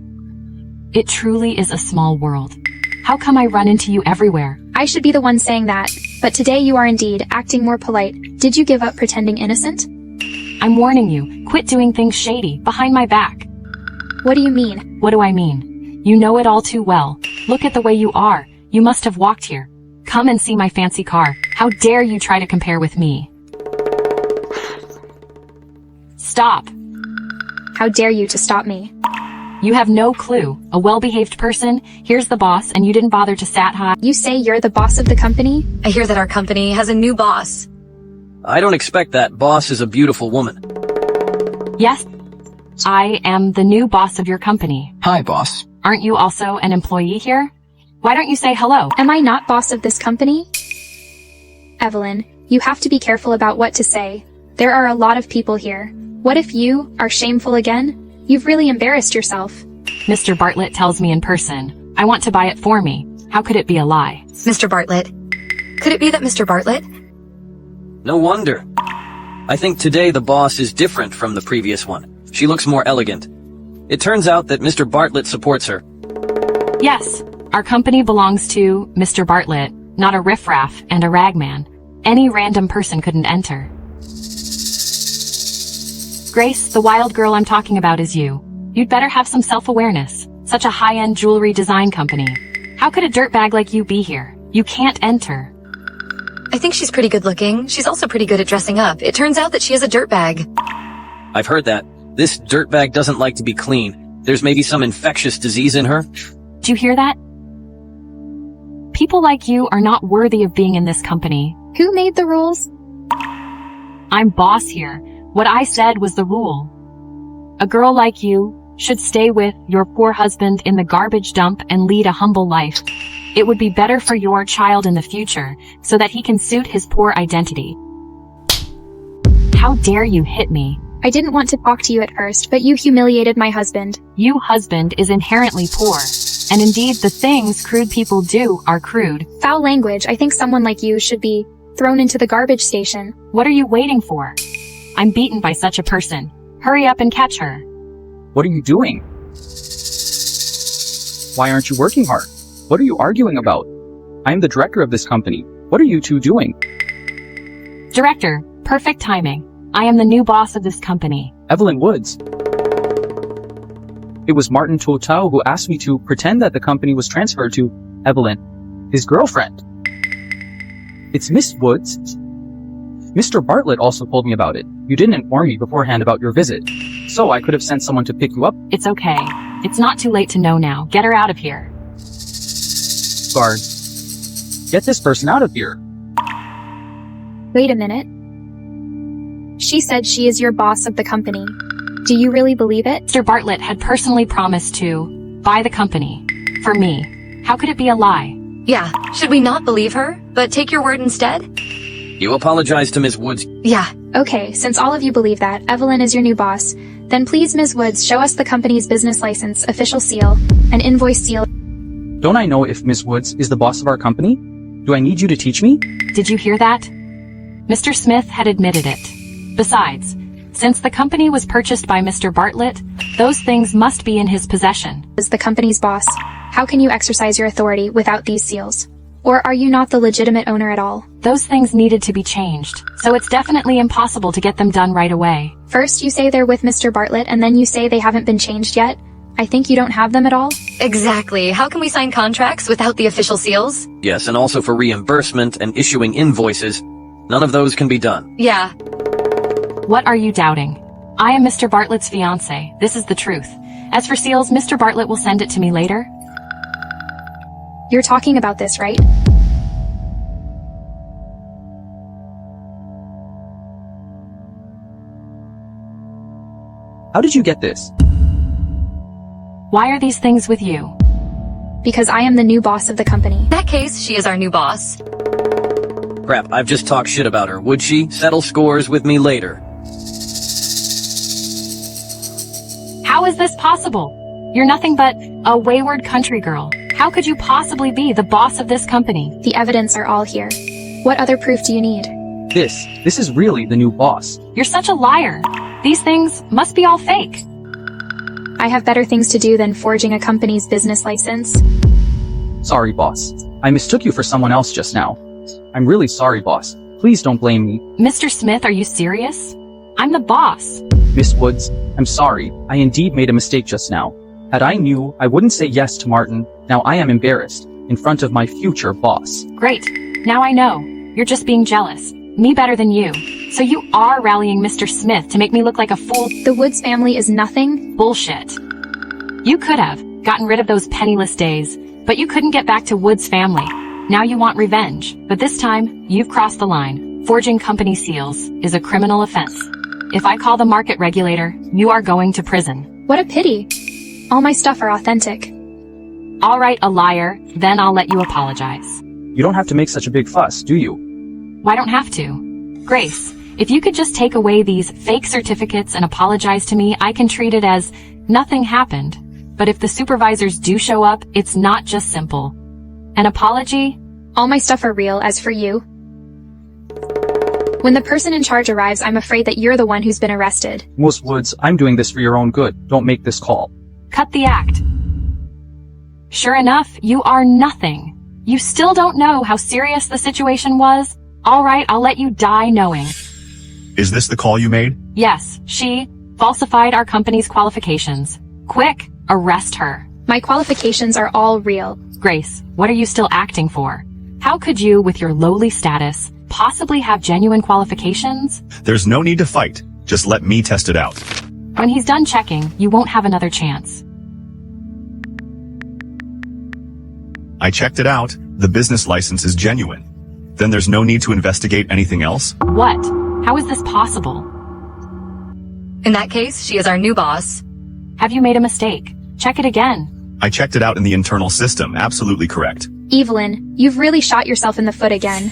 It truly is a small world. How come I run into you everywhere? I should be the one saying that, but today you are indeed acting more polite. Did you give up pretending innocent? I'm warning you, quit doing things shady, behind my back. What do you mean? What do I mean? You know it all too well. Look at the way you are. You must have walked here. Come and see my fancy car. How dare you try to compare with me? Stop. How dare you to stop me? You have no clue. A well-behaved person, here's the boss, and you didn't bother to sat high. You say you're the boss of the company? I hear that our company has a new boss. I don't expect that. Boss is a beautiful woman. Yes, I am the new boss of your company. Hi, boss. Aren't you also an employee here? Why don't you say hello? Am I not boss of this company? Evelyn, you have to be careful about what to say. There are a lot of people here. What if you are shameful again? You've really embarrassed yourself. Mr. Bartlett tells me in person. I want to buy it for me. How could it be a lie? Mr. Bartlett. Could it be that Mr. Bartlett? No wonder. I think today the boss is different from the previous one. She looks more elegant. It turns out that Mr. Bartlett supports her. Yes, our company belongs to Mr. Bartlett, not a riffraff and a ragman. Any random person couldn't enter. Grace, the wild girl I'm talking about is you. You'd better have some self-awareness. Such a high-end jewelry design company. How could a dirtbag like you be here? You can't enter. I think she's pretty good looking. She's also pretty good at dressing up. It turns out that she is a dirtbag. I've heard that. This dirtbag doesn't like to be clean. There's maybe some infectious disease in her. Do you hear that? People like you are not worthy of being in this company. Who made the rules? I'm boss here. What I said was the rule. A girl like you should stay with your poor husband in the garbage dump and lead a humble life. It would be better for your child in the future, so that he can suit his poor identity. How dare you hit me? I didn't want to talk to you at first, but you humiliated my husband. You husband is inherently poor. And indeed, the things crude people do are crude. Foul language. I think someone like you should be thrown into the garbage station. What are you waiting for? I'm beaten by such a person. Hurry up and catch her. What are you doing? Why aren't you working hard? What are you arguing about? I am the director of this company. What are you two doing? Director, perfect timing. I am the new boss of this company. Evelyn Woods. It was Martin Totau who asked me to pretend that the company was transferred to Evelyn, his girlfriend. It's Miss Woods. Mr. Bartlett also told me about it. You didn't inform me beforehand about your visit, so I could have sent someone to pick you up. It's okay. It's not too late to know now. Get her out of here. Guard. Get this person out of here. Wait a minute. She said she is your boss of the company. Do you really believe it? Mr. Bartlett had personally promised to buy the company. For me. How could it be a lie? Yeah, should we not believe her, but take your word instead? You apologize to Ms. Woods. Yeah. Okay, since all of you believe that Evelyn is your new boss, then please, Ms. Woods, show us the company's business license, official seal, and invoice seal. Don't I know if Miss Woods is the boss of our company? Do I need you to teach me? Did you hear that? Mr. Smith had admitted it. Besides, since the company was purchased by Mr. Bartlett, those things must be in his possession. As the company's boss, how can you exercise your authority without these seals? Or are you not the legitimate owner at all? Those things needed to be changed, so it's definitely impossible to get them done right away. First you say they're with Mr. Bartlett, and then you say they haven't been changed yet. I think you don't have them at all. Exactly. How can we sign contracts without the official seals? Yes, and also for reimbursement and issuing invoices. None of those can be done. Yeah. What are you doubting? I am Mr. Bartlett's fiance. This is the truth. As for seals, Mr. Bartlett will send it to me later. You're talking about this, right? How did you get this? Why are these things with you? Because I am the new boss of the company. In that case, she is our new boss. Crap, I've just talked shit about her. Would she settle scores with me later? How is this possible? You're nothing but a wayward country girl. How could you possibly be the boss of this company? The evidence are all here. What other proof do you need? This is really the new boss. You're such a liar. These things must be all fake. I have better things to do than forging a company's business license. Sorry, boss. I mistook you for someone else just now. I'm really sorry, boss. Please don't blame me. Mr. Smith, are you serious? I'm the boss. Miss Woods, I'm sorry. I indeed made a mistake just now. Had I knew, I wouldn't say yes to Martin. Now I am embarrassed in front of my future boss. Great. Now I know. You're just being jealous. Me better than you. So you are rallying Mr. Smith to make me look like a fool. The Woods family is nothing? Bullshit. You could have gotten rid of those penniless days, but you couldn't get back to Woods family. Now you want revenge, but this time, you've crossed the line. Forging company seals is a criminal offense. If I call the market regulator, you are going to prison. What a pity. All my stuff are authentic. All right, a liar, then I'll let you apologize. You don't have to make such a big fuss, do you? Why don't have to? Grace, if you could just take away these fake certificates and apologize to me, I can treat it as nothing happened. But if the supervisors do show up, it's not just simple. An apology? All my stuff are real, as for you. When the person in charge arrives, I'm afraid that you're the one who's been arrested. Miss Woods, I'm doing this for your own good. Don't make this call. Cut the act. Sure enough, you are nothing. You still don't know how serious the situation was? All right, I'll let you die knowing. Is this the call you made? Yes, she falsified our company's qualifications. Quick, arrest her. My qualifications are all real. Grace, what are you still acting for? How could you, with your lowly status, possibly have genuine qualifications? There's no need to fight. Just let me test it out. When he's done checking, you won't have another chance. I checked it out. The business license is genuine. Then there's no need to investigate anything else? What? How is this possible? In that case, she is our new boss. Have you made a mistake? Check it again. I checked it out in the internal system. Absolutely correct. Evelyn, you've really shot yourself in the foot again.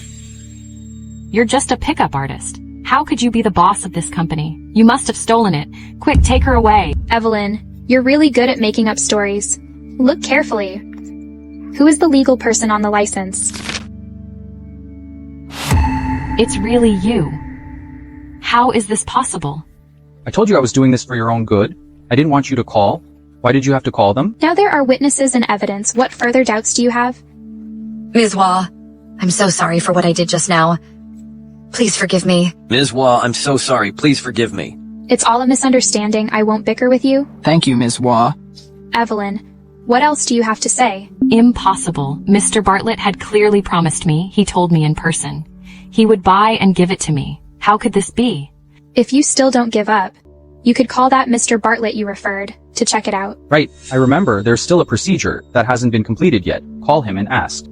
You're just a pickup artist. How could you be the boss of this company? You must have stolen it. Quick, take her away. Evelyn, you're really good at making up stories. Look carefully. Who is the legal person on the license? It's really you. How is this possible? I told you I was doing this for your own good. I didn't want you to call. Why did you have to call them? Now there are witnesses and evidence. What further doubts do you have? Ms. Wah, I'm so sorry for what I did just now. Please forgive me. Ms. Wah, I'm so sorry. Please forgive me. It's all a misunderstanding. I won't bicker with you. Thank you, Ms. Wah. Evelyn, what else do you have to say? Impossible. Mr. Bartlett had clearly promised me, he told me in person. He would buy and give it to me. How could this be? If you still don't give up, you could call that Mr. Bartlett you referred to check it out. Right, I remember there's still a procedure that hasn't been completed yet. Call him and ask.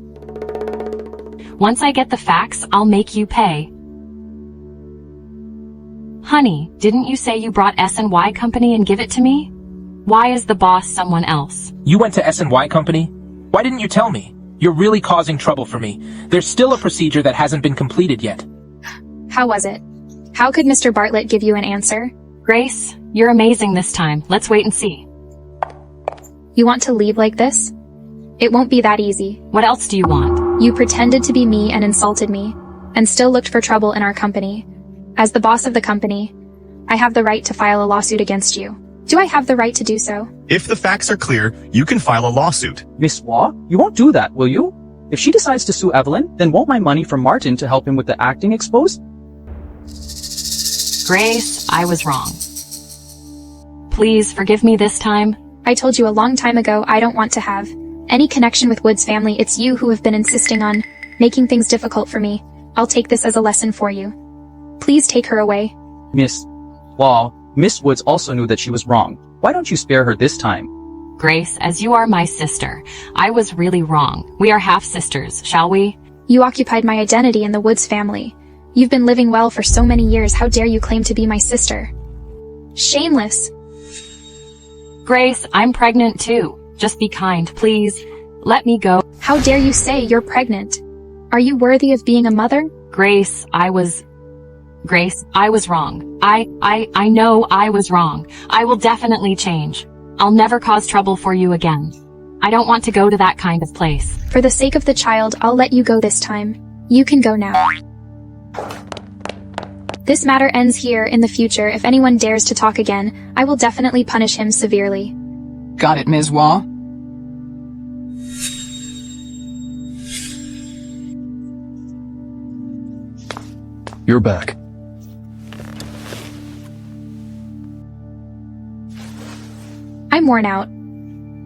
Once I get the facts, I'll make you pay. Honey, didn't you say you brought S&Y Company and give it to me? Why is the boss someone else? You went to S&Y Company? Why didn't you tell me? You're really causing trouble for me. There's still a procedure that hasn't been completed yet. How was it? How could Mr. Bartlett give you an answer? Grace, you're amazing this time. Let's wait and see. You want to leave like this? It won't be that easy. What else do you want? You pretended to be me and insulted me, and still looked for trouble in our company. As the boss of the company, I have the right to file a lawsuit against you. Do I have the right to do so? If the facts are clear, you can file a lawsuit. Miss Wah, you won't do that, will you? If she decides to sue Evelyn, then won't my money from Martin to help him with the acting exposed? Grace, I was wrong. Please forgive me this time. I told you a long time ago I don't want to have any connection with Wood's family. It's you who have been insisting on making things difficult for me. I'll take this as a lesson for you. Please take her away. Miss Wah, Miss Woods also knew that she was wrong. Why don't you spare her this time? Grace, as you are my sister, I was really wrong. We are half-sisters, shall we? You occupied my identity in the Woods family. You've been living well for so many years. How dare you claim to be my sister? Shameless. Grace, I'm pregnant too. Just be kind, please. Let me go. How dare you say you're pregnant? Are you worthy of being a mother? Grace, I was wrong. I know I was wrong. I will definitely change. I'll never cause trouble for you again. I don't want to go to that kind of place. For the sake of the child, I'll let you go this time. You can go now. This matter ends here. In the future, if anyone dares to talk again, I will definitely punish him severely. Got it, Ms. Wah? You're back. I'm worn out.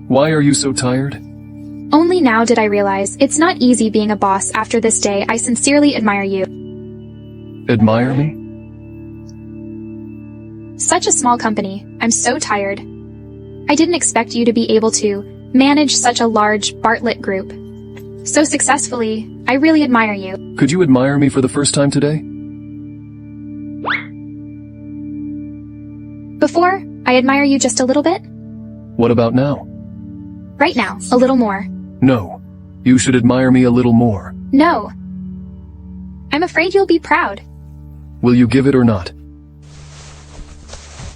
Why are you so tired? Only now did I realize it's not easy being a boss after this day. I sincerely admire you. Admire me? Such a small company. I'm so tired. I didn't expect you to be able to manage such a large Bartlett group so successfully. I really admire you. Could you admire me for the first time today? Before, I admire you just a little bit. What about now? Right now, a little more. No. You should admire me a little more. No. I'm afraid you'll be proud. Will you give it or not?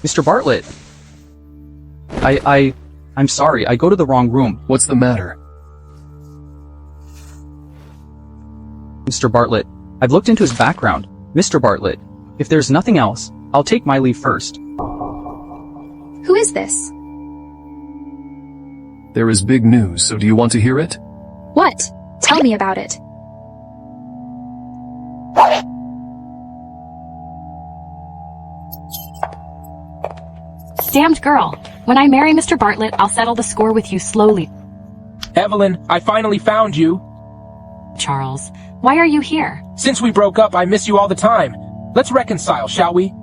Mr. Bartlett. I'm sorry, I go to the wrong room. What's the matter? Mr. Bartlett, I've looked into his background. Mr. Bartlett, if there's nothing else, I'll take my leave first. Who is this? There is big news, so do you want to hear it? What? Tell me about it. Damned girl. When I marry Mr. Bartlett, I'll settle the score with you slowly. Evelyn, I finally found you. Charles, why are you here? Since we broke up, I miss you all the time. Let's reconcile, shall we?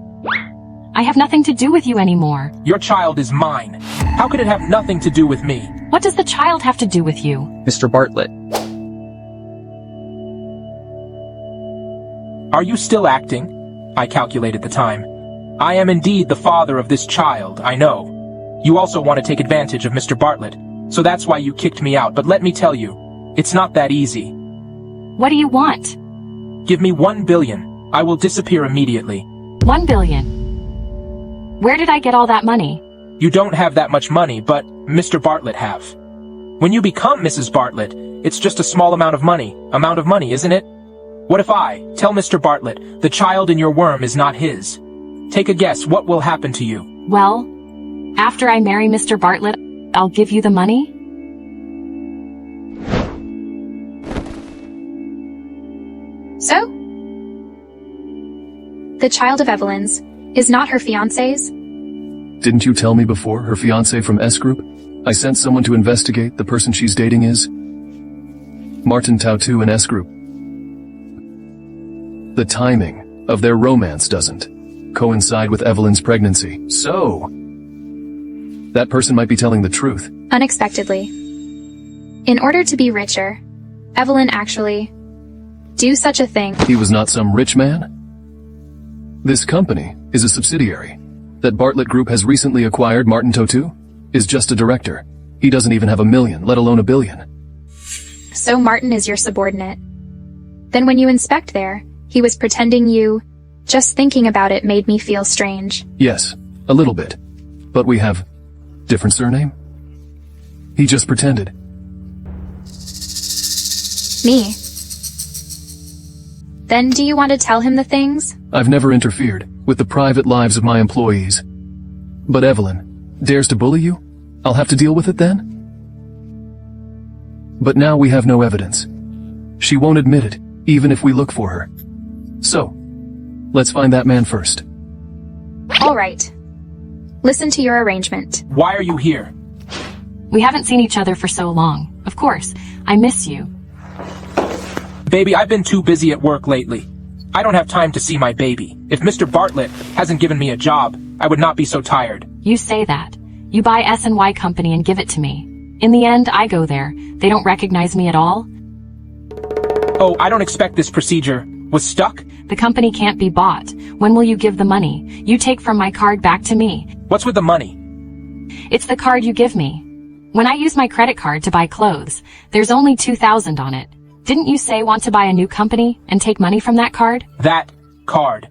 I have nothing to do with you anymore. Your child is mine. How could it have nothing to do with me? What does the child have to do with you? Mr. Bartlett. Are you still acting? I calculated the time. I am indeed the father of this child, I know. You also want to take advantage of Mr. Bartlett, so that's why you kicked me out, but let me tell you, it's not that easy. What do you want? Give me 1 billion. I will disappear immediately. 1 billion. Where did I get all that money? You don't have that much money, but Mr. Bartlett have. When you become Mrs. Bartlett, it's just a small amount of money, isn't it? What if I tell Mr. Bartlett the child in your womb is not his? Take a guess, what will happen to you? Well, after I marry Mr. Bartlett, I'll give you the money? So? The child of Evelyn's is not her fiancé's? Didn't you tell me before, her fiancé from S Group? I sent someone to investigate. The person she's dating is Martin Tautu in S Group. The timing of their romance doesn't coincide with Evelyn's pregnancy. So, that person might be telling the truth. Unexpectedly. In order to be richer, Evelyn actually do such a thing. He was not some rich man? This company is a subsidiary that Bartlett Group has recently acquired. Martin Tautu is just a director. He doesn't even have $1 million, let alone $1 billion. So Martin is your subordinate. Then when you inspect there, he was pretending you... Just thinking about it made me feel strange. Yes, a little bit. But we have different surname? He just pretended. Me? Then do you want to tell him the things? I've never interfered with the private lives of my employees. But Evelyn dares to bully you? I'll have to deal with it then? But now we have no evidence. She won't admit it, even if we look for her. So, let's find that man first. All right. Listen to your arrangement. Why are you here? We haven't seen each other for so long. Of course, I miss you. Baby, I've been too busy at work lately. I don't have time to see my baby. If Mr. Bartlett hasn't given me a job, I would not be so tired. You say that. You buy S&Y company and give it to me. In the end, I go there. They don't recognize me at all. Oh, I don't expect this procedure. Was stuck? The company can't be bought. When will you give the money? You take from my card back to me. What's with the money? It's the card you give me. When I use my credit card to buy clothes, there's only 2,000 on it. Didn't you say want to buy a new company and take money from that card? That card.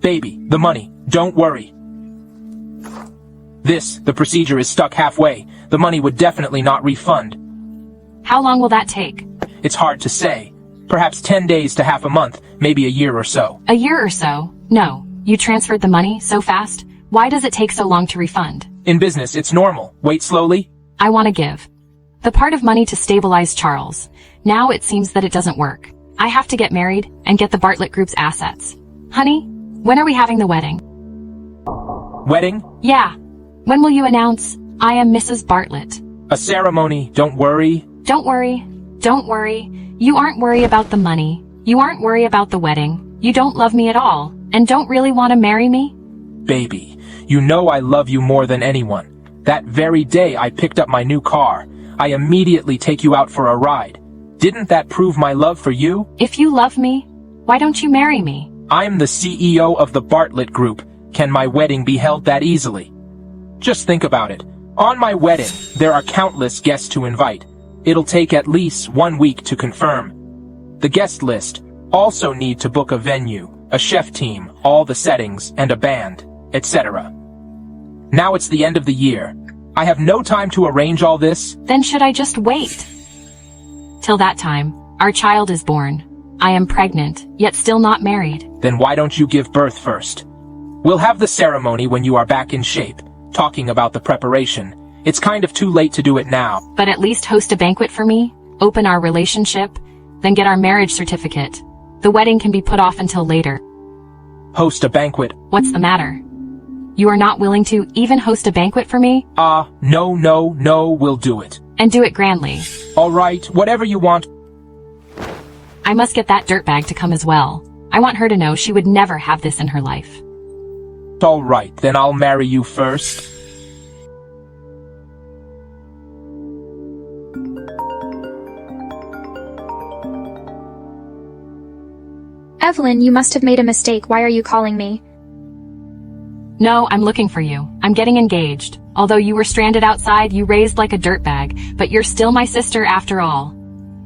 Baby, the money. Don't worry. The procedure is stuck halfway. The money would definitely not refund. How long will that take? It's hard to say. Perhaps 10 days to half a month, maybe a year or so. A year or so? No. You transferred the money so fast? Why does it take so long to refund? In business, it's normal. Wait slowly. I want to give the part of money to stabilize Charles. Now it seems that it doesn't work. I have to get married and get the Bartlett Group's assets. Honey, when are we having the wedding? Wedding? Yeah. When will you announce I am Mrs. Bartlett. A ceremony, don't worry. Don't worry. Don't worry. You aren't worried about the money. You aren't worried about the wedding. You don't love me at all, and don't really want to marry me? Baby, you know I love you more than anyone. That very day I picked up my new car. I immediately take you out for a ride. Didn't that prove my love for you? If you love me, why don't you marry me? I'm the CEO of the Bartlett Group. Can my wedding be held that easily? Just think about it. On my wedding, there are countless guests to invite. It'll take at least 1 week to confirm. The guest list also need to book a venue, a chef team, all the settings, and a band, etc. Now it's the end of the year. I have no time to arrange all this. Then should I just wait? Till that time, our child is born. I am pregnant, yet still not married. Then why don't you give birth first? We'll have the ceremony when you are back in shape. Talking about the preparation, it's kind of too late to do it now. But at least host a banquet for me, open our relationship, then get our marriage certificate. The wedding can be put off until later. Host a banquet? What's the matter? You are not willing to even host a banquet for me? No, we'll do it. And do it grandly. All right, whatever you want. I must get that dirtbag to come as well. I want her to know she would never have this in her life. All right, then I'll marry you first. Evelyn, you must have made a mistake. Why are you calling me? No, I'm looking for you. I'm getting engaged. Although you were stranded outside, you raised like a dirtbag, but you're still my sister after all.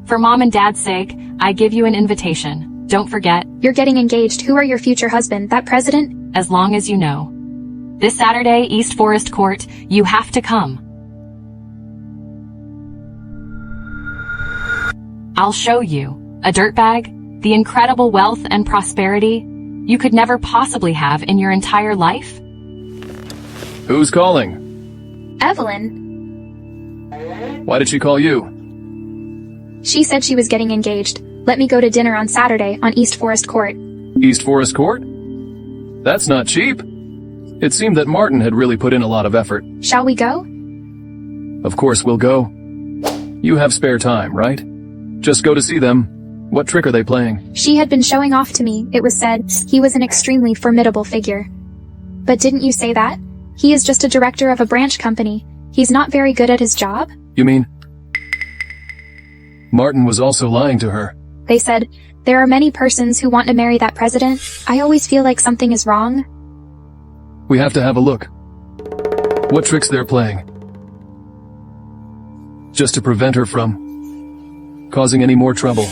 For Mom and Dad's sake, I give you an invitation. Don't forget. You're getting engaged. Who are your future husband? That president? As long as you know. This Saturday, East Forest Court, you have to come. I'll show you. A dirtbag, the incredible wealth and prosperity you could never possibly have in your entire life. Who's calling? Evelyn. Why did she call you? She said she was getting engaged. Let me go to dinner on Saturday on East Forest Court. East Forest Court? That's not cheap. It seemed that Martin had really put in a lot of effort. Shall we go? Of course we'll go. You have spare time, right? Just go to see them. What trick are they playing? She had been showing off to me. It was said he was an extremely formidable figure. But didn't you say that? He is just a director of a branch company. He's not very good at his job? You mean? Martin was also lying to her. They said, there are many persons who want to marry that president. I always feel like something is wrong. We have to have a look. What tricks they're playing? Just to prevent her from causing any more trouble.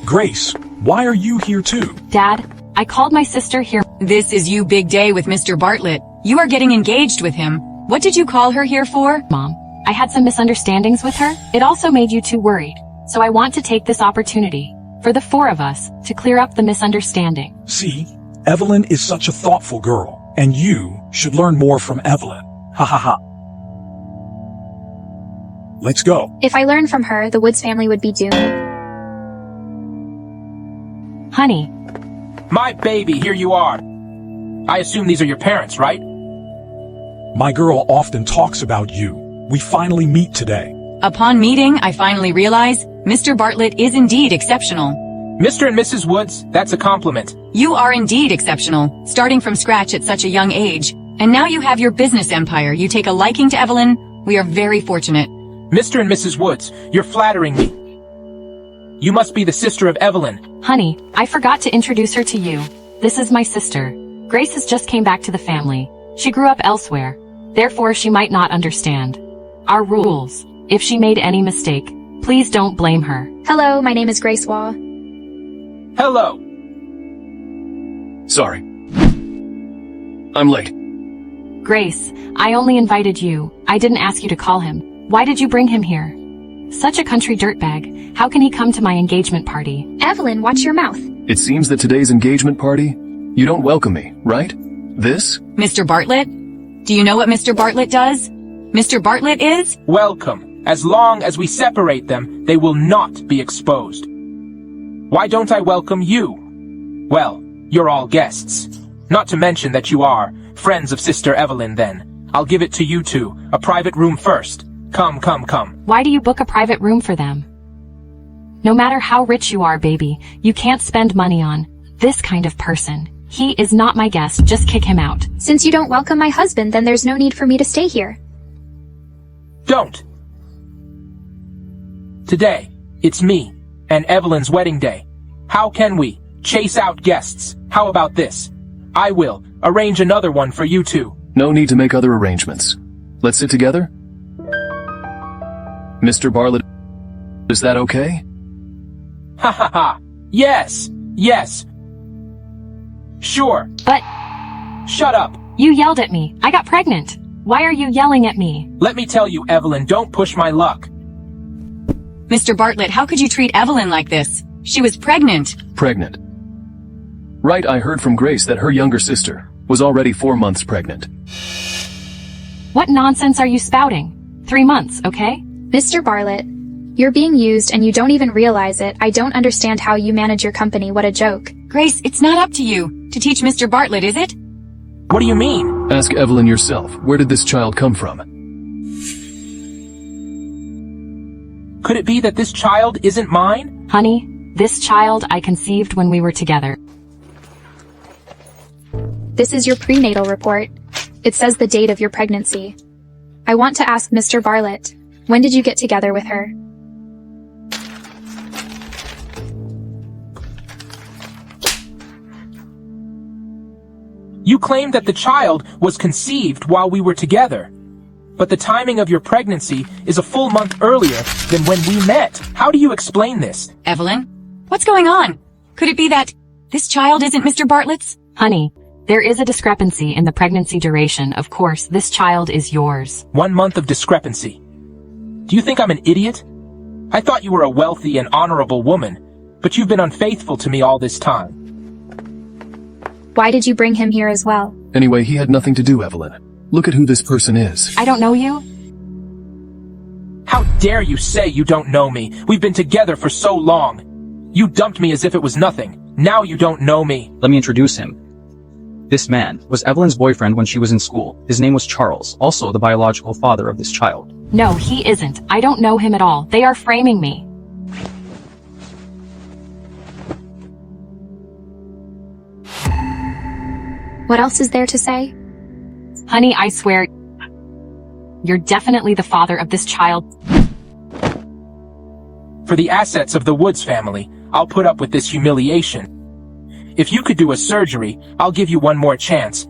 Grace, why are you here too? Dad, I called my sister here. This is you big day with Mr. Bartlett. You are getting engaged with him. What did you call her here for? Mom, I had some misunderstandings with her. It also made you too worried. So I want to take this opportunity, for the four of us, to clear up the misunderstanding. See, Evelyn is such a thoughtful girl, and you should learn more from Evelyn. Ha ha ha. Let's go. If I learn from her, the Woods family would be doomed. Honey. My baby, here you are. I assume these are your parents, right? My girl often talks about you. We finally meet today. Upon meeting, I finally realize Mr. Bartlett is indeed exceptional. Mr. and Mrs. Woods, that's a compliment. You are indeed exceptional, starting from scratch at such a young age. And now you have your business empire. You take a liking to Evelyn. We are very fortunate. Mr. and Mrs. Woods, you're flattering me. You must be the sister of Evelyn. Honey, I forgot to introduce her to you. This is my sister. Grace has just came back to the family. She grew up elsewhere. Therefore, she might not understand our rules. If she made any mistake, please don't blame her. Hello, my name is Grace Waugh. Hello. Sorry. I'm late. Grace, I only invited you. I didn't ask you to call him. Why did you bring him here? Such a country dirtbag. How can he come to my engagement party? Evelyn, watch your mouth. It seems that today's engagement party, you don't welcome me, right? This? Mr. Bartlett? Do you know what Mr. Bartlett does? Mr. Bartlett is? Welcome. As long as we separate them, they will not be exposed. Why don't I welcome you? Well, you're all guests. Not to mention that you are friends of Sister Evelyn then. I'll give it to you two. A private room first. Come. Why do you book a private room for them? No matter how rich you are, baby, you can't spend money on this kind of person. He is not my guest. Just kick him out. Since you don't welcome my husband, then there's no need for me to stay here. Don't. Today, it's me and Evelyn's wedding day. How can we chase out guests? How about this? I will arrange another one for you two. No need to make other arrangements. Let's sit together. Mr. Bartlett, is that okay? Ha. Yes. Sure. But... Shut up. You yelled at me. I got pregnant. Why are you yelling at me? Let me tell you, Evelyn, don't push my luck. Mr. Bartlett, how could you treat Evelyn like this? She was pregnant. Pregnant. Right, I heard from Grace that her younger sister was already 4 months pregnant. What nonsense are you spouting? 3 months, okay? Mr. Bartlett, you're being used and you don't even realize it. I don't understand how you manage your company. What a joke. Grace, it's not up to you to teach Mr. Bartlett, is it? What do you mean? Ask Evelyn yourself. Where did this child come from? Could it be that this child isn't mine? Honey, this child I conceived when we were together. This is your prenatal report. It says the date of your pregnancy. I want to ask Mr. Bartlett, when did you get together with her? You claim that the child was conceived while we were together. But the timing of your pregnancy is a full month earlier than when we met. How do you explain this? Evelyn, what's going on? Could it be that this child isn't Mr. Bartlett's? Honey, there is a discrepancy in the pregnancy duration. Of course, this child is yours. 1 month of discrepancy. Do you think I'm an idiot? I thought you were a wealthy and honorable woman, but you've been unfaithful to me all this time. Why did you bring him here as well? Anyway, he had nothing to do, Evelyn. Look at who this person is. I don't know you. How dare you say you don't know me? We've been together for so long. You dumped me as if it was nothing. Now you don't know me. Let me introduce him. This man was Evelyn's boyfriend when she was in school. His name was Charles, also the biological father of this child. No, he isn't. I don't know him at all. They are framing me. What else is there to say? Honey, I swear, you're definitely the father of this child. For the assets of the Woods family, I'll put up with this humiliation. If you could do a surgery, I'll give you one more chance.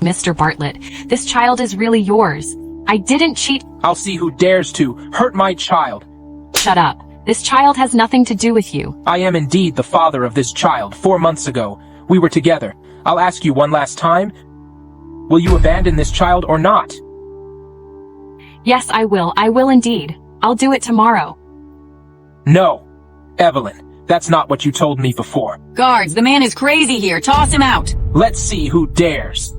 Mr. Bartlett, this child is really yours. I didn't cheat. I'll see who dares to hurt my child. Shut up. This child has nothing to do with you. I am indeed the father of this child. 4 months ago, we were together. I'll ask you one last time. Will you abandon this child or not? Yes, I will. I will indeed. I'll do it tomorrow. No, Evelyn, that's not what you told me before. Guards, the man is crazy here. Toss him out. Let's see who dares.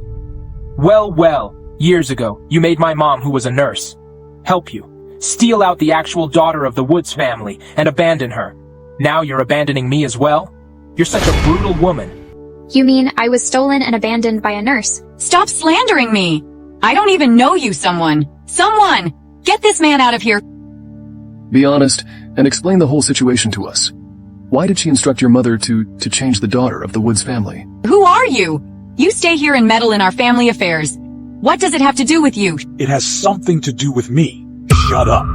Well, years ago, you made my mom, who was a nurse, help you steal out the actual daughter of the Woods family and abandon her. Now you're abandoning me as well? You're such a brutal woman. You mean I was stolen and abandoned by a nurse? Stop slandering me. I don't even know you, someone. Someone! Get this man out of here. Be honest and explain the whole situation to us. Why did she instruct your mother to change the daughter of the Woods family? Who are you? You stay here and meddle in our family affairs. What does it have to do with you? It has something to do with me. Shut up.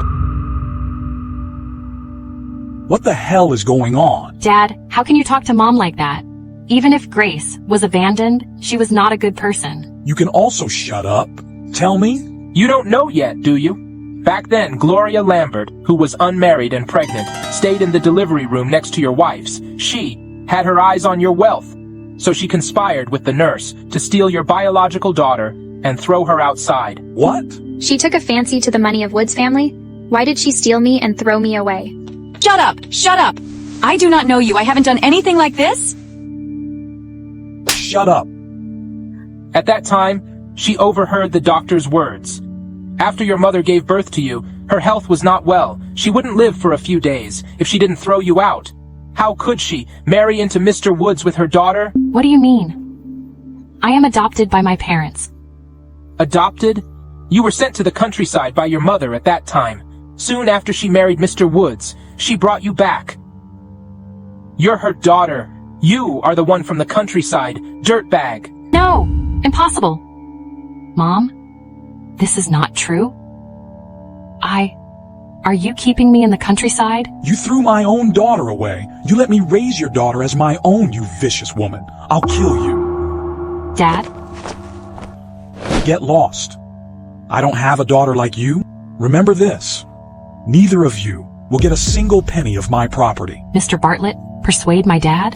What the hell is going on? Dad, how can you talk to Mom like that? Even if Grace was abandoned, she was not a good person. You can also shut up. Tell me. You don't know yet, do you? Back then, Gloria Lambert, who was unmarried and pregnant, stayed in the delivery room next to your wife's. She had her eyes on your wealth. So she conspired with the nurse to steal your biological daughter and throw her outside. What? She took a fancy to the money of Woods family? Why did she steal me and throw me away? Shut up! Shut up! I do not know you. I haven't done anything like this. Shut up. At that time, she overheard the doctor's words. After your mother gave birth to you, her health was not well. She wouldn't live for a few days if she didn't throw you out. How could she marry into Mr. Woods with her daughter? What do you mean? I am adopted by my parents. Adopted? You were sent to the countryside by your mother at that time. Soon after she married Mr. Woods, she brought you back. You're her daughter. You are the one from the countryside, dirtbag. No, impossible. Mom, this is not true. Are you keeping me in the countryside? You threw my own daughter away. You let me raise your daughter as my own, you vicious woman. I'll kill you. Dad? Get lost. I don't have a daughter like you. Remember this. Neither of you will get a single penny of my property. Mr. Bartlett, persuade my dad?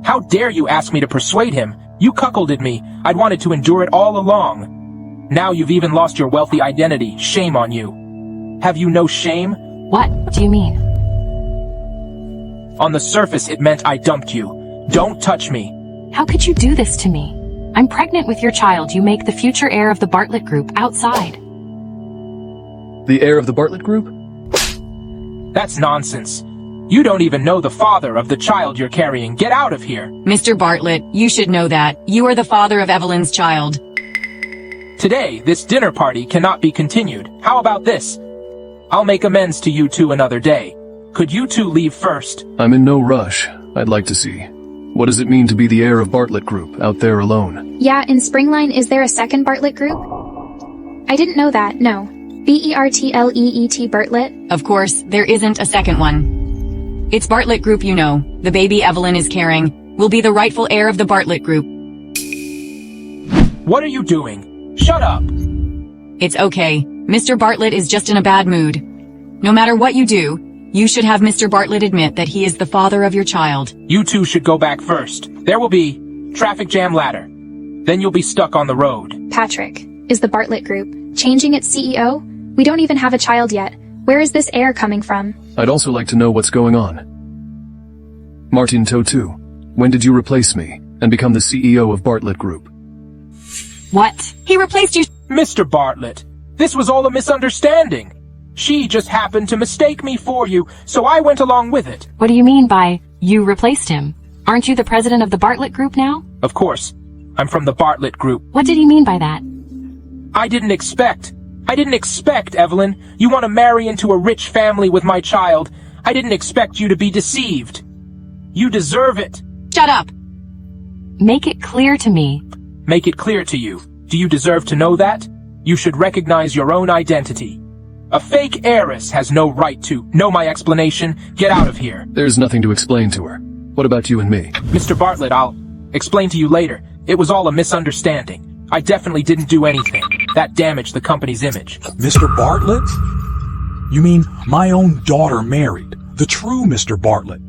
How dare you ask me to persuade him? You cuckolded me. I'd wanted to endure it all along. Now you've even lost your wealthy identity. Shame on you. Have you no shame? What do you mean? On the surface, it meant I dumped you. Don't touch me. How could you do this to me? I'm pregnant with your child. You make the future heir of the Bartlett Group outside. The heir of the Bartlett Group? That's nonsense. You don't even know the father of the child you're carrying. Get out of here. Mr. Bartlett, you should know that. You are the father of Evelyn's child. Today, this dinner party cannot be continued. How about this? I'll make amends to you two another day. Could you two leave first? I'm in no rush. I'd like to see. What does it mean to be the heir of Bartlett Group, out there alone? Yeah, in Springline, is there a second Bartlett group? I didn't know that, no. B-E-R-T-L-E-E-T Bartlett? Of course, there isn't a second one. It's Bartlett Group, you know. The baby Evelyn is carrying will be the rightful heir of the Bartlett Group. What are you doing? Shut up! It's okay. Mr. Bartlett is just in a bad mood. No matter what you do, you should have Mr. Bartlett admit that he is the father of your child. You two should go back first. There will be traffic jam later. Then you'll be stuck on the road. Patrick, is the Bartlett Group changing its CEO? We don't even have a child yet. Where is this heir coming from? I'd also like to know what's going on. Martin Totu, when did you replace me and become the CEO of Bartlett Group? What? He replaced you? Mr. Bartlett, this was all a misunderstanding. She just happened to mistake me for you, so I went along with it. What do you mean by, you replaced him? Aren't you the president of the Bartlett Group now? Of course. I'm from the Bartlett Group. What did he mean by that? I didn't expect, Evelyn. You want to marry into a rich family with my child. I didn't expect you to be deceived. You deserve it. Shut up. Make it clear to me. Make it clear to you. Do you deserve to know that? You should recognize your own identity. A fake heiress has no right to know my explanation. Get out of here. There's nothing to explain to her. What about you and me? Mr. Bartlett, I'll explain to you later. It was all a misunderstanding. I definitely didn't do anything. That damaged the company's image. Mr. Bartlett? You mean my own daughter married? The true Mr. Bartlett?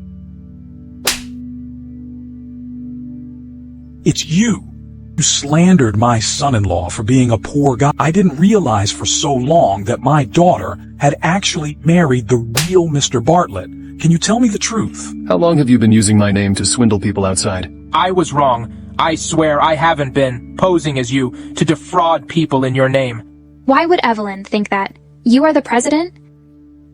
It's you. You slandered my son-in-law for being a poor guy. I didn't realize for so long that my daughter had actually married the real Mr. Bartlett. Can you tell me the truth? How long have you been using my name to swindle people outside? I was wrong. I swear I haven't been posing as you to defraud people in your name. Why would Evelyn think that? You are the president?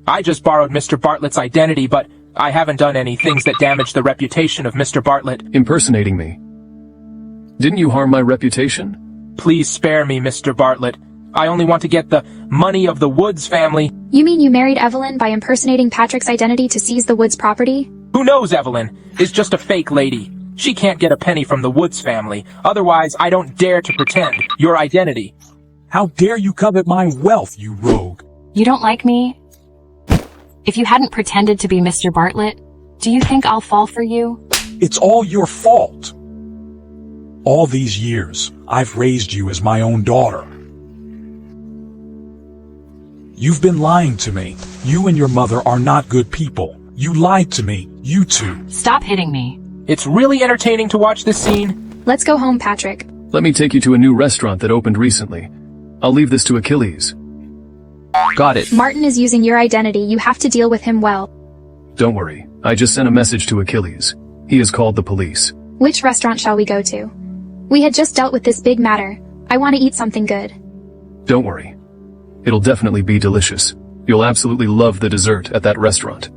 I just borrowed Mr. Bartlett's identity, but I haven't done any things that damage the reputation of Mr. Bartlett. Impersonating me. Didn't you harm my reputation? Please spare me, Mr. Bartlett. I only want to get the money of the Woods family. You mean you married Evelyn by impersonating Patrick's identity to seize the Woods property? Who knows Evelyn is just a fake lady. She can't get a penny from the Woods family. Otherwise, I don't dare to pretend your identity. How dare you covet my wealth, you rogue? You don't like me? If you hadn't pretended to be Mr. Bartlett, do you think I'll fall for you? It's all your fault. All these years, I've raised you as my own daughter. You've been lying to me. You and your mother are not good people. You lied to me, you two. Stop hitting me. It's really entertaining to watch this scene. Let's go home, Patrick. Let me take you to a new restaurant that opened recently. I'll leave this to Achilles. Got it. Martin is using your identity. You have to deal with him well. Don't worry. I just sent a message to Achilles. He has called the police. Which restaurant shall we go to? We had just dealt with this big matter. I want to eat something good. Don't worry. It'll definitely be delicious. You'll absolutely love the dessert at that restaurant.